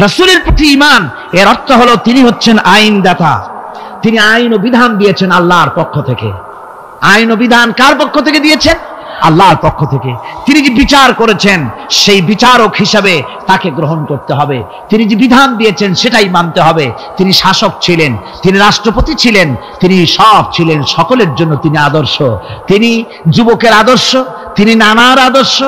রাসূলের প্রতি ঈমান এর অর্থ হলো তিনি হচ্ছেন আইনদাতা, তিনি আইন ও বিধান দিয়েছেন আল্লাহর পক্ষ থেকে। আইন ও বিধান কার পক্ষ থেকে দিয়েছেন? আল্লাহর পক্ষ থেকে। তিনি যে বিচার করেছেন সেই বিচারক হিসাবে তাকে গ্রহণ করতে হবে। তিনি যে বিধান দিয়েছেন সেটাই মানতে হবে। তিনি শাসক ছিলেন, তিনি রাষ্ট্রপতি ছিলেন, তিনি সব ছিলেন, সকলের জন্য তিনি আদর্শ। তিনি যুবকের আদর্শ, তিনি নানার আদর্শ,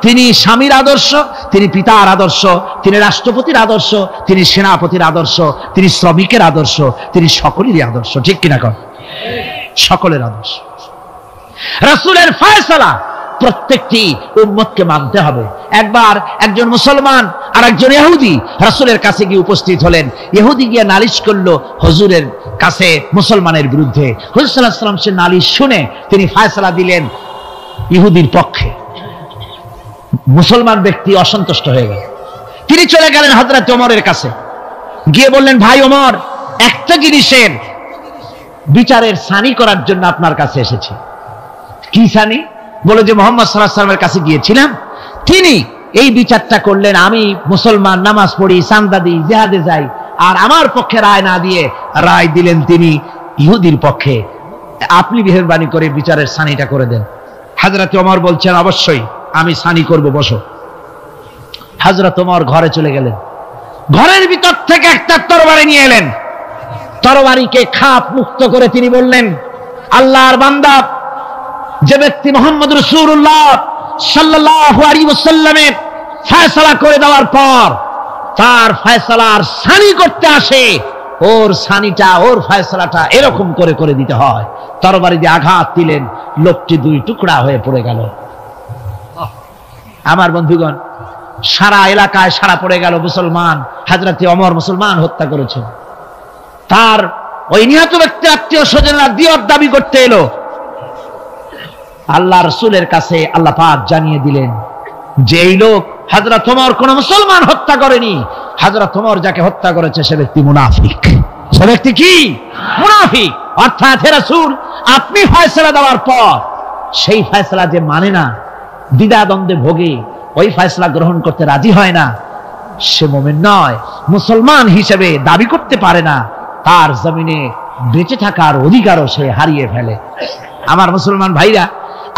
তিনি স্বামীর আদর্শ, তিনি পিতার আদর্শ, তিনি রাষ্ট্রপতির আদর্শ, তিনি সেনাপতির আদর্শ, তিনি শ্রমিকের আদর্শ, তিনি সকলেরই আদর্শ। ঠিক কিনা কর? সকলের আদর্শ। রাসূলের ফয়সালা প্রত্যেকটি উম্মতকে মানতে হবে। একবার একজন মুসলমান আর একজন ইহুদি রাসূলের কাছে গিয়ে উপস্থিত হলেন। ইহুদি গিয়ে নালিশ করলো হুজুরের কাছে মুসলমানের বিরুদ্ধে। হুজুর সাল্লাল্লাহু আলাইহি ওয়াসাল্লাম সে নালিশ শুনে তিনি ফয়সালা দিলেন ইহুদির পক্ষে। মুসলমান ব্যক্তি অসন্তুষ্ট হয়ে গেল। তিনি চলে গেলেন হযরত ওমরের কাছে, গিয়ে বললেন, ভাই ওমর, একটা জিনিসের বিচারের সানি করার জন্য আপনার কাছে এসেছি। কি সানি? বলে যে মুহাম্মদ সাল্লাল্লাহু আলাইহি ওয়াসাল্লামের কাছে গিয়েছিলাম, তিনি এই বিচারটা করলেন, আমি মুসলমান, নামাজ পড়ি, চাঁদা দিই, জিহাদে যাই, আর আমার পক্ষে রায় না দিয়ে রায় দিলেন তিনি ইহুদির পক্ষে। আপনি মেহেরবানি করে বিচারের সানিটা করে দেন। হযরত ওমর বলছেন, অবশ্যই আমি সানি করব, বসো। হযরত ওমর ঘরে চলে গেলেন। ঘরের ভিতর থেকে একটা তরবারি নিয়ে এলেন। তরবারিকে খাপ মুক্ত করে তিনি বললেন, আল্লাহর বান্দা, যে ব্যক্তি মুহাম্মদ রাসূলুল্লাহ সাল্লাল্লাহু আলাইহি ওয়াসাল্লামের ফয়সালা করে দেওয়ার পর তার ফয়সালার সানি করতে আসে, ওর সানিটা, ওর ফয়সালাটা এরকম করে করে দিতে হয়। তরবারি দিয়ে আঘাত দিলেন, লোকটি দুই টুকরা হয়ে পড়ে গেল। আমার বন্ধুগণ, সারা এলাকায় সারা পড়ে গেল, মুসলমান, হযরতে ওমর মুসলমান হত্যা করেছেন। তার ওই নিহত ব্যক্তির আত্মীয় স্বজনরা দিয়ত দাবি করতে এলো। আল্লাহ রাসূলের কাছে আল্লাহ পাক জানিয়ে দিলেন যে এই লোক হযরত ওমর কোন মুসলমান হত্যা করেনি, হযরত ওমর যাকে হত্যা করেছে সে ব্যক্তি মুনাফিক। সে ব্যক্তি কি? মুনাফিক। অর্থাৎ হে রাসূল, আপনি ফয়সালা দেওয়ার পর সেই ফয়সালা যে মানে না, দ্বিধাদ্বন্দ্বে ভোগে, ওই ফয়সালা গ্রহণ করতে রাজি হয় না, সে মুমিন নয়, মুসলমান হিসেবে দাবি করতে পারে না, তার জমিনে বেঁচে থাকার অধিকারও সে হারিয়ে ফেলে। আমার মুসলমান ভাইরা,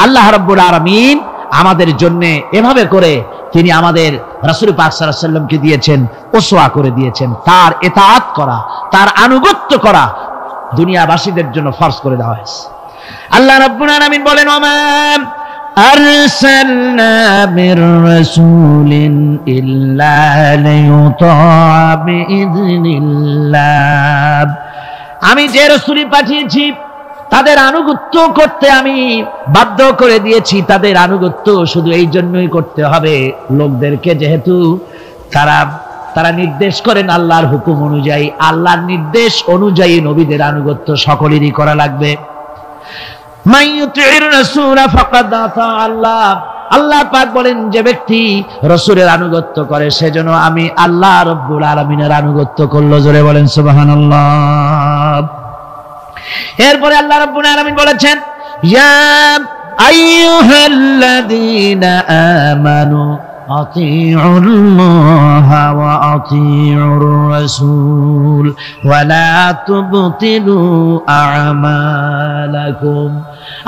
আল্লাহ রাব্বুল আলামিন আমাদের জন্য এভাবে করে তিনি আমাদের রাসূল পাক সাল্লাল্লাহু আলাইহি ওয়াসাল্লামকে দিয়েছেন, উসওয়া করে দিয়েছেন। তার ইতাআত করা, তার আনুগত্য করা দুনিয়াবাসীদের জন্য ফরজ করে দেওয়া হয়েছে। আল্লাহ রাব্বুল আলামিন বলেন, ওমা আরসালনা মির রাসূলিন ইল্লা লিয়ুতা'a বিইذনিল্লাহ। আমি যে রাসূলই পাঠিয়েছি তাদের আনুগত্য করতে আমি বাধ্য করে দিয়েছি। তাদের আনুগত্য শুধু এই জন্যই করতে হবে লোকদেরকে, যেহেতু তারা নির্দেশ করেন আল্লাহর হুকুম অনুযায়ী। আল্লাহর নির্দেশ অনুযায়ী নবীদের আনুগত্য সকলেরই করা লাগবে। মাইয়ুতির রাসূল ফাকাদ আতা আল্লাহ। আল্লাহ পাক বলেন, যে ব্যক্তি রাসূলের আনুগত্য করে সেজন্য আমি আল্লাহ রাব্বুল আলামিনের আনুগত্য করলো। জোরে বলেন সুবহানাল্লাহ। এরপরে আল্লাহ রাব্বুল আলামিন বলেছেন, ইয়া আইয়ুহাল্লাযীনা আমানু আতিউল্লাহা ওয়া আতিউর রাসূল ওয়া লা তুবতিলু আমালাকুম।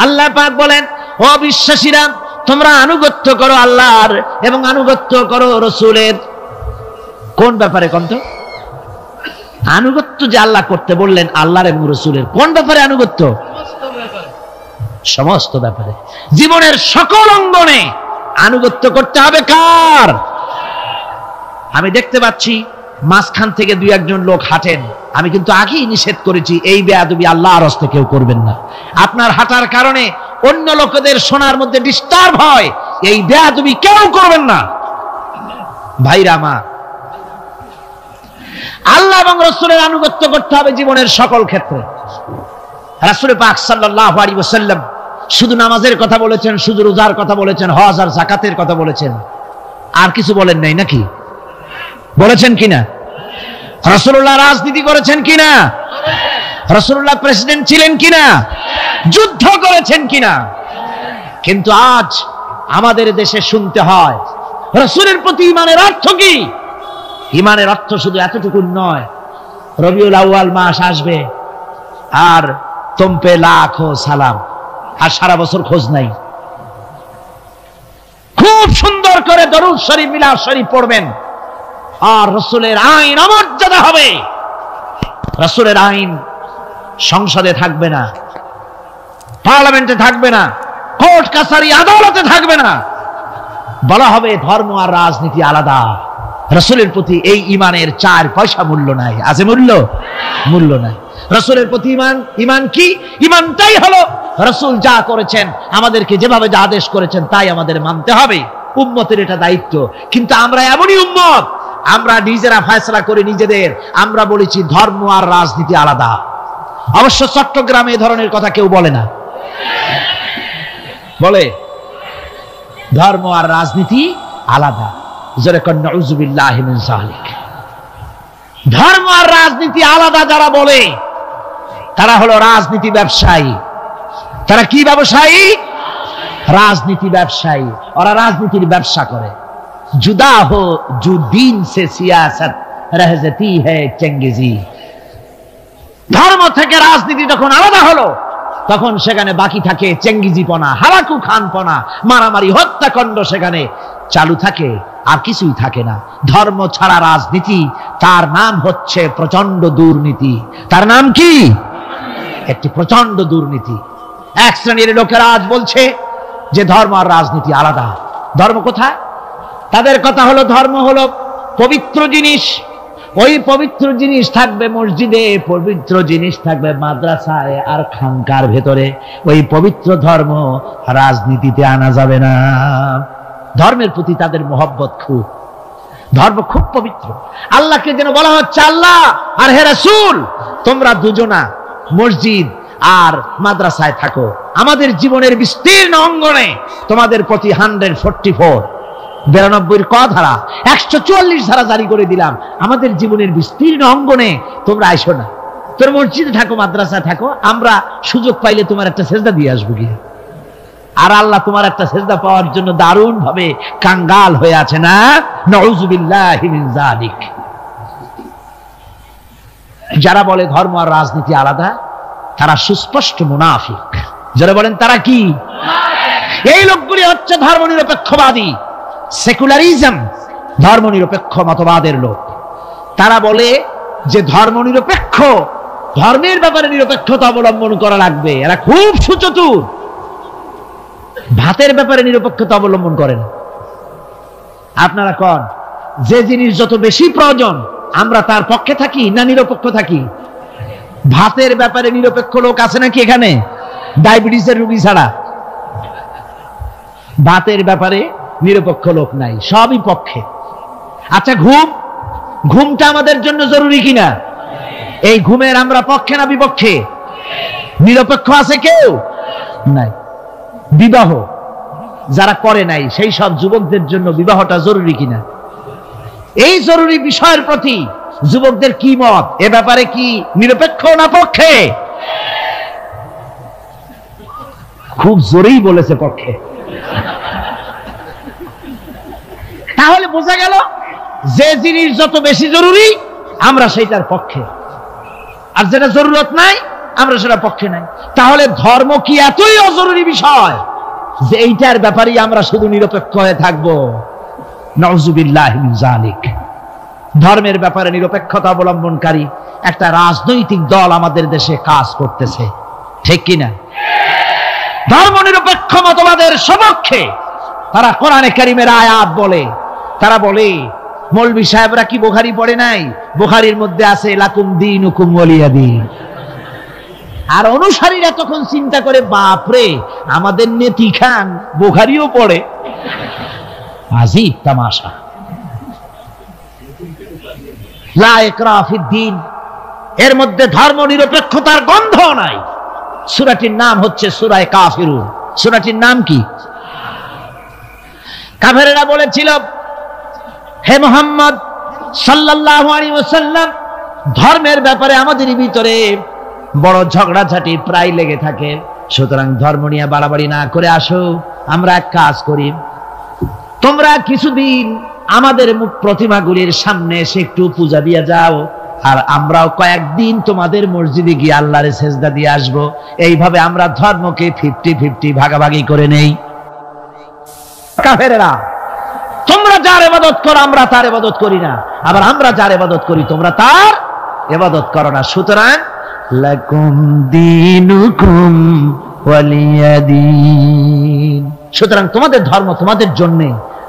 আল্লাহ পাক বলেন, ও বিশ্বাসীরা, তোমরা আনুগত্য করো আল্লাহর এবং আনুগত্য করো রাসূলের। কোন ব্যাপারে কোন তো? আনুগত্য যে আল্লাহ করতে বললেন আল্লাহর এবং রাসূলের, কোন ব্যাপারে আনুগত্য? সমস্ত ব্যাপারে, জীবনের সকল অঙ্গনে আনুগত্য করতে হবে। কার? আমি দেখতে পাচ্ছি মাঝখান থেকে দুই একজন লোক হাঁটেন, আমি কিন্তু আগেই নিষেধ করেছি এই বেয়াদবি আল্লাহর হস্তে কেউ করবেন না। আপনার হাঁটার কারণে অন্য লোকেদের শোনার মধ্যে ডিস্টার্ব হয়, এই বেয়াদবি কেউ করবেন না। ভাইরা আমার, আল্লাহ এবং রাসূলের আনুগত্য করতে হবে জীবনের সকল ক্ষেত্রে। রাসূল পাক সাল্লাল্লাহু আলাইহি ওয়াসাল্লাম শুধু নামাজের কথা বলেছেন, শুধু রোজার কথা বলেছেন, হজ আর যাকাতের কথা বলেছেন, আর কিছু বলেন নাই নাকি? বলেছেন কিনা? রাসূলুল্লাহ রাজনীতি করেছেন কিনা? রাসূলুল্লাহ প্রেসিডেন্ট ছিলেন কিনা? যুদ্ধ করেছেন কিনা? কিন্তু আজ আমাদের দেশে শুনতে হয় রাসূলের প্রতি ঈমানের অর্থ কি? ঈমানের অর্থ শুধু এতটুকু নয়, রবিউল আউয়াল মাস আসবে আর তুম পে লাখো সালাম, আর সারা বছর খোঁজ নাই। খুব সুন্দর করে দরুদ শরীফ মিলাদ শরীফ পড়বেন, আর রাসূলের আইন অমর্যাদা হবে। রাসূলের আইন সংসদে থাকবে না, পার্লামেন্টে থাকবে না, কোর্ট কাছারি আদালতে থাকবে না। বলা হবে ধর্ম আর রাজনীতি আলাদা। রাসূলের প্রতি এই ঈমানের 4 পয়সা মূল্য নাই। আছে মূল্য? মূল্য নাই। রাসূলের প্রতি ঈমান, ঈমান কি? ঈমানটাই হলো রাসূল যা করেছেন, আমাদেরকে যেভাবে যা আদেশ করেছেন তাই আমাদের মানতে হবে। উম্মতের এটা দায়িত্ব। কিন্তু আমরা এমনই উম্মত, আমরা নিজেরা ফয়সালা করে নিজেদের, আমরা বলেছি ধর্ম আর রাজনীতি আলাদা। অবশ্য চট্টগ্রামে এই ধরনের কথা কেউ বলে না, বলে ধর্ম আর রাজনীতি আলাদা। যেরকম নাউযুবিল্লাহি মিন যালিক। ধর্ম আর রাজনীতি আলাদা যারা বলে তারা হলো রাজনীতি ব্যবসায়ী। তারা কি ব্যবসায়ী? রাজনীতি ব্যবসায়ী। ওরা রাজনীতির ব্যবসা করে। जुदा हो जो दीन से सियासत रह जाती है चंगेजी। ধর্ম থেকে রাজনীতি যখন আলাদা হলো তখন সেখানে বাকি থাকে চেঙ্গিজিপনা, হালাকু খানপনা, মারামারি, হত্যাকাণ্ড সেখানে চালু থাকে, আর কিছুই থাকে না। ধর্ম ছাড়া রাজনীতি, তার নাম হচ্ছে প্রচন্ড দুর্নীতি। তার নাম কি? একটি প্রচন্ড দুর্নীতি। এক শ্রেণীর লোকেরা আজ বলছে যে ধর্ম আর রাজনীতি আলাদা। ধর্ম কোথায়? তাদের কথা হলো ধর্ম হলো পবিত্র জিনিস, ওই পবিত্র জিনিস থাকবে মসজিদে, পবিত্র জিনিস থাকবে মাদ্রাসায় আর খানকার ভেতরে। ওই পবিত্র ধর্ম রাজনীতিতে আনা যাবে না। ধর্মের প্রতি তাদের মহব্বত খুব। ধর্ম খুব পবিত্র। আল্লাহকে যেন বলা হচ্ছে, আল্লাহ আর হে রাসূল, তোমরা দুজনা মসজিদ আর মাদ্রাসায় থাকো, আমাদের জীবনের বিস্তীর্ণ অঙ্গনে তোমাদের প্রতি 144 92 ক ধারা 144 ধারা জারি করে দিলাম। আমাদের জীবনের বিস্তীর্ণ অঙ্গনে তোমরা আইসো না, তোর মসজিদে থাকো, মাদ্রাসা থাকো, আমরা সুযোগ পাইলে তোমার একটা সেজদা দিয়ে আসবো গিয়ে। আর আল্লাহ তোমার একটা সেজদা পাওয়ার জন্য দারুণ ভাবে কাঙ্গাল হয়ে আছে না? নাউযুবিল্লাহি মিন যালিক। যারা বলে ধর্ম আর রাজনীতি আলাদা, তারা সুস্পষ্ট মুনাফিক। যারা বলেন তারা কি? এই লোকগুলি হচ্ছে ধর্মনিরপেক্ষবাদী, সেকুলারিজম, ধর্মনিরপেক্ষ মতবাদের লোক। তারা বলে যে ধর্মনিরপেক্ষ, ধর্মের ব্যাপারে নিরপেক্ষতা অবলম্বন করা লাগবে। এরা খুব সুচতুর। ভাতের ব্যাপারে নিরপেক্ষতা অবলম্বন করেন। আপনারা কোন যে জিনিস যত বেশি প্রয়োজন আমরা তার পক্ষে থাকি না নিরপেক্ষ থাকি? ভাতের ব্যাপারে নিরপেক্ষ লোক আছে নাকি এখানে? ডায়াবেটিসের রোগী ছাড়া ভাতের ব্যাপারে নিরপেক্ষ লোক নাই, সবই পক্ষে। আচ্ছা, ঘুমটা আমাদের জন্য জরুরি কিনা? এই ঘুমের আমরা পক্ষে না বিপক্ষে? নিরপেক্ষ আছে কেউ? নাই। বিবাহ যারা করে নাই সেই সব যুবকদের জন্য বিবাহটা জরুরি কিনা? এই জরুরি বিষয়ের প্রতি যুবকদের কি মত? এ ব্যাপারে কি নিরপেক্ষ না পক্ষে? খুব জোরেই বলেছে পক্ষে। তাহলে বোঝা গেল যে জিনিস যত বেশি জরুরি আমরা সেইটার পক্ষে, আর যেটা জরুরত নাই আমরা সেটা পক্ষে নাই। তাহলে ধর্ম কি এতই অজরুরি বিষয় যে এইটার ব্যাপারে আমরা শুধু নিরপেক্ষ হয়ে থাকবো? নাউযুবিল্লাহি মিন যালিক। ধর্মের ব্যাপারে নিরপেক্ষতা অবলম্বনকারী একটা রাজনৈতিক দল আমাদের দেশে কাজ করতেছে, ঠিক কিনা? ধর্ম নিরপেক্ষ মতবাদের সপক্ষে তারা কোরআনে কারীমের আয়াত বলে। তারা বলে মৌলভী সাহেবরা কি বুখারী পড়ে নাই? বুখারীর মধ্যে আছে লাকুম দীনুকুম ওয়ালিয়া দীন। আর অনুসারীরা তখন চিন্তা করে, বাপরে, আমাদের নেতি খান বুখারীও পড়ে। আজীব তামাশা। লা ইকরাহা ফিদ্দীন, এর মধ্যে ধর্ম নিরপেক্ষতার গন্ধ নাই। সূরাটির নাম হচ্ছে সূরা কাফিরুন। সূরাটির নাম কি? কাফেরেরা বলেছিল, হে মুহাম্মদ সাল্লাল্লাহু আলাইহি ওয়াসাল্লাম ধর্মের ব্যাপারে আমাদের ভিতরে বড় ঝগড়াঝাটি প্রায় লেগে থাকে। সুতরাং ধর্ম নিয়ে বাড়াবাড়ি না করে আসো, আমরা এক কাজ করি, তোমরা কিছুদিন আমাদের প্রতিমাগুলির সামনে এসে একটু পূজা দিয়ে যাও, আর আমরাও কয়েকদিন তোমাদের মসজিদে গিয়ে আল্লাহর সেজদা দিয়ে আসবো। এইভাবে আমরা ধর্মকে 50-50 ভাগাভাগি করে নেই। কাফেরেরা, তোমরা যার ইবাদত করো আমরা তার ইবাদত করি না, আবার আমরা যার ইবাদত করি তোমরা তার ইবাদত করো না। সুতরাং লাকুম দীনুকুম ওয়ালিয়া দীন। সুতরাং তোমাদের ধর্ম তোমাদের জন্য,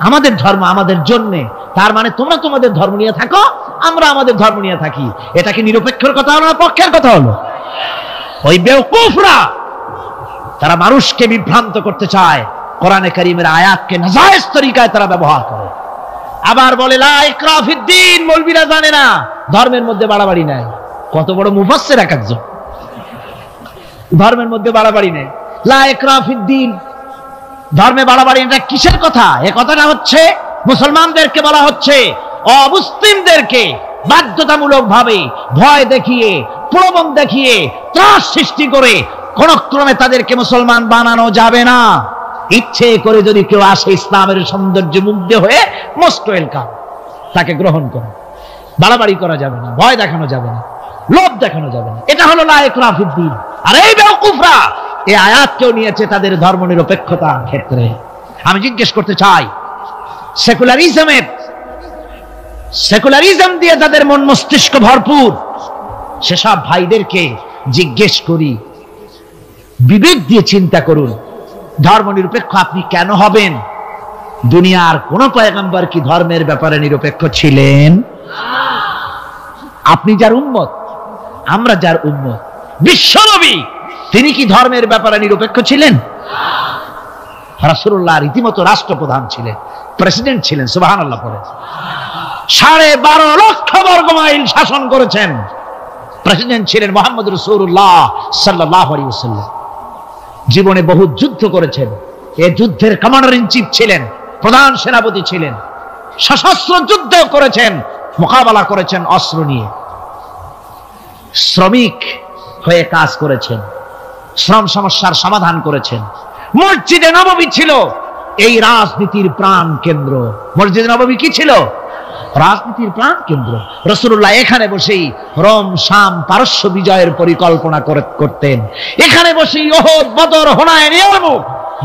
আমাদের ধর্ম আমাদের জন্য। তার মানে তোমরা তোমাদের ধর্ম নিয়ে থাকো, আমরা আমাদের ধর্ম নিয়ে থাকি। এটা কি নিরপেক্ষের কথা হলো না পক্ষের কথা হলো? ওই বেওকুফরা তারা মানুষকে বিভ্রান্ত করতে চায়, কোরআনে কারীমের আয়াতকে নাজায়েজ তরিকায় তারা ব্যবহার করে। আবার বলে লা ইকরাহা ফিদ্দীন, মৌলবীরা জানে না ধর্মের মধ্যে বাড়াবাড়ি নাই। কত বড় মুফাসসির এক একজন! ধর্মের মধ্যে বাড়াবাড়ি নেই, লা ইকরাহা ফিদ্দীন। ধর্মে বাড়াবাড়ি এটা কিসের কথা? এ কথাটা হচ্ছে মুসলমানদেরকে বলা হচ্ছে অমুসলিমদেরকে বাধ্যতামূলক ভাবে ভয় দেখিয়ে, প্রলোভন দেখিয়ে, ত্রাস সৃষ্টি করে কোন ক্রমে তাদেরকে মুসলমান বানানো যাবে না। ইচ্ছে করে যদি কেউ আসে ইসলামের সৌন্দর্যে মুগ্ধ হয়ে, মোস্ট ওয়েলকাম, তাকে গ্রহণ করে। বাড়াবাড়ি করা যাবে না, ভয় দেখানো যাবে না, লোভ দেখানো যাবে না। এটা হলো লা ইকরাহা ফিদ্দীন। আর এই বেওকুফরা এই আয়াতকেও নিয়েছে তাদের ধর্ম নিরপেক্ষতার ক্ষেত্রে। আমি জিজ্ঞেস করতে চাই, সেকুলারিজম দিয়ে যাদের মন মস্তিষ্ক ভরপুর, সেসব ভাইদেরকে জিজ্ঞেস করি, বিবেক দিয়ে চিন্তা করুন, ধর্ম নিরপেক্ষ আপনি কেন হবেন? দুনিয়ার কোন পয়গম্বর কি ধর্মের ব্যাপারে নিরপেক্ষ ছিলেন? আপনি যার উম্মত, আমরা যার উম্মত, বিশ্বনবী তিনি কি ধর্মের ব্যাপারে নিরপেক্ষ ছিলেন? রাসূলুল্লাহ রীতিমতো রাষ্ট্রপ্রধান ছিলেন, প্রেসিডেন্ট ছিলেন। সুবহানাল্লাহ পড়ে 12.5 লক্ষ বর্গ মাইল শাসন করেছেন। প্রেসিডেন্ট ছিলেন মুহাম্মদ রাসূলুল্লাহ সাল্লাল্লাহু আলাইহি ওয়াসাল্লাম। জীবনে বহু যুদ্ধ করেছেন, এই যুদ্ধের কমান্ডার ইন চিফ ছিলেন, প্রধান সেনাপতি ছিলেন। সশস্ত্র যুদ্ধ করেছেন, মোকাবেলা করেছেন অস্ত্র নিয়ে। শ্রমিক হয়ে কাজ করেছেন, শ্রম সমস্যার সমাধান করেছেন। মসজিদে নববী ছিল এই রাজনীতির প্রাণ কেন্দ্র। মসজিদে নববী কি ছিল? রাজনীতির প্রাণ কেন্দ্র। রাসূলুল্লাহ এখানে বসেই রোম, শাম, পারস্য বিজয়ের পরিকল্পনা করতেন। এখানে বসেই উহুদ, বদর, হুনাইন, ইয়ারমুক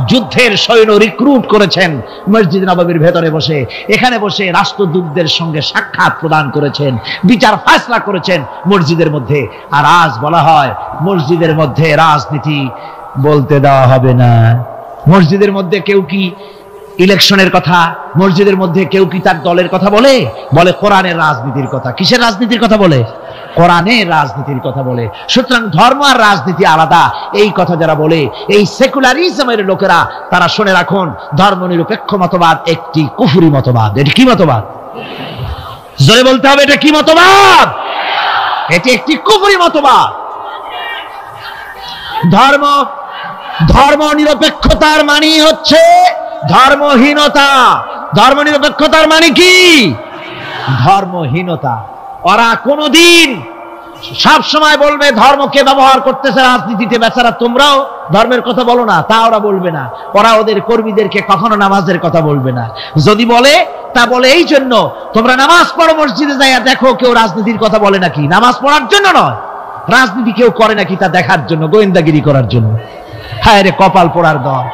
যুদ্ধের সৈন্য রিক্রুট করেছেন মসজিদ নববীর ভেতরে বসে। এখানে বসে রাষ্ট্রদূতদের সঙ্গে সাক্ষাৎ প্রদান করেছেন, বিচার ফয়সালা করেছেন মসজিদের মধ্যে। আর আজ বলা হয় মসজিদের মধ্যে রাজনীতি বলতে দেওয়া হবে না। মসজিদের মধ্যে কেউ কি ইলেকশনের কথা, মসজিদের মধ্যে কেউ কি তার দলের কথা বলে? বলে কোরআনের রাজনীতির কথা। কিসের রাজনীতির কথা বলে? কোরআনের রাজনীতির কথা বলে। সুতরাং ধর্ম আর রাজনীতি আলাদা, এই কথা যারা বলে, এই সেকুলারিজমের লোকেরা, তারা শুনে রাখুন, ধর্ম নিরপেক্ষ মতবাদ একটি কুফরি মতবাদ। এটি কি মতবাদ? জোরে বলতে হবে, এটা কি মতবাদ? এটি একটি কুফরি মতবাদ। ধর্ম নিরপেক্ষতার মানে হচ্ছে ধর্মহীনতা। ধর্ম নিরপেক্ষতার মানে কি? ধর্মহীনতা। ওরা কোনদিন সব সময় বলবে ধর্মকে ব্যবহার করতেছে রাজনীতিতে। বেচারা তোমরাও ধর্মের কথা বলো না, তা ওরা বলবে না। ওরা ওদের কর্মীদেরকে কখনো নামাজের কথা বলবে না। যদি বলে, তা বলে এই জন্য, তোমরা নামাজ পড়ো, মসজিদে যাইয়া দেখো কেউ রাজনীতির কথা বলে নাকি। নামাজ পড়ার জন্য নয়, রাজনীতি কেউ করে নাকি তা দেখার জন্য, গোয়েন্দাগিরি করার জন্য। হায় রে কপাল পোড়ার দল!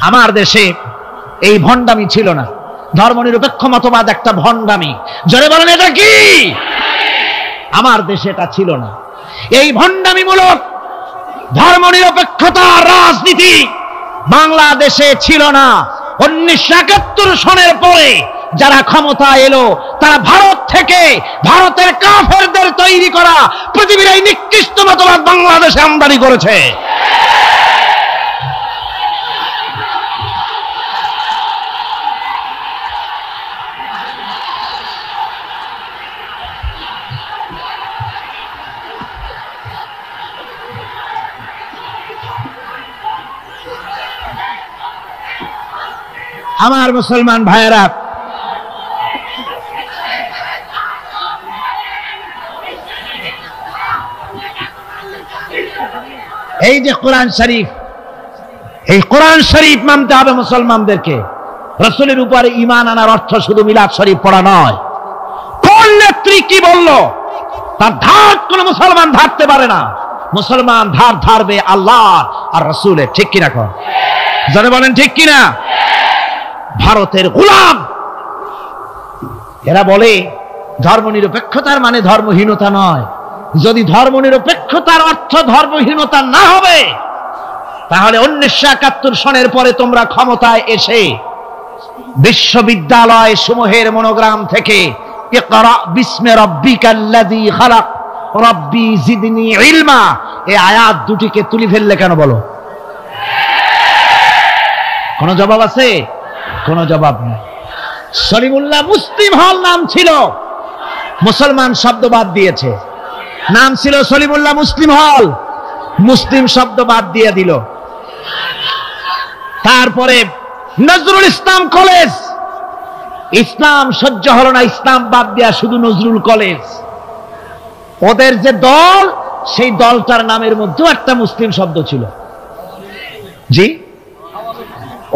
আমার দেশে এই ভণ্ডামি ছিল না। ধর্মনিরপেক্ষ মতবাদ একটা ভণ্ডামি। জোরে বলেন, এটা কি? আমার দেশে এটা ছিল না। এই ভণ্ডামিমূলক ধর্মনিরপেক্ষতার রাজনীতি বাংলাদেশে ছিল না। 1971 সনের পরে যারা ক্ষমতা এলো, তারা ভারত থেকে, ভারতের কাফেরদের তৈরি করা পৃথিবীর এই নিকৃষ্ট মতবাদ বাংলাদেশে আমদানি করেছে। আমার মুসলমান ভাইয়েরা, এই যে কোরআন শরীফ, এই কোরআন শরীফ মানতে হবে মুসলমানদেরকে। রাসূলের উপরে ঈমান আনার অর্থ শুধু মিলাদ শরীফ পড়া নয়। কোন নেত্রী কি বলল তার ধার কোন মুসলমান ধারতে পারে না। মুসলমান ধার ধারবে আল্লাহ আর রাসূলের। ঠিক কিনা কর? যারা বলেন ঠিক কিনা? ভারতের গোলাম এরা বলে ধর্মনিরপেক্ষতার মানে ধর্মহীনতা নয়। যদি ধর্মনিরপেক্ষতার অর্থ ধর্মহীনতা না হবে, তাহলে 1971 সনের পরে তোমরা ক্ষমতায় এসে বিশ্ববিদ্যালয় সমূহের মনোগ্রাম থেকে ইকরা বিস্মি রাব্বিকাল্লাযী খালাক রাব্বি জিদনি ইলমা এই আয়াত দুটিকে তুলে ফেললে কেন বলো? কোন জবাব আছে? কোন জবাব নেই। সলিমুল্লাহ মুসলিম হল নাম ছিল, মুসলমান শব্দ বাদ দিয়েছে। নাম ছিল সলিমুল্লাহ মুসলিম হল, মুসলিম শব্দ বাদ দিয়ে দিল। তারপরে নজরুল ইসলাম কলেজ, ইসলাম সহ্য হলো না, ইসলাম বাদ দেয়া শুধু নজরুল কলেজ। ওদের যে দল, সেই দলটার নামের মধ্যেও একটা মুসলিম শব্দ ছিল। জি,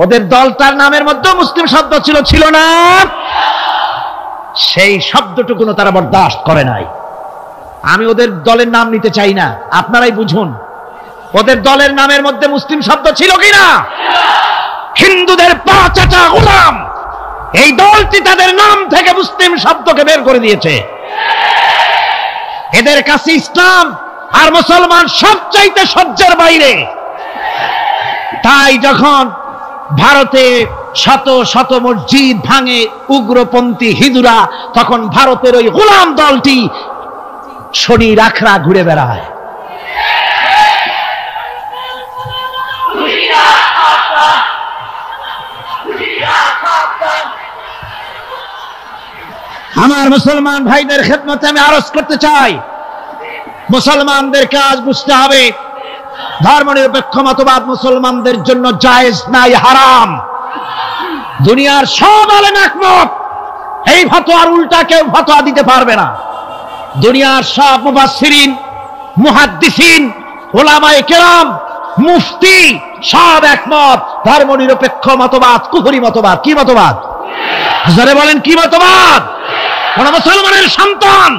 ওদের দলটার নামের মধ্যেও মুসলিম শব্দ ছিল, ছিল না? সেই শব্দটুকুনো তারা বরদাস্ত করে নাই। আমি ওদের দলের নাম নিতে চাই না, আপনারাই বুঝুন ওদের দলের নামের মধ্যে মুসলিম শব্দ ছিল কিনা। হিন্দুদের পাঁচাটা গোলাম, এই দলটি তাদের নাম থেকে মুসলিম শব্দকে বের করে দিয়েছে। এদের কাছে ইসলাম আর মুসলমান সবচাইতে সহ্যের বাইরে। তাই যখন ভারতে শত শত মসজিদ ভাঙে উগ্রপন্থী হিন্দুরা, তখন ভারতের ওই গোলাম দলটি শনি রাখরা ঘুরে বেড়ায়। আমার মুসলমান ভাইদের খেদমতে আমি আরজ করতে চাই, মুসলমানদের কাজ বুঝতে হবে ধর্মনিরপেক্ষ মতবাদ মুসলমানদের জন্য জায়েজ নাই, হারাম। দুনিয়ার সব আলেম একমত, এই ফতোয়ার উল্টা কেউ ফতোয়া দিতে পারবে না। দুনিয়ার সব মুফাসসিরিন, মুহাদ্দিসিন, উলামায়ে কেরাম, মুফতি সব একমত, ধর্মনিরপেক্ষ মতবাদ কুফরি মতবাদ। কি মতবাদ? যারা বলেন কি মতবাদ? কোন মুসলমানের সন্তান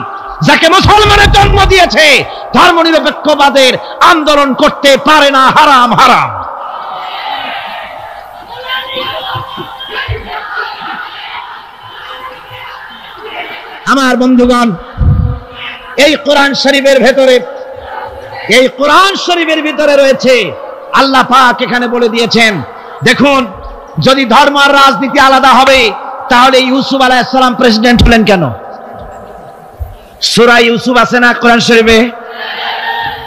যাকে মুসলমানের জন্ম দিয়েছে ধর্মনিরপেক্ষবাদের আন্দোলন করতে পারে না, হারাম, হারাম। আমার বন্ধুগণ, এই কোরআন শরীফের ভেতরে, এই কোরআন শরীফের ভিতরে রয়েছে, আল্লাহ পাক এখানে বলে দিয়েছেন, দেখুন যদি ধর্ম আর রাজনীতি আলাদা হবে, তাহলে ইউসুফ আলাইহিস সালাম প্রেসিডেন্ট হলেন কেন? সূরা ইউসুফ আছে না কোরআন শরীফে?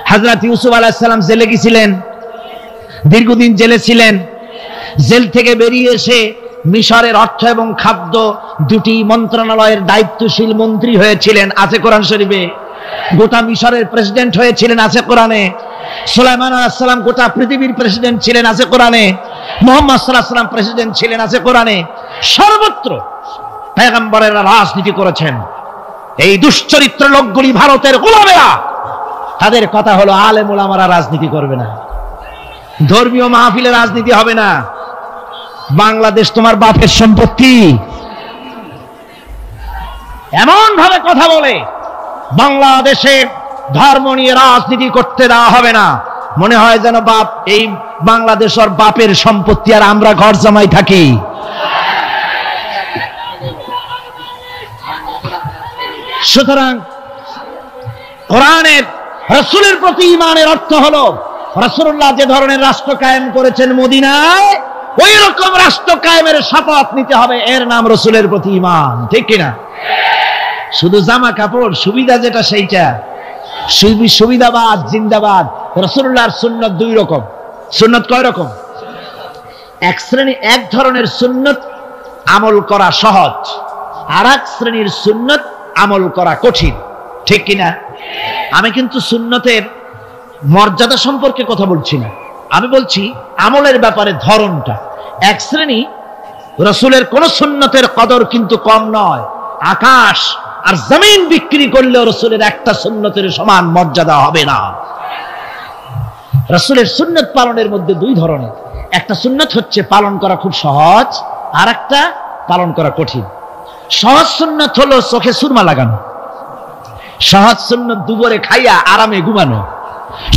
হযরত ইউসুফ আলাইহিস সালাম জেলে গিয়েছিলেন, দীর্ঘদিন জেলে ছিলেন। জেল থেকে বেরিয়ে এসে মিশরের অর্থ এবং খাদ্য দুটি মন্ত্রণালয়ের দায়িত্বশীল মন্ত্রী হয়েছিলেন, আছে কোরআন শরীফে। গোটা মিশরের প্রেসিডেন্ট হয়েছিলেন, আছে কোরআনে। সুলাইমান আলাইহিস সালাম গোটা পৃথিবীর প্রেসিডেন্ট ছিলেন, আছে কোরআনে। মুহাম্মদ সাল্লাল্লাহু আলাইহি ওয়াসাল্লাম প্রেসিডেন্ট ছিলেন, আছে কোরআনে। সর্বত্র পয়গম্বরেরা রাজনীতি করেছেন। এই দুশ্চরিত্র লোকগুলি ভারতের গোলামেরা, তাদের কথা হলো আলেম ওলামারা রাজনীতি করবে না, ধর্মীয় মাহফিলে রাজনীতি হবে না। বাংলাদেশ তোমার বাপের সম্পত্তি, এমন ভাবে কথা বলে বাংলাদেশে ধর্ম নিয়ে রাজনীতি করতে দেওয়া হবে না। মনে হয় যেন বাপ, এই বাংলাদেশ ওর বাপের সম্পত্তি আর আমরা ঘর জামাই থাকি। সুতরাং কোরআনের, রাসূলের প্রতি ঈমানের অর্থ হলো রাসূলুল্লাহ যে ধরনের রাষ্ট্র কায়েম করেছেন মদিনায়, ওই রকম রাষ্ট্র কায়েমের শপথ নিতে হবে, এর নাম রাসূলের প্রতি ঈমান। ঠিক কিনা? শুধু জামা কাপড় সুবিধা যেটা সেইটা, সুবিধাবাদ জিন্দাবাদ। রাসূলুল্লাহর সুন্নাত দুই রকম। সুন্নাত কয় রকম? এক ধরনের সুন্নাত আমল করা সহজ, আর এক শ্রেণীর সুন্নাত আমল করা কঠিন। ঠিক কিনা? আমি কিন্তু সুন্নতের মর্যাদা সম্পর্কে কথা বলছি না, আমি বলছি আমলের ব্যাপারে ধরনটা। এক শ্রেণী রাসূলের কোন সুন্নতের কদর কিন্তু কম নয়, আকাশ আর জমিন বিক্রি করলেও রাসূলের একটা সুন্নতের সমান মর্যাদা হবে না। রাসূলের সুন্নাত পালনের মধ্যে দুই ধরনের, একটা সুন্নাত হচ্ছে পালন করা খুব সহজ, আর একটা পালন করা কঠিন। সহজ সুন্নাত হলো চোখে সুরমা লাগানো, সহজ সুন্নাত দুপুরে খাইয়া আরামে ঘুমানো,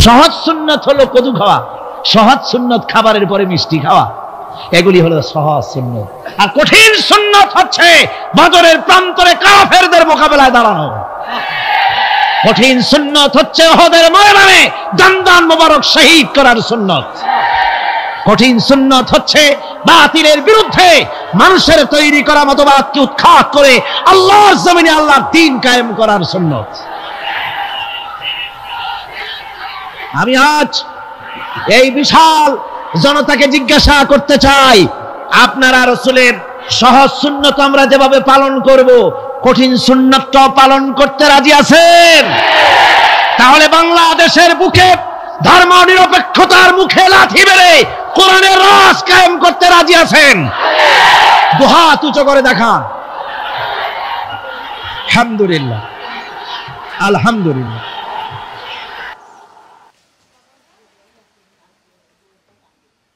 সহজ সুন্নাত হলো কদু খাওয়া, সহজ সুন্নাত খাবারের পরে মিষ্টি খাওয়া, এগুলি হলো সহজ সুন্নাত। আর কঠিন সুন্নাত হচ্ছে বদরের প্রান্তরে কাফেরদের মোকাবেলায় দাঁড়ানো। কঠিন সুন্নাত হচ্ছে উহুদের ময়দানে দান মোবারক শহীদ করার সুন্নাত। কঠিন সুন্নাত হচ্ছে বাতিলের বিরুদ্ধে মানুষের তৈরি করা মতবাদকে উৎখাত করে আল্লাহর জমিনে আল্লাহর দ্বীন কায়েম করার সুন্নাত। আমি আজ এই বিশাল জনতাকে জিজ্ঞাসা করতে চাই, আপনারা রাসূলের সহজ সুন্নাত আমরা যেভাবে পালন করব, কঠিন সুন্নাতটাও পালন করতে রাজি আছেন? তাহলে বাংলাদেশের বুকে ধর্ম নিরপেক্ষতার মুখে লাথি মেরে কোরআনের রাজ কায়েম করতে রাজি আছেন? দুহাত উঁচু করে দেখান। আলহামদুলিল্লাহ, আলহামদুলিল্লাহ।